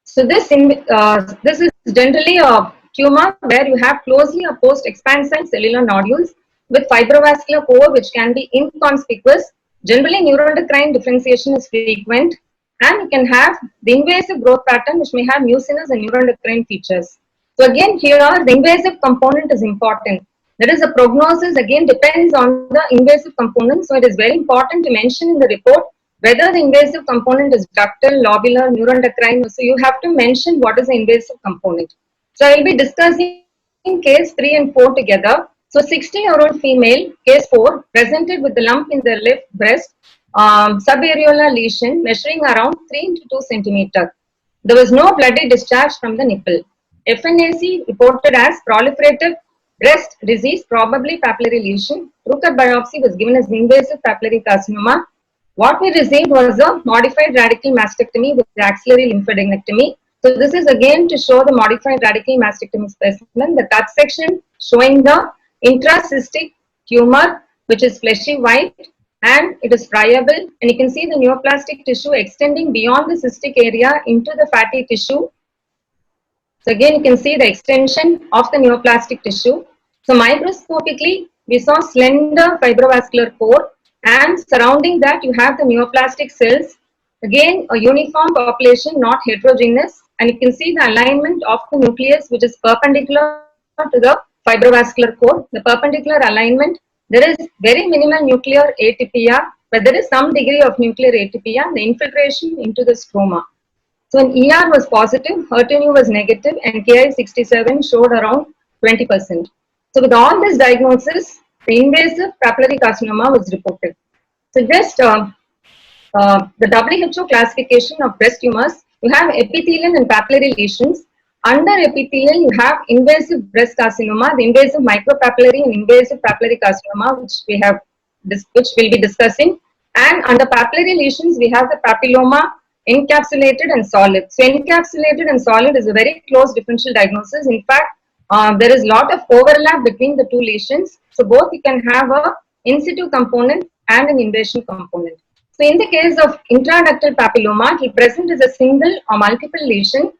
Speaker 6: So this is generally a tumor where you have closely opposed expansile cellular nodules with fibrovascular core which can be inconspicuous. Generally, neuroendocrine differentiation is frequent, and you can have the invasive growth pattern which may have mucinous and neuroendocrine features. So again, here the invasive component is important. That is, the prognosis again depends on the invasive component. So it is very important to mention in the report whether the invasive component is ductal, lobular, neuroendocrine. So you have to mention what is the invasive component. So I will be discussing case 3 and 4 together. So 60-year-old female, case 4, presented with a lump in the left breast, subareolar lesion measuring around 3 into 2 centimeter. There was no bloody discharge from the nipple. FNAC reported as proliferative breast disease, probably papillary lesion. Through-cut biopsy was given as invasive papillary carcinoma. What we received was a modified radical mastectomy with axillary lymphadenectomy. So this is again to show the modified radical mastectomy specimen. The cut section showing the intracystic tumor, which is fleshy white, and it is friable, and you can see the neoplastic tissue extending beyond the cystic area into the fatty tissue. So again, you can see the extension of the neoplastic tissue. So microscopically, we saw slender fibrovascular core, and surrounding that you have the neoplastic cells. Again, a uniform population, not heterogeneous, and you can see the alignment of the nucleus, which is perpendicular to the fibrovascular core. The perpendicular alignment, there is very minimal nuclear atypia, but there is some degree of nuclear atypia, the infiltration into the stroma. So an ER was positive, HER2 was negative, and Ki67 showed around 20%. So with all this diagnosis, the invasive papillary carcinoma was reported. So just the WHO classification of breast tumors, you have epithelial and papillary lesions. Under epithelial, you have invasive breast carcinoma, the invasive micropapillary and invasive papillary carcinoma, which we'll be discussing. And under papillary lesions, we have the papilloma, encapsulated and solid. So encapsulated and solid is a very close differential diagnosis. In fact, there is a lot of overlap between the two lesions. So both you can have a in situ component and an invasion component. So in the case of intraductal papilloma, it will present as a single or multiple lesion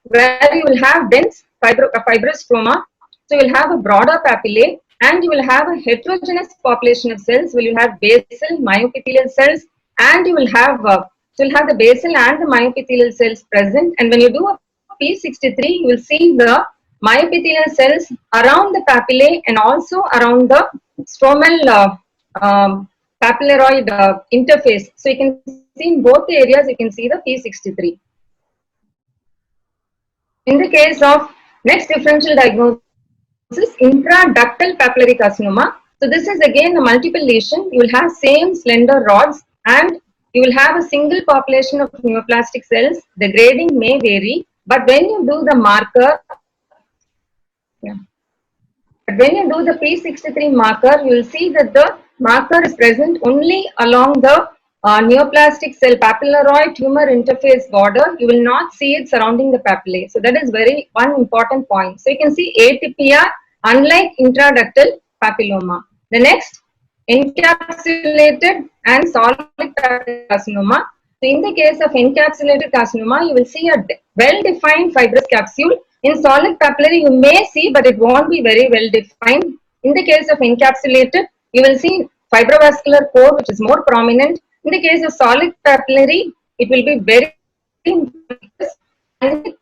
Speaker 6: where you will have dense fibrous stroma. So you will have a broader papillae, and you will have a heterogeneous population of cells where you have basal myoepithelial cells, and you will have the basal and the myoepithelial cells present. And when you do a P63, you will see the myoepithelial cells around the papillae and also around the stromal papilloid interface. So you can see in both the areas, you can see the P63. In the case of next differential diagnosis, intraductal papillary carcinoma. So this is again a multiple lesion. You will have same slender rods, and you will have a single population of neoplastic cells. The grading may vary, but when you do the marker, but when you do the P63 marker, you will see that the marker is present only along the neoplastic cell papillary tumor interface border. You will not see it surrounding the papillae. So that is one important point. So you can see atypia unlike intraductal papilloma. The next, encapsulated and solid papillary carcinoma. So in the case of encapsulated carcinoma, you will see a well-defined fibrous capsule. In solid papillary, you may see, but it won't be very well defined. In the case of encapsulated, you will see fibrovascular core, which is more prominent. In the case of solid papillary, it will be very, and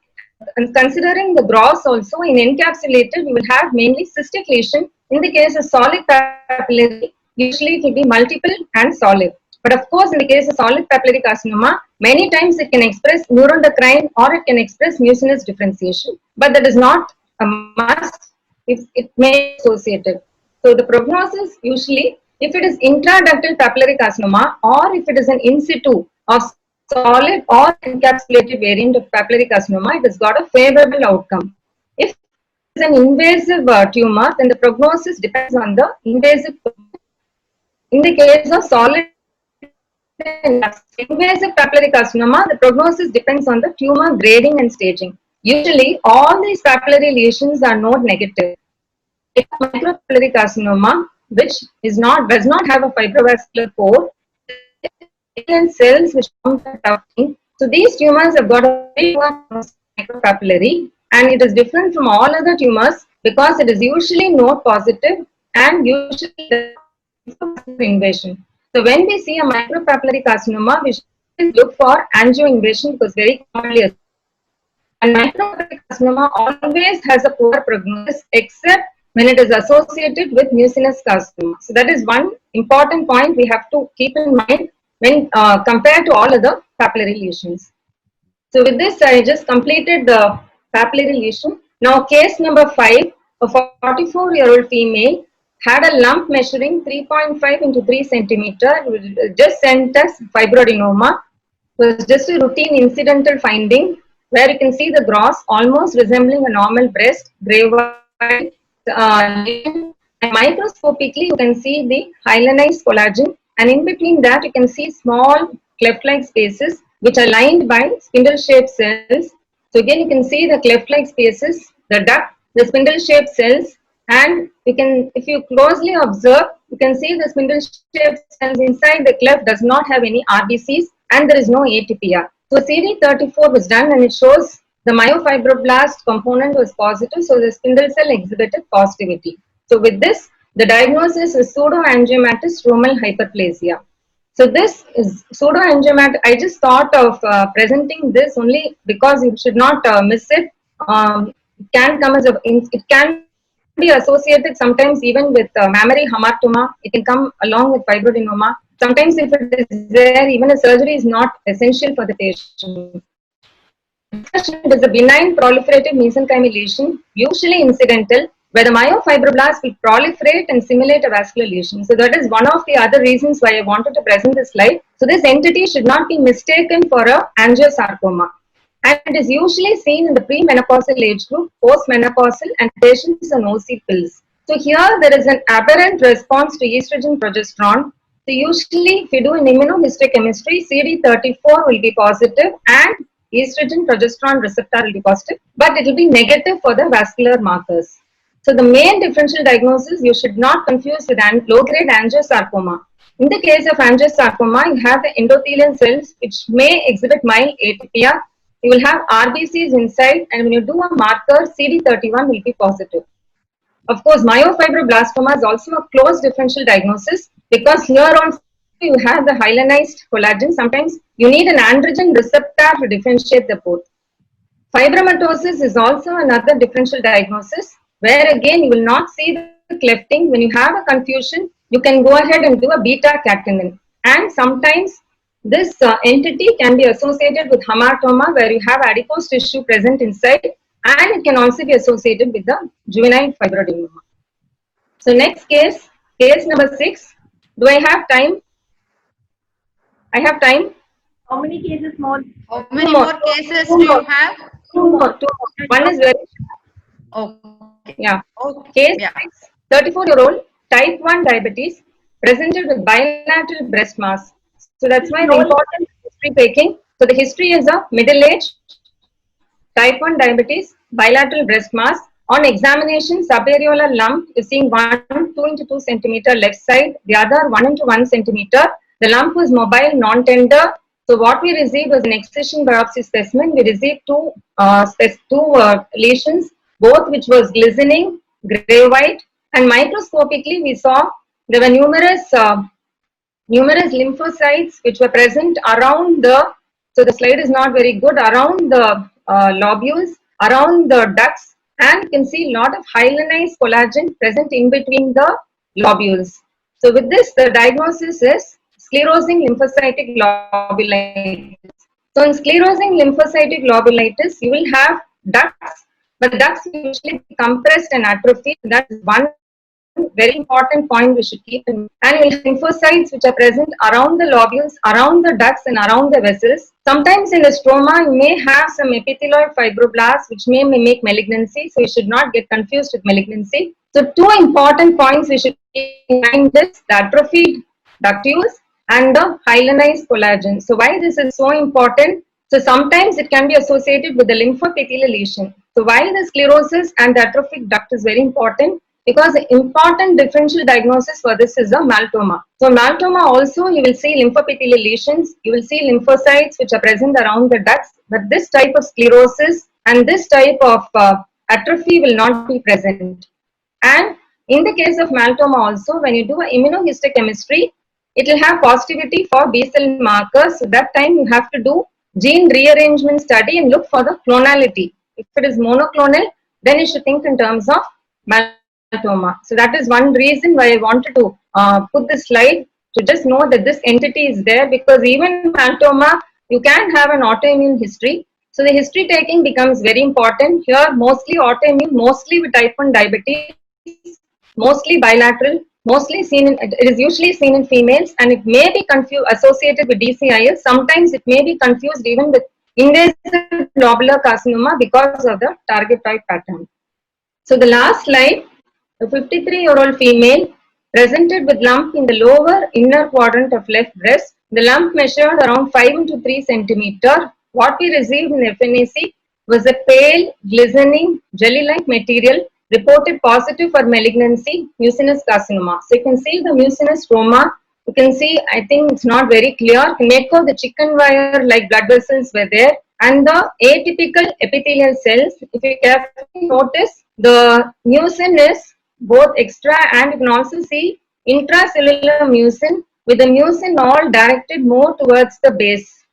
Speaker 6: considering the gross also, in encapsulated, you will have mainly cystic lesion. In the case of solid papillary, usually it will be multiple and solid. But of course, in the case of solid papillary carcinoma, many times it can express neuroendocrine or it can express mucinous differentiation. But that is not a must. It may be associated. So the prognosis usually, if it is intraductal papillary carcinoma or if it is an in situ of solid or encapsulated variant of papillary carcinoma, it has got a favorable outcome. If it is an invasive tumor, then the prognosis depends on the invasive. In the case of solid invasive papillary carcinoma, the prognosis depends on the tumor grading and staging. Usually, all these papillary lesions are node negative. Micropapillary carcinoma, which does not have a fibrovascular core, and cells which form the tufting. So these tumors have got a very micropapillary, and it is different from all other tumors because it is usually node positive and usually invasion. So when we see a micropapillary carcinoma, we should look for angioinvasion because very commonly. And micropapillary carcinoma always has a poor prognosis except when it is associated with mucinous carcinoma. So that is one important point we have to keep in mind when compared to all other papillary lesions. So with this, I just completed the papillary lesion. Now case number 5, a 44-year-old female had a lump measuring 3.5 into 3 centimeter, just sent us fibroadenoma. It was just a routine incidental finding where you can see the gross almost resembling a normal breast, gray white lesion, and microscopically you can see the hyalinized collagen, and in between that you can see small cleft-like spaces which are lined by spindle-shaped cells. So again you can see the cleft-like spaces, the duct, the spindle-shaped cells, and you can, if you closely observe, you can see the spindle-shaped cells inside the cleft does not have any RBCs and there is no ATPR. So CD34 was done and it shows the myofibroblast component was positive, so the spindle cell exhibited positivity. So with this, the diagnosis is pseudoangiomatous stromal hyperplasia. So this is pseudoangiomatous. I just thought of presenting this only because you should not miss it. It can come as it can be associated sometimes even with mammary hamartoma. It can come along with fibroadenoma. Sometimes if it is there, even a surgery is not essential for the patient. It is a benign proliferative mesenchymal lesion, usually incidental, where the myofibroblast will proliferate and simulate a vascular lesion. So that is one of the other reasons why I wanted to present this slide. So this entity should not be mistaken for a angiosarcoma. And it is usually seen in the premenopausal age group, postmenopausal, and patients on OC pills. So here there is an aberrant response to estrogen progesterone. So usually if you do an immunohistochemistry, CD34 will be positive and estrogen progesterone receptor will be positive, but it will be negative for the vascular markers. So the main differential diagnosis you should not confuse with low-grade angiosarcoma. In the case of angiosarcoma, you have the endothelial cells which may exhibit mild atypia. You will have RBCs inside, and when you do a marker, CD31 will be positive. Of course, myofibroblastoma is also a close differential diagnosis because here also you have the hyalinized collagen. Sometimes you need an androgen receptor to differentiate the both. Fibromatosis is also another differential diagnosis where again you will not see the clefting. When you have a confusion, you can go ahead and do a beta catenin. And sometimes this entity can be associated with hamartoma where you have adipose tissue present inside, and it can also be associated with the juvenile fibroadenoma. So next case, case number 6. Do I have time? I have time.
Speaker 1: How many cases more?
Speaker 3: How many more cases do you have?
Speaker 6: Two more. One is very
Speaker 3: Okay.
Speaker 6: yeah.
Speaker 3: Okay.
Speaker 6: Case
Speaker 3: Yeah.
Speaker 6: 6, 34-year-old type 1 diabetes presented with bilateral breast mass. So that's why the important history taking. So the history is a middle age, type 1 diabetes, bilateral breast mass. On examination, subareolar lump is seeing 2 into 2 centimeter left side, the other 1 into 1 centimeter. The lump was mobile, non-tender. So what we received was an excision biopsy specimen. We received two lesions, both which was glistening, gray white, and microscopically we saw there were numerous lymphocytes which were present around the, so the slide is not very good, around the lobules, around the ducts, and you can see a lot of hyalinized collagen present in between the lobules. So with this, the diagnosis is sclerosing lymphocytic globulitis. So in sclerosing lymphocytic globulitis, you will have ducts, but the ducts usually compressed and atrophied. That is one very important point we should keep in mind. And you will have lymphocytes which are present around the lobules, around the ducts, and around the vessels. Sometimes in the stroma, you may have some epithelioid fibroblasts which may mimic malignancy. So you should not get confused with malignancy. So two important points we should keep in mind is the atrophied ductules and the hyalinized collagen. So why this is so important? So sometimes it can be associated with the lymphoepithelial lesion. So why the sclerosis and the atrophic duct is very important? Because the important differential diagnosis for this is a maltoma. So maltoma also you will see lymphoepithelial lesions, you will see lymphocytes which are present around the ducts, but this type of sclerosis and this type of atrophy will not be present. And in the case of maltoma also, when you do an immunohistochemistry, it will have positivity for B cell markers. So that time you have to do gene rearrangement study and look for the clonality. If it is monoclonal, then you should think in terms of maltoma. So that is one reason why I wanted to put this slide. to just know that this entity is there, because even melanoma, you can have an autoimmune history. So the history taking becomes very important. Here, mostly autoimmune, mostly with type 1 diabetes, mostly bilateral, mostly seen in, it is usually seen in females, and it may be confused associated with DCIS. Sometimes it may be confused even with invasive lobular carcinoma because of the target type pattern. So the last slide, a 53-year-old female presented with lump in the lower inner quadrant of left breast. The lump measured around 5 into 3 centimeter. What we received in FNAC was a pale, glistening, jelly-like material reported positive for malignancy, mucinous carcinoma. So you can see the mucinous stroma. You can see, I think it's not very clear. You can make out the chicken wire-like blood vessels were there, and the atypical epithelial cells. If you carefully notice, the mucin is both extra, and you can also see intracellular mucin, with the mucin all directed more towards the base.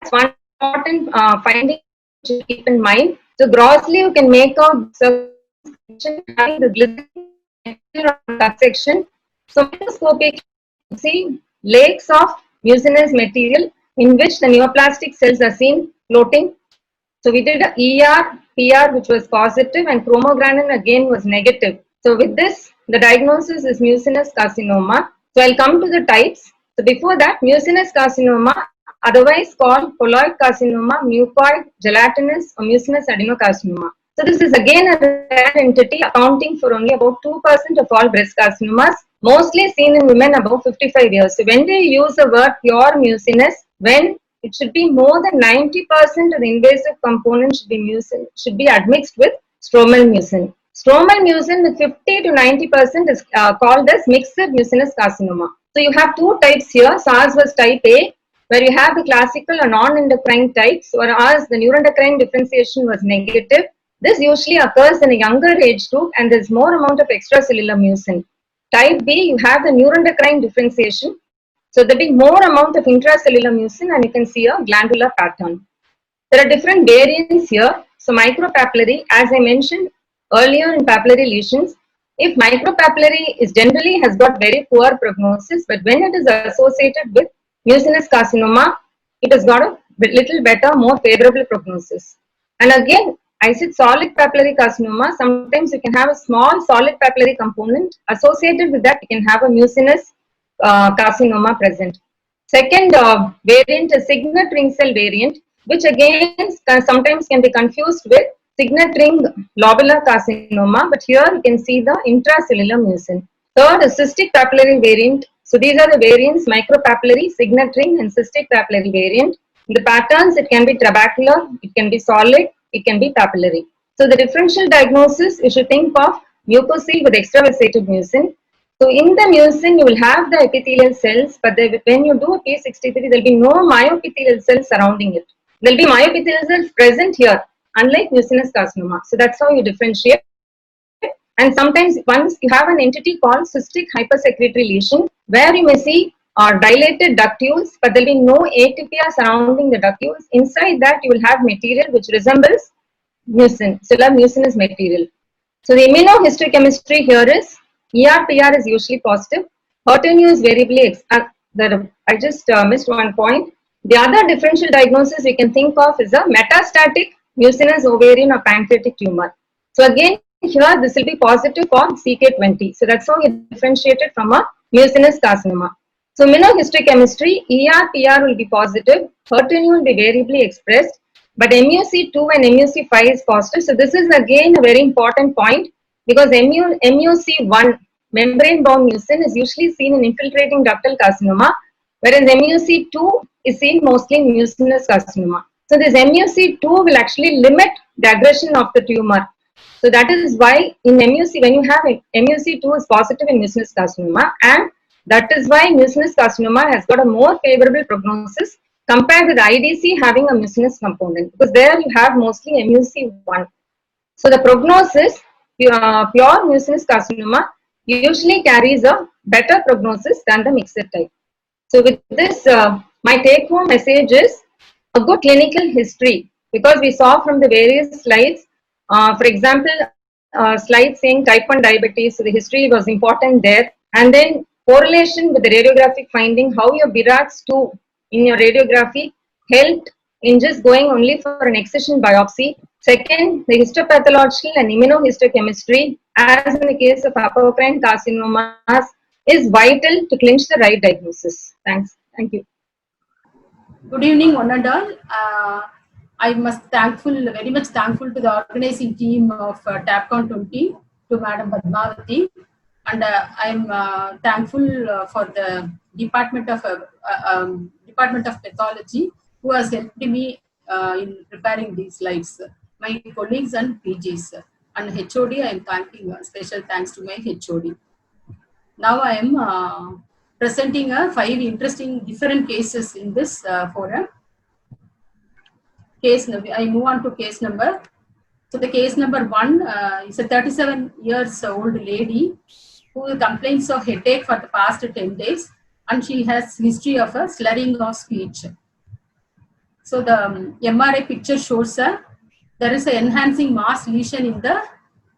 Speaker 6: That's one important finding to keep in mind. So grossly, you can make out having the glistening cut section. So microscopically, you see lakes of mucinous material in which the neoplastic cells are seen floating. So we did a ER, PR, which was positive, and chromogranin again was negative. So with this, the diagnosis is mucinous carcinoma. So I'll come to the types. So before that, mucinous carcinoma, otherwise called colloid carcinoma, mucoid, gelatinous, or mucinous adenocarcinoma. So this is again a rare entity, accounting for only about 2% of all breast carcinomas, mostly seen in women above 55 years. So when they use the word pure mucinous, when it should be more than 90% of the invasive component should be admixed with stromal mucin. Stromal mucin with 50 to 90% is called as mixed mucinous carcinoma. So you have two types here. SARS was type A, where you have the classical or non-endocrine types, whereas the neuroendocrine differentiation was negative. This usually occurs in a younger age group, and there's more amount of extracellular mucin. Type B, you have the neuroendocrine differentiation. So there will be more amount of intracellular mucin, and you can see a glandular pattern. There are different variants here. So micropapillary, as I mentioned earlier in papillary lesions, if micropapillary is generally has got very poor prognosis, but when it is associated with mucinous carcinoma, it has got a little better, more favorable prognosis. And again, I said solid papillary carcinoma, sometimes you can have a small solid papillary component. Associated with that, you can have a mucinous carcinoma present. Second variant is signet ring cell variant, which again sometimes can be confused with signet ring lobular carcinoma, but here you can see the intracellular mucin. Third is cystic papillary variant. So these are the variants: micropapillary, signet ring, and cystic papillary variant. The patterns, it can be trabecular, it can be solid, it can be papillary. So the differential diagnosis, you should think of mucosal with extravasated mucin. So in the mucin, you will have the epithelial cells, but when you do a P63, there will be no myoepithelial cells surrounding it. There will be myoepithelial cells present here, unlike mucinous carcinoma. So that's how you differentiate. And sometimes once you have an entity called cystic hypersecretory lesion, where you may see dilated ductules, but there will be no atypia surrounding the ductules. Inside that, you will have material which resembles mucin, cellular mucinous material. So the immunohistochemistry here is ER-PR is usually positive. HER2 is variably, I just missed one point. The other differential diagnosis we can think of is a metastatic mucinous ovarian or pancreatic tumor. So again, here this will be positive for CK20. So that's how you differentiate it from a mucinous carcinoma. So immunohistochemistry, ER-PR will be positive, HER2 will be variably expressed, but MUC2 and MUC5 is positive. So this is again a very important point, because MUC1, membrane-bound mucin, is usually seen in infiltrating ductal carcinoma, whereas MUC2 is seen mostly in mucinous carcinoma. So this MUC2 will actually limit the aggression of the tumor. So that is why in MUC, when you have MUC2 is positive in mucinous carcinoma, and that is why mucinous carcinoma has got a more favorable prognosis compared with IDC having a mucinous component, because there you have mostly MUC1. So the prognosis, pure mucinous carcinoma usually carries a better prognosis than the mixed type. So with this, my take home message is a good clinical history, because we saw from the various slides, for example, slides saying type 1 diabetes, so the history was important there. And then correlation with the radiographic finding, how your BRACs 2 in your radiography helped in just going only for an excision biopsy. Second, the histopathological and immunohistochemistry, as in the case of apocrine carcinomas, is vital to clinch the right diagnosis. Thanks. Thank you.
Speaker 7: Good evening, one and all. I must very much thankful to the organizing team of TAPCON 20, to Madam Padmavati, and I'm thankful for the Department of Pathology who has helped me in preparing these slides. My colleagues and PGs and HOD, I am thanking special thanks to my HOD. Now I am presenting 5 interesting different cases in this forum. I move on to case number. So the case number 1 is a 37 years old lady who complains of headache for the past 10 days, and she has history of a slurring of speech. So the MRI picture shows there is an enhancing mass lesion in the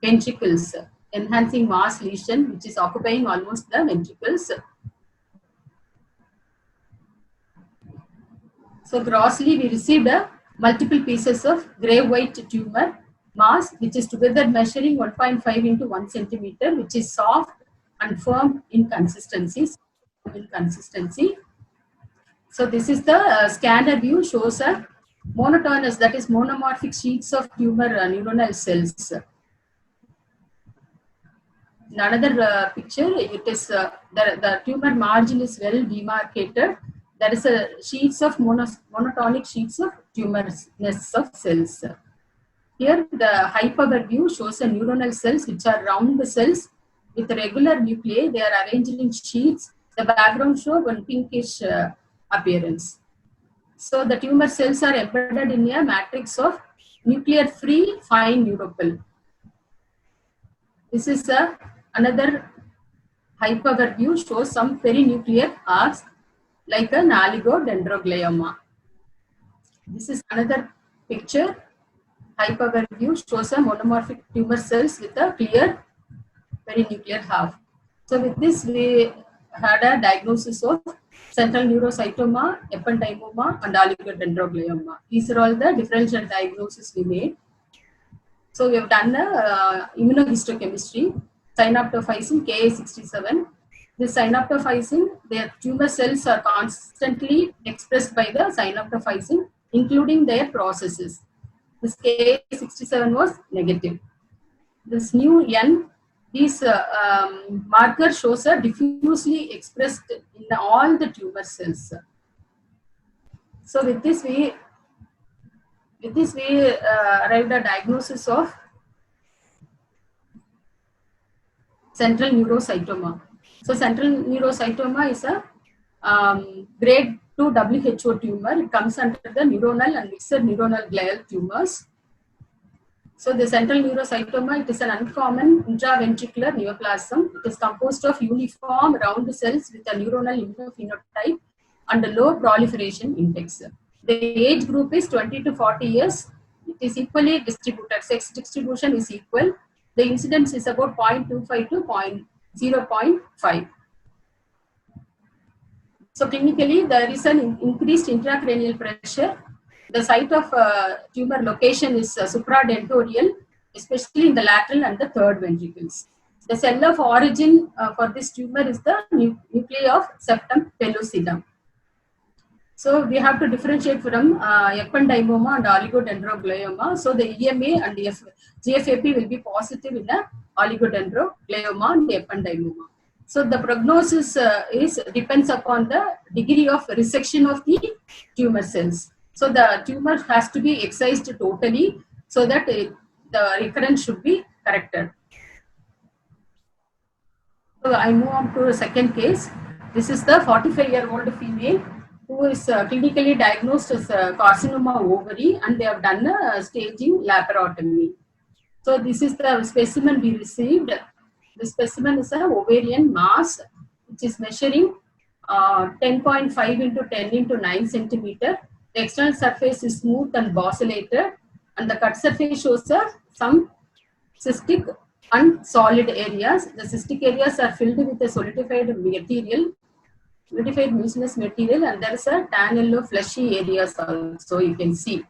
Speaker 7: ventricles, enhancing mass lesion which is occupying almost the ventricles. So grossly we received multiple pieces of grey white tumor mass which is together measuring 1.5 into 1 centimeter, which is soft and firm in consistency. So this is the scanner view, shows a monotonous, that is monomorphic sheets of tumor neuronal cells. In another picture, it is the tumor margin is well demarcated. There is a sheets of monotonic sheets of tumor nests of cells. Here the high power view shows a neuronal cells which are round cells with regular nuclei. They are arranged in sheets. The background show one pinkish appearance. So the tumor cells are embedded in a matrix of nuclear free fine neuropil. This is another high power view, shows some perinuclear arcs like an oligodendroglioma. This is another picture, high power view, shows a monomorphic tumor cells with a clear perinuclear half. So with this we had a diagnosis of central neurocytoma, ependymoma and oligodendroglioma. These are all the differential diagnoses we made. So we have done the immunohistochemistry, synaptophysin Ka67. This synaptophysin, their tumor cells are constantly expressed by the synaptophysin, including their processes. This Ka67 was negative. This new N, these marker shows are diffusely expressed in all the tumor cells. So with this we arrived at diagnosis of central neurocytoma. So central neurocytoma is a grade 2 WHO tumor. It comes under the neuronal and mixed neuronal glial tumors. So the central neurocytoma, it is an uncommon intraventricular neoplasm. It is composed of uniform round cells with a neuronal immunophenotype and a low proliferation index. The age group is 20 to 40 years. It is equally distributed. Sex distribution is equal. The incidence is about 0.25 to 0.5. So clinically, there is an increased intracranial pressure. The site of tumor location is supradentorial, especially in the lateral and the third ventricles. The cell of origin for this tumor is the nuclei of septum pellucidum. So we have to differentiate from ependymoma and oligodendroglioma. So the EMA and GFAP will be positive in the oligodendroglioma and ependymoma. So the prognosis depends upon the degree of resection of the tumor cells. So the tumor has to be excised totally so that the recurrence should be corrected. So I move on to the second case. This is the 45-year-old female who is clinically diagnosed as carcinoma ovary, and they have done a staging laparotomy. So this is the specimen we received. The specimen is an ovarian mass which is measuring 10.5 into 10 into 9 centimeter. The external surface is smooth and bosselated, and the cut surface shows some cystic and solid areas. The cystic areas are filled with a solidified material, solidified mucinous material, and there is a tan yellow fleshy areas also you can see.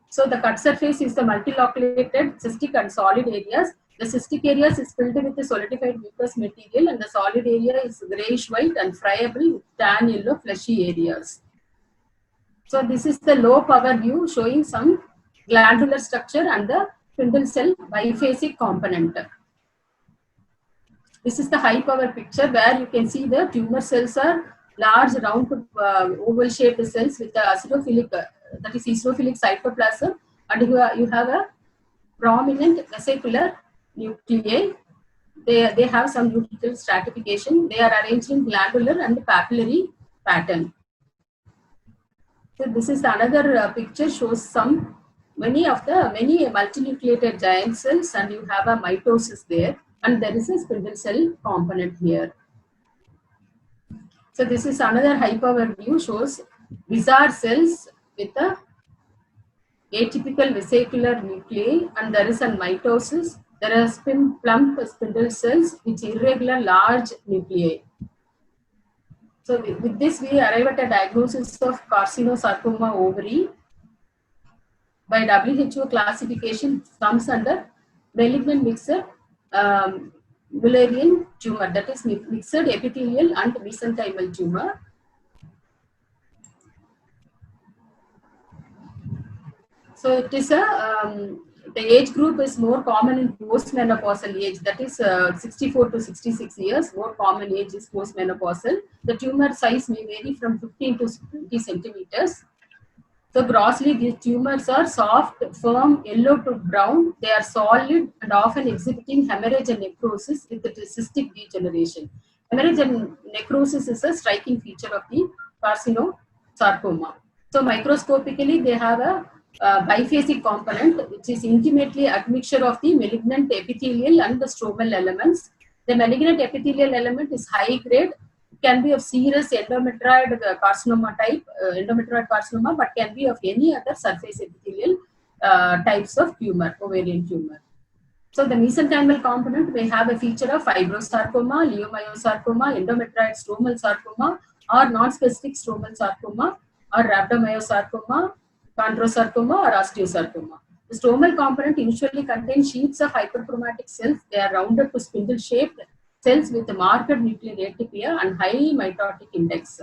Speaker 7: So the cut surface is the multiloculated cystic and solid areas. The cystic areas is filled with a solidified mucous material, and the solid area is grayish white and friable with tan yellow fleshy areas. So this is the low power view showing some glandular structure and the spindle cell biphasic component. This is the high power picture where you can see the tumor cells are large round oval shaped cells with the acidophilic, that is eosinophilic cytoplasm, and you have a prominent vesicular nuclei. They have some nuclear stratification. They are arranged in glandular and papillary pattern. So this is another picture shows some many multinucleated giant cells, and you have a mitosis there, and there is a spindle cell component here. So this is another high power view shows bizarre cells with a atypical vesicular nuclei, and there is a mitosis. There are plump spindle cells with irregular large nuclei. So with this we arrive at a diagnosis of carcinosarcoma ovary. By WHO classification comes under malignant mixed Mullerian tumor, that is mixed epithelial and mesenchymal tumor. So it is the age group is more common in postmenopausal age, that is 64 to 66 years. More common age is postmenopausal. The tumor size may vary from 15 to 20 centimeters. So grossly, these tumors are soft, firm, yellow to brown. They are solid and often exhibiting hemorrhage and necrosis with the cystic degeneration. Hemorrhage and necrosis is a striking feature of the carcinosarcoma. So microscopically, they have a biphasic component, which is intimately admixture of the malignant epithelial and the stromal elements. The malignant epithelial element is high grade. Can be of serous endometrioid carcinoma type, endometrioid carcinoma, but can be of any other surface epithelial types of tumor, ovarian tumor. So the mesenchymal component may have a feature of fibrosarcoma, leiomyosarcoma, endometrioid stromal sarcoma, or non-specific stromal sarcoma, or rhabdomyosarcoma, chondrosarcoma, or osteosarcoma. The stromal component usually contains sheets of hyperchromatic cells. They are rounded to spindle-shaped cells with a marked nuclear atypia and high mitotic index.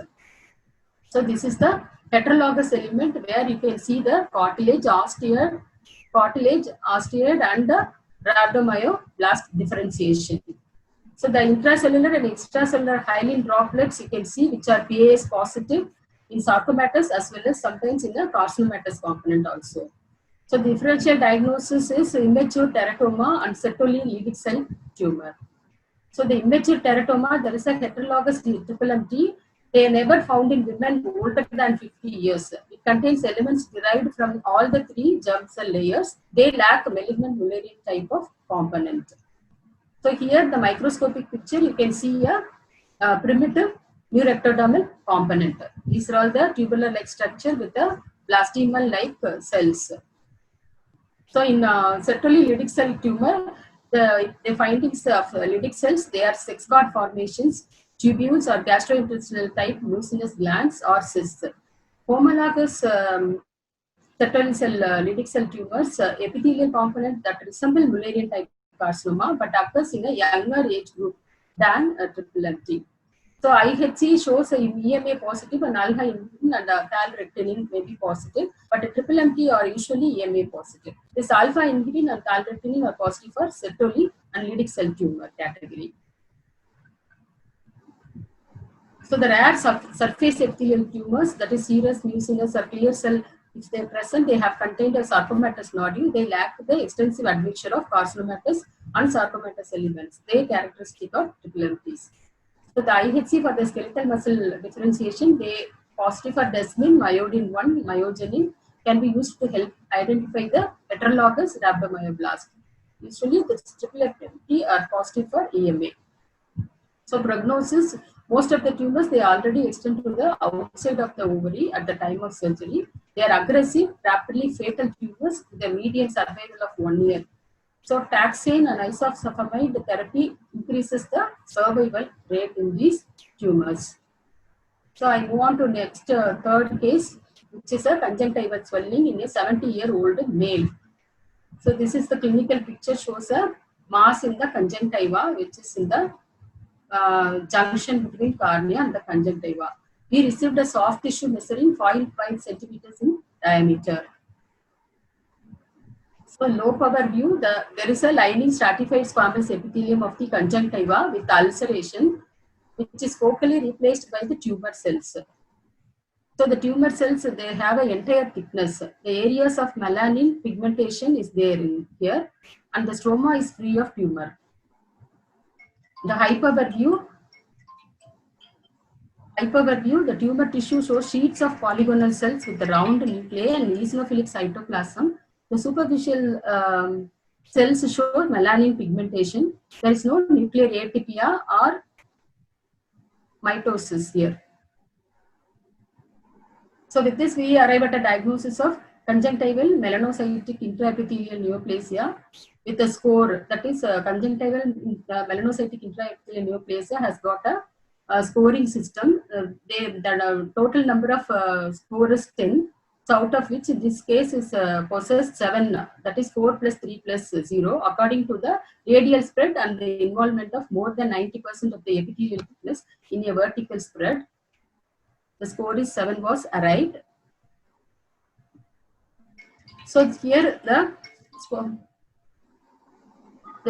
Speaker 7: So this is the heterologous element where you can see the cartilage, osteoid, and the rhabdomyoblast differentiation. So the intracellular and extracellular hyaline droplets you can see which are PAS positive in sarcomatous as well as sometimes in the carcinomatous component also. So the differential diagnosis is immature teratoma and Sertoli leading cell tumor. So the immature teratoma, there is a heterologous TMT. They are never found in women older than 50 years. It contains elements derived from all the three germ cell layers. They lack malignant Mullerian type of component. So here the microscopic picture, you can see a primitive neuroectodermal component. These are all the tubular-like structure with the blastemal-like cells. So in Sertoli Leydig cell tumor, the findings of Leydig cells, they are sex cord formations, tubules or gastrointestinal type mucinous glands or cysts. Homologous Sertoli cell Leydig cell tumors, epithelial component that resemble Mullerian type carcinoma but occurs in a younger age group than TMT. So IHC shows EMA positive and alpha inhibin and calrectinin may be positive, but TMT are usually EMA positive. This alpha inhibin and calrectinin are positive for Sertoli and Leydig cell tumor category. So the rare surface epithelial tumors, that is serous, mucinous, or clear cell, if they are present, they have contained a sarcomatous nodule. They lack the extensive admixture of carcinomatous and sarcomatous elements. They are characteristic of TMTs. So the IHC for the skeletal muscle differentiation, they positive for desmin, myodin 1, myogenin can be used to help identify the heterologous rhabdomyoblast. Usually the TMT are positive for EMA. So prognosis, most of the tumors, they already extend to the outside of the ovary at the time of surgery. They are aggressive, rapidly fatal tumors with a median survival of 1 year. So taxane and isofosfamide therapy increases the survival rate in these tumors. So I move on to next third case, which is a conjunctival swelling in a 70-year-old male. So this is the clinical picture, shows a mass in the conjunctiva, which is in the junction between cornea and the conjunctiva. We received a soft tissue measuring 0.5 centimeters in diameter. So low power view, there is a lining stratified squamous epithelium of the conjunctiva with ulceration, which is focally replaced by the tumor cells. So the tumor cells, they have an entire thickness. The areas of melanin pigmentation is there in here, and the stroma is free of tumor. The high power view, the tumor tissue shows sheets of polygonal cells with the round nuclei and eosinophilic cytoplasm. The superficial cells show melanin pigmentation. There is no nuclear atypia or mitosis here. So with this, we arrive at a diagnosis of conjunctival melanocytic intraepithelial neoplasia with a score, that is conjunctival melanocytic intraepithelial neoplasia has got a scoring system. The total number of score is 10. So out of which in this case is possessed 7, that is 4 plus 3 plus 0, according to the radial spread and the involvement of more than 90% of the epithelial thickness in a vertical spread. The score is 7 was arrived. So here the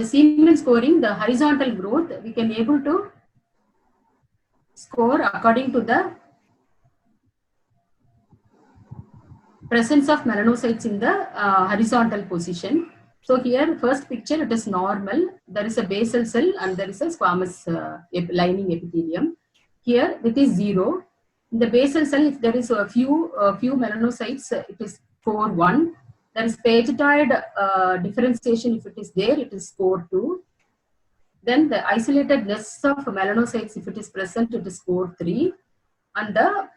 Speaker 7: Siemens scoring, the horizontal growth, we can able to score according to the presence of melanocytes in the horizontal position. So here first picture, it is normal. There is a basal cell and there is a squamous lining epithelium. Here it is 0. In the basal cell, if there is a few melanocytes, it is score 1. There is pagetoid differentiation. If it is there, it is score 2. Then the isolated nests of melanocytes, if it is present, it is score 3. And the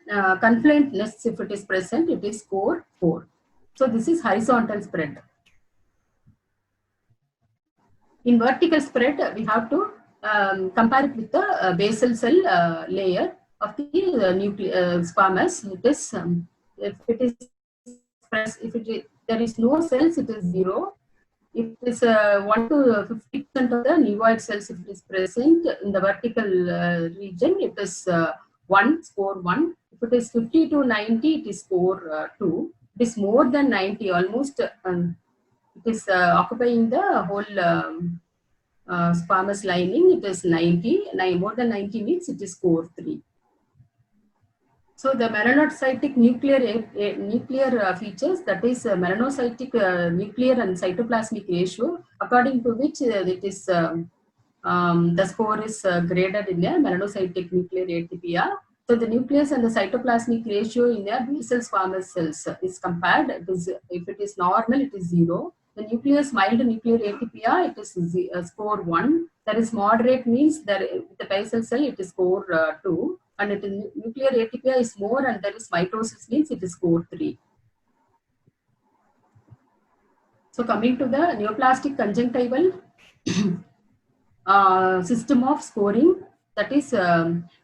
Speaker 7: confluent nests, if it is present, it is score 4. So this is horizontal spread. In vertical spread, we have to compare it with the basal cell layer of the squamous. It is if there is no cells, it is 0. If it is 1 to 50% of the nevoid cells, if it is present in the vertical region, it is 1, score 1. If it is 50 to 90, it is score 2. It is more than 90, almost it is occupying the whole squamous lining. It is 90. More than 90 means it is score 3. So the melanocytic nuclear features, that is melanocytic nuclear and cytoplasmic ratio, according to which it is the score is graded in a melanocytic nuclear atypia. So the nucleus and the cytoplasmic ratio in a basal squamous cells is compared. If it is normal, it is 0. The nucleus mild nuclear atypia, it is score 1. There is moderate means that the basal cell, it is score 2. And it is nuclear atypia is more, and there is mitosis means it is score 3. So coming to the neoplastic conjunctival system of scoring, that is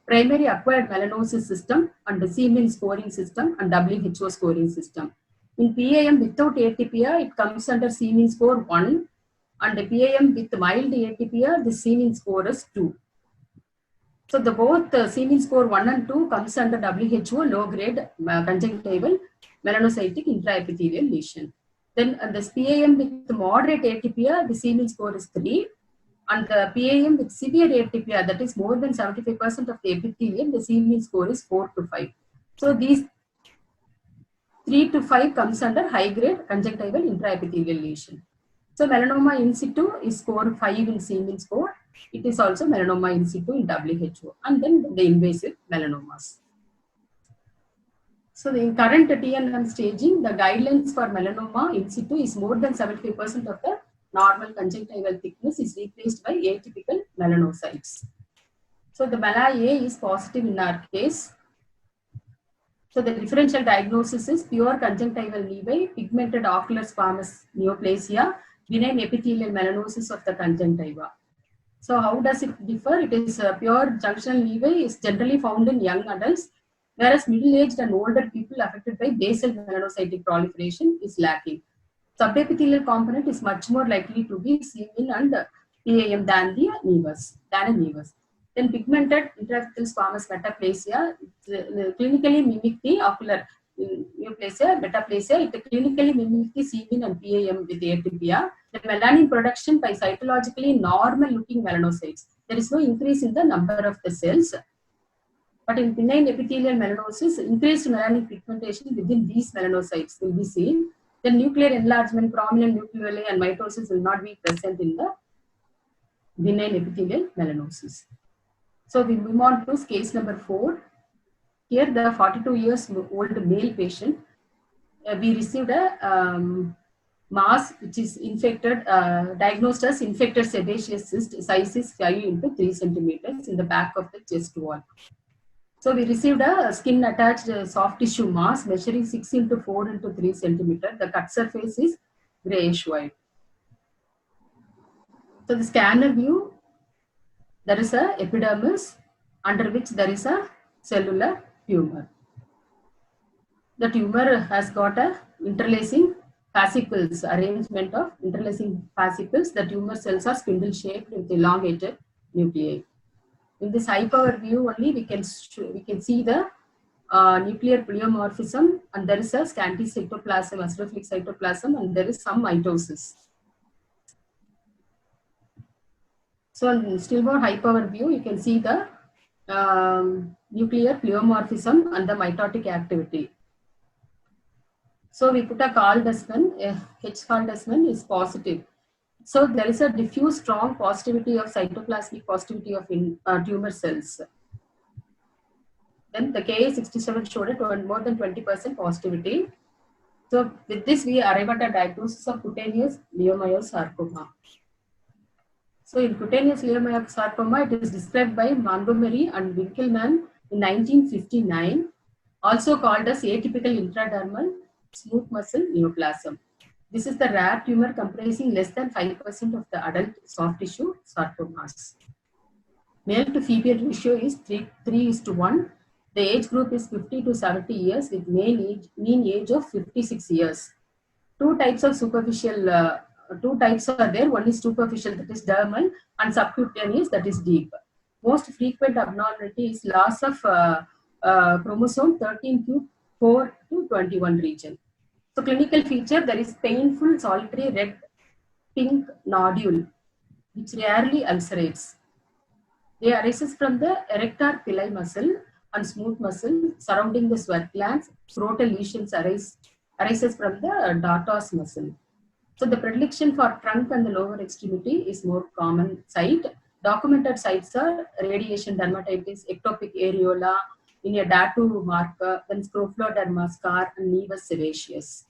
Speaker 7: primary acquired melanosis system and the Siemens scoring system and WHO scoring system. In PAM without atypia, it comes under Siemens score 1, and the PAM with mild atypia, the Siemens score is 2. So the both Siemens score 1 and 2 comes under WHO low grade conjunctival melanocytic intraepithelial lesion. Then the PAM with moderate atypia, the Siemens score is 3. And the PAM with severe atypia, that is more than 75% of the epithelium, the Siemens score is 4 to 5. So these 3 to 5 comes under high grade conjunctival intraepithelial lesion. So melanoma in situ is score 5 in Siemens score. It is also melanoma in situ in WHO, and then the invasive melanomas. So in current TNM staging, the guidelines for melanoma in situ is more than 75% of the normal conjunctival thickness is replaced by atypical melanocytes. So the Mala A is positive in our case. So the differential diagnosis is pure conjunctival nevi, pigmented ocular squamous neoplasia, benign epithelial melanosis of the conjunctiva. So how does it differ? It is pure junctional nevi is generally found in young adults, whereas middle-aged and older people affected by basal melanocytic proliferation is lacking. Subepithelial component is much more likely to be seen in and PAM than the nevus, Then pigmented intraepithelial squamous metaplasia clinically mimic the ocular neoplasia, metaplasia. It clinically mimic the semen and PAM with atypia. The melanin production by cytologically normal-looking melanocytes. There is no increase in the number of the cells. But in benign epithelial melanosis, increased melanic pigmentation within these melanocytes will be seen. The nuclear enlargement, prominent nucleoli and mitosis will not be present in the benign epithelial melanosis. So we move on to case number 4. Here the 42 years old male patient, we received a mass which is infected, diagnosed as infected sebaceous cyst, size is 5 into 3 centimeters in the back of the chest wall. So we received a skin attached soft tissue mass measuring 6 into 4 into 3 centimeter. The cut surface is grayish white. So the scanner view, there is a epidermis under which there is a cellular tumor. The tumor has got a interlacing fascicles, arrangement of interlacing fascicles. The tumor cells are spindle shaped with elongated nuclei. In this high power view only we can see the nuclear pleomorphism, and there is a scanty cytoplasm, acidophilic cytoplasm, and there is some mitosis. So in still more high power view, you can see the nuclear pleomorphism and the mitotic activity. So we put a Caldesman, H. Caldesman is positive. So there is a diffuse strong positivity of cytoplasmic positivity of tumor cells. Then the Ka67 showed it more than 20% positivity. So with this we arrive at a diagnosis of cutaneous leiomyosarcoma. So in cutaneous leiomyosarcoma, it is described by Montgomery and Winkelmann in 1959, also called as atypical intradermal smooth muscle neoplasm. This is the rare tumor comprising less than 5% of the adult soft tissue sarcomas. Male to female ratio is 3:1. The age group is 50 to 70 years with mean age of 56 years. Two types are there. One is superficial, that is dermal, and subcutaneous, that is deep. Most frequent abnormality is loss of chromosome 13q4 to 21 region. So clinical feature, there is painful solitary red pink nodule which rarely ulcerates. They arises from the erector pili muscle and smooth muscle surrounding the sweat glands. Scrotal lesions arises from the dartos muscle. So the predilection for trunk and the lower extremity is more common site. Documented sites are radiation dermatitis, ectopic areola, in a datu marker, then scrofloderma scar, and nevus sebaceous.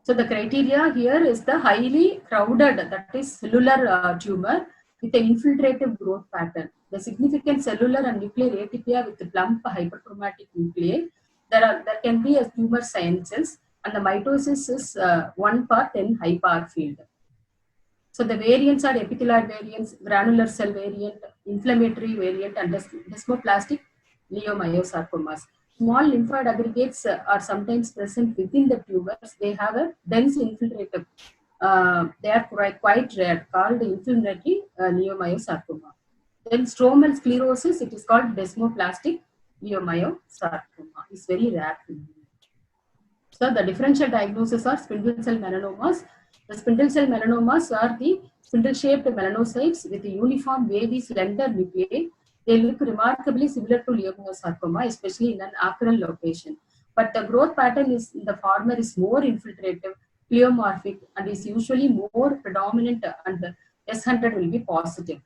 Speaker 7: So the criteria here is the highly crowded, that is cellular tumor with an infiltrative growth pattern. The significant cellular and nuclear atypia with the plump hyperchromatic nuclei. There can be a tumor cells, and the mitosis is 1/10 high power field. So the variants are epithelioid variants, granular cell variant, inflammatory variant, and desmoplastic leiomyosarcomas. Small lymphoid aggregates are sometimes present within the tumors. They have a dense infiltrative. They are quite rare, called inflammatory leiomyosarcoma. Then stromal sclerosis, it is called desmoplastic leiomyosarcoma. It's very rare. So the differential diagnosis are spindle cell melanomas. The spindle cell melanomas are the spindle-shaped melanocytes with a uniform wavy slender nuclei. They look remarkably similar to leiomyosarcoma, especially in an acral location. But the growth pattern is in the former is more infiltrative, pleomorphic, and is usually more predominant, and the S100 will be positive.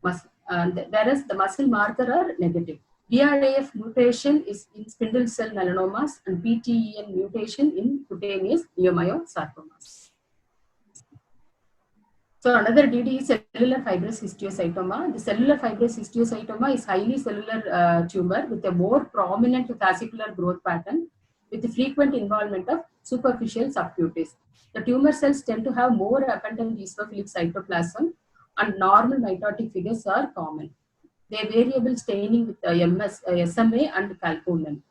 Speaker 7: Whereas the muscle marker are negative. BRAF mutation is in spindle cell melanomas and PTEN mutation in cutaneous leiomyosarcomas. So another DD is cellular fibrous histiocytoma. The cellular fibrous histiocytoma is highly cellular tumor with a more prominent fascicular growth pattern. with the frequent involvement of superficial subcutis. The tumor cells tend to have more abundant eosinophilic cytoplasm, and normal mitotic figures are common. They variable staining with SMA and calponin.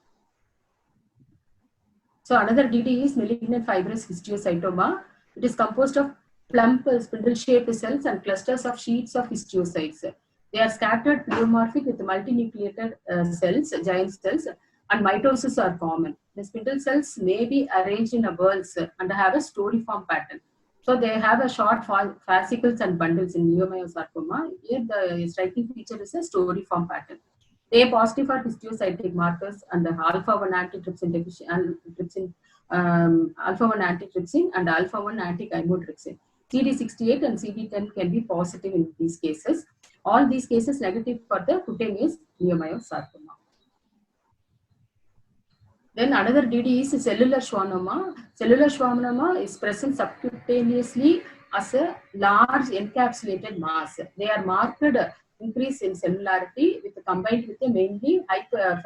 Speaker 7: So another DD is malignant fibrous histiocytoma. It is composed of plump spindle-shaped cells and clusters of sheets of histiocytes. They are scattered pleomorphic with multinucleated cells, giant cells, and mitosis are common. The spindle cells may be arranged in a whorls and have a storiform pattern. So they have a short fascicles and bundles in leiomyosarcoma. Here the striking feature is a storiform pattern. They are positive for histiocytic markers and the alpha-1 antitrypsin deficient alpha-1 antitrypsin and alpha-1 anti-chymotrypsin. CD68 and CD10 can be positive in these cases. All these cases negative for the cutaneous leiomyosarcoma. Then another DD is cellular schwannoma. Cellular schwannoma is present subcutaneously as a large encapsulated mass. They are marked increase in cellularity combined with a mainly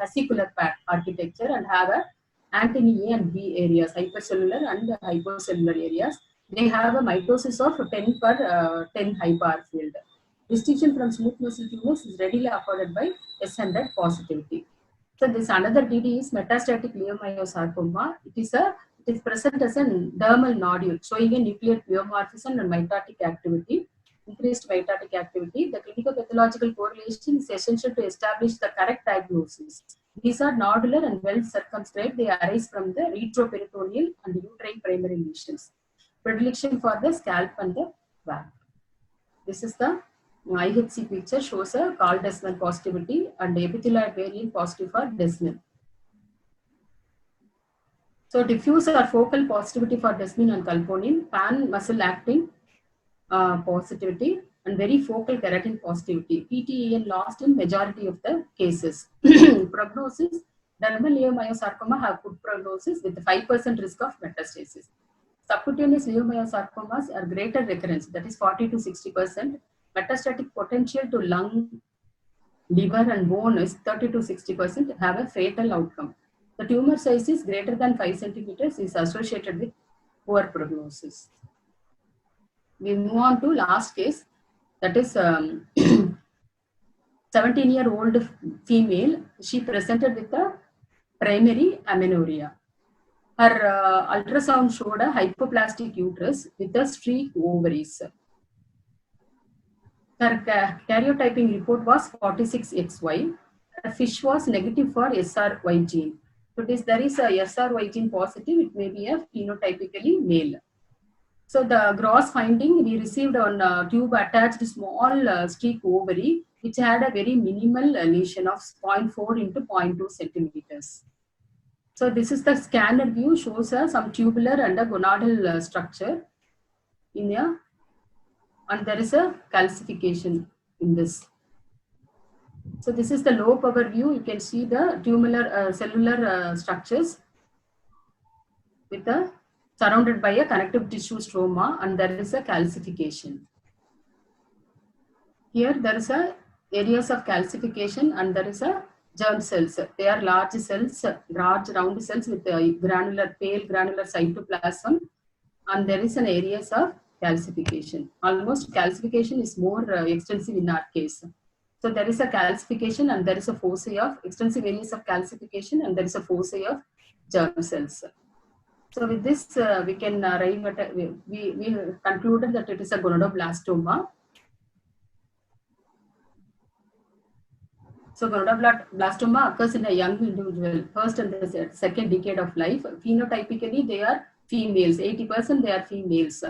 Speaker 7: fascicular architecture and have a antennae A and B areas, hypercellular and hypocellular areas. They have a mitosis of 10 per 10 hyper field. Distinction from smooth muscle tumors is readily afforded by S100 positivity. So this another DD is metastatic leiomyosarcoma. It is present as a dermal nodule showing a nuclear pleomorphism and mitotic activity. Increased mitotic activity. The clinical pathological correlation is essential to establish the correct diagnosis. These are nodular and well circumscribed. They arise from the retroperitoneal and uterine primary lesions. Predilection for the scalp and the back. This is the IHC picture, shows a Carl Desmond positivity and epithelioid variant positive for Desmond. So diffuse or focal positivity for Desmond and calponin, pan muscle actin positivity, and very focal keratin positivity. PTEN lost in majority of the cases. Prognosis, dermal leiomyosarcoma have good prognosis with 5% risk of metastasis. Subcutaneous leiomyosarcomas are greater recurrence, that is 40 to 60%. Metastatic potential to lung, liver and bone is 30 to 60%, have a fatal outcome. The tumor size is greater than 5 centimeters, is associated with poor prognosis. We move on to last case, that is 17-year-old female. She presented with a primary amenorrhea. Her ultrasound showed a hypoplastic uterus with a streak ovaries. Her karyotyping report was 46XY. Her FISH was negative for SRY gene. So there is a SRY gene positive, it may be a phenotypically male. So the gross finding we received on tube attached small streak ovary, which had a very minimal lesion of 0.4 into 0.2 centimeters. So this is the scanner view, shows some tubular and a gonadal structure in a, and there is a calcification in this. So this is the low power view. You can see the tubular cellular structures with the surrounded by a connective tissue stroma, and there is a calcification. Here there is a areas of calcification and there is a germ cells. They are large cells, large round cells with a granular, pale granular cytoplasm, and there is an areas of calcification. Almost calcification is more extensive in our case. So there is a calcification and there is a foci of extensive areas of calcification and there is a foci of germ cells. So with this, we can arrive at we concluded that it is a gonadoblastoma. So gonadoblastoma occurs in a young individual, first and the second decade of life. Phenotypically, they are females. 80% they are females.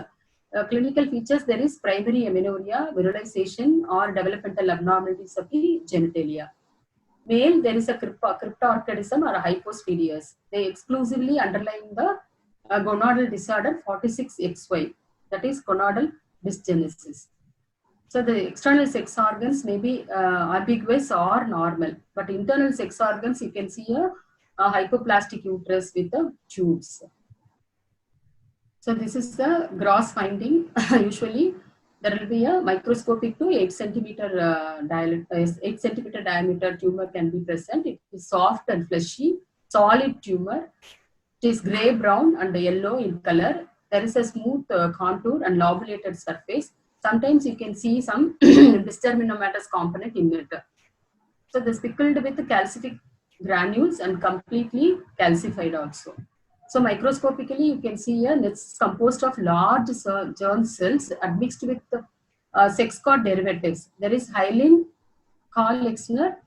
Speaker 7: Clinical features, there is primary amenorrhea, virilization, or developmental abnormalities of the genitalia. Male, there is a cryptorchidism or a hypospadias. They exclusively underline the gonadal disorder 46XY, that is gonadal dysgenesis. So the external sex organs may be ambiguous or normal, but internal sex organs you can see a hypoplastic uterus with the tubes. So this is the gross finding. Usually there will be a microscopic to 8 centimeter diameter tumor can be present. It is soft and fleshy, solid tumor. is grey, brown, and yellow in color. There is a smooth contour and lobulated surface. Sometimes you can see some dysgerminomatous component in it. So this pickled with calcific granules and completely calcified also. So microscopically, you can see here it's composed of large germ cells admixed with sex cord derivatives. There is hyaline Carl-Exner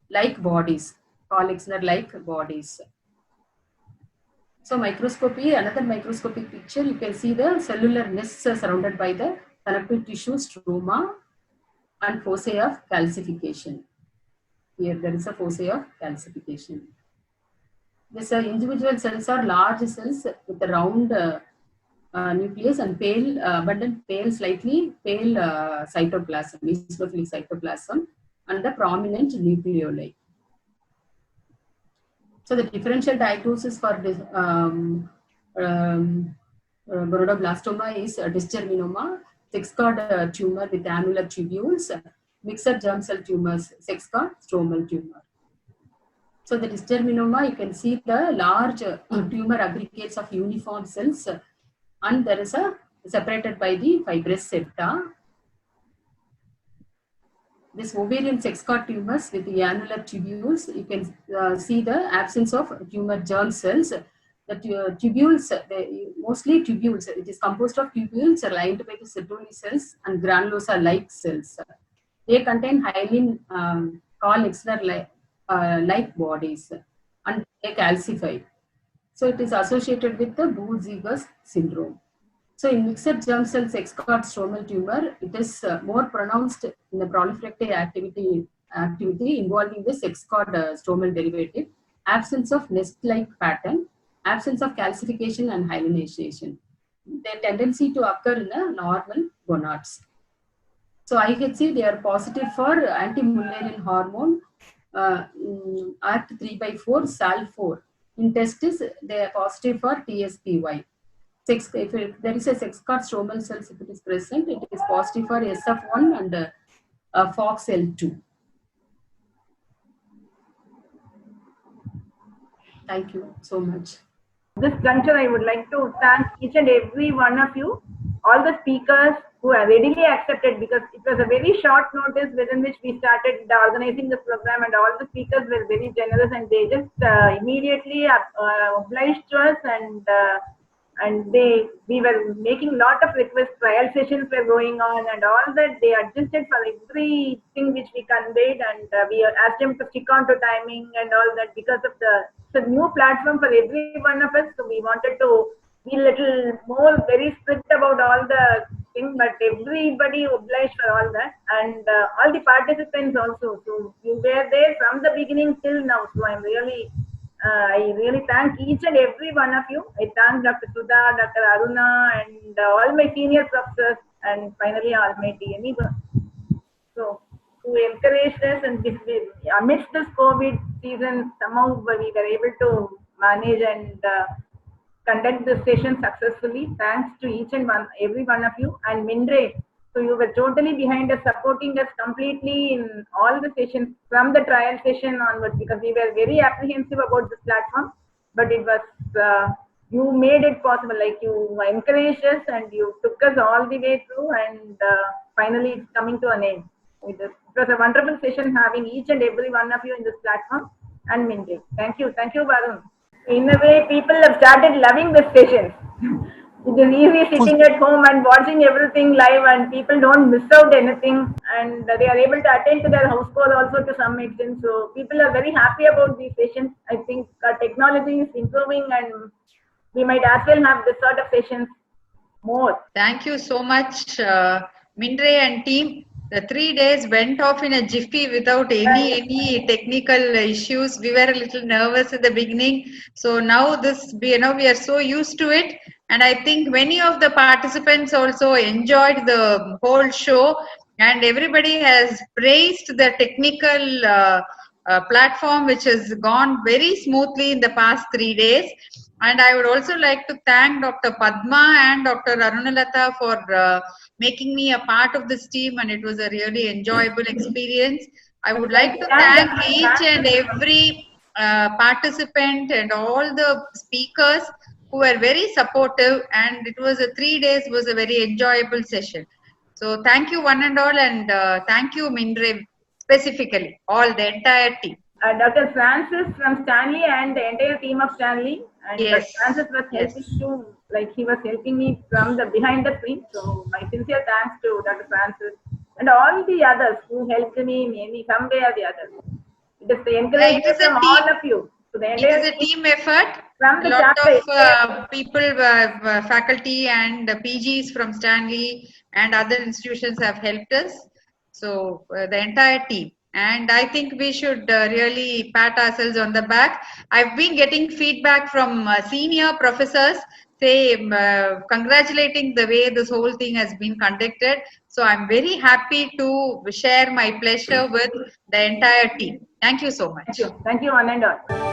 Speaker 7: like bodies. Carl-Exner-like bodies. So microscopy, another microscopic picture, you can see the cellular nests surrounded by the connective tissue stroma and foci of calcification. Here there is a foci of calcification. These individual cells are large cells with a round nucleus and pale, abundant pale, slightly pale cytoplasm, eosinophilic cytoplasm, and the prominent nucleoli. So the differential diagnosis for this gonadoblastoma is dysgerminoma, sex cord tumor with annular tubules, mixed germ cell tumors, sex cord stromal tumor. So the dysgerminoma, you can see the large tumor aggregates of uniform cells, and there is a separated by the fibrous septa. This ovarian sex cord tumors with the annular tubules, you can see the absence of tumor germ cells. The tubules, mostly tubules, it is composed of tubules lined by the Sertoli cells and granulosa-like cells. They contain hyaline Carl-Exner like bodies and they calcify. So it is associated with the Boole-Zegers syndrome. So in mixed germ cell sex cord stromal tumor, it is more pronounced in the proliferative activity involving the sex cord stromal derivative, absence of nest-like pattern, absence of calcification and hyalinization. Their tendency to occur in the normal gonads. So IHC, they are positive for anti-mullerian hormone, ACT3/4, SAL4. In testis, they are positive for TSPY. If there is a sex cord stromal cells, if it is present, it is positive for SF1 and FOXL2. Thank you so much.
Speaker 1: This juncture, I would like to thank each and every one of you, all the speakers who have readily accepted, because it was a very short notice within which we started organizing the program, and all the speakers were very generous and they just immediately obliged to us, and we were making lot of requests, trial sessions were going on and all that. They adjusted for everything which we conveyed, and we asked them to stick on to timing and all that, because of the new platform for every one of us. So we wanted to be a little more very strict about all the things, but everybody obliged for all that, and all the participants also. So you were there from the beginning till now. So I'm really I really thank each and every one of you. I thank Dr. Sudha, Dr. Aruna, and all my senior professors, and finally all my TME. So, who encouraged us, and amidst this COVID season, somehow we were able to manage and conduct this session successfully. Thanks to each and every one of you, and Mindray. So you were totally behind us, supporting us completely in all the sessions from the trial session onwards, because we were very apprehensive about this platform, but it was you made it possible. Like, you encouraged us and you took us all the way through, and finally it's coming to an end. It was a wonderful session having each and every one of you in this platform, and Mindray. Thank you, Varun. In a way, people have started loving the sessions. It is easy sitting at home and watching everything live, and people don't miss out anything, and they are able to attend to their house call also to some extent. So people are very happy about these sessions. I think technology is improving, and we might as well have this sort of sessions more.
Speaker 3: Thank you so much, Mindray and team. The 3 days went off in a jiffy without any technical issues. We were a little nervous at the beginning. So now we are so used to it. And I think many of the participants also enjoyed the whole show, and everybody has praised the technical platform, which has gone very smoothly in the past 3 days. And I would also like to thank Dr. Padma and Dr. Arunalata for making me a part of this team, and it was a really enjoyable experience. I would like to thank each and every participant and all the speakers who were very supportive, and it was 3 days was a very enjoyable session. So thank you one and all, and thank you Mindray specifically, all the entire team.
Speaker 1: Dr. Francis from Stanley and the entire team of Stanley, and
Speaker 3: Yes.
Speaker 1: Francis was helping to, like, he was helping me from the behind the screen. So my sincere thanks to Dr. Francis and all the others who helped me in any some way or the other. It is the encouragement from all of you. So the
Speaker 3: It
Speaker 1: entire
Speaker 3: is a team effort.
Speaker 1: from
Speaker 3: A
Speaker 1: the
Speaker 3: lot
Speaker 1: chapter,
Speaker 3: of people, faculty and PGs from Stanley and other institutions have helped us. So the entire team. And I think we should really pat ourselves on the back. I've been getting feedback from senior professors say congratulating the way this whole thing has been conducted. So I'm very happy to share my pleasure with the entire team. Thank you so much.
Speaker 1: Thank you one and all.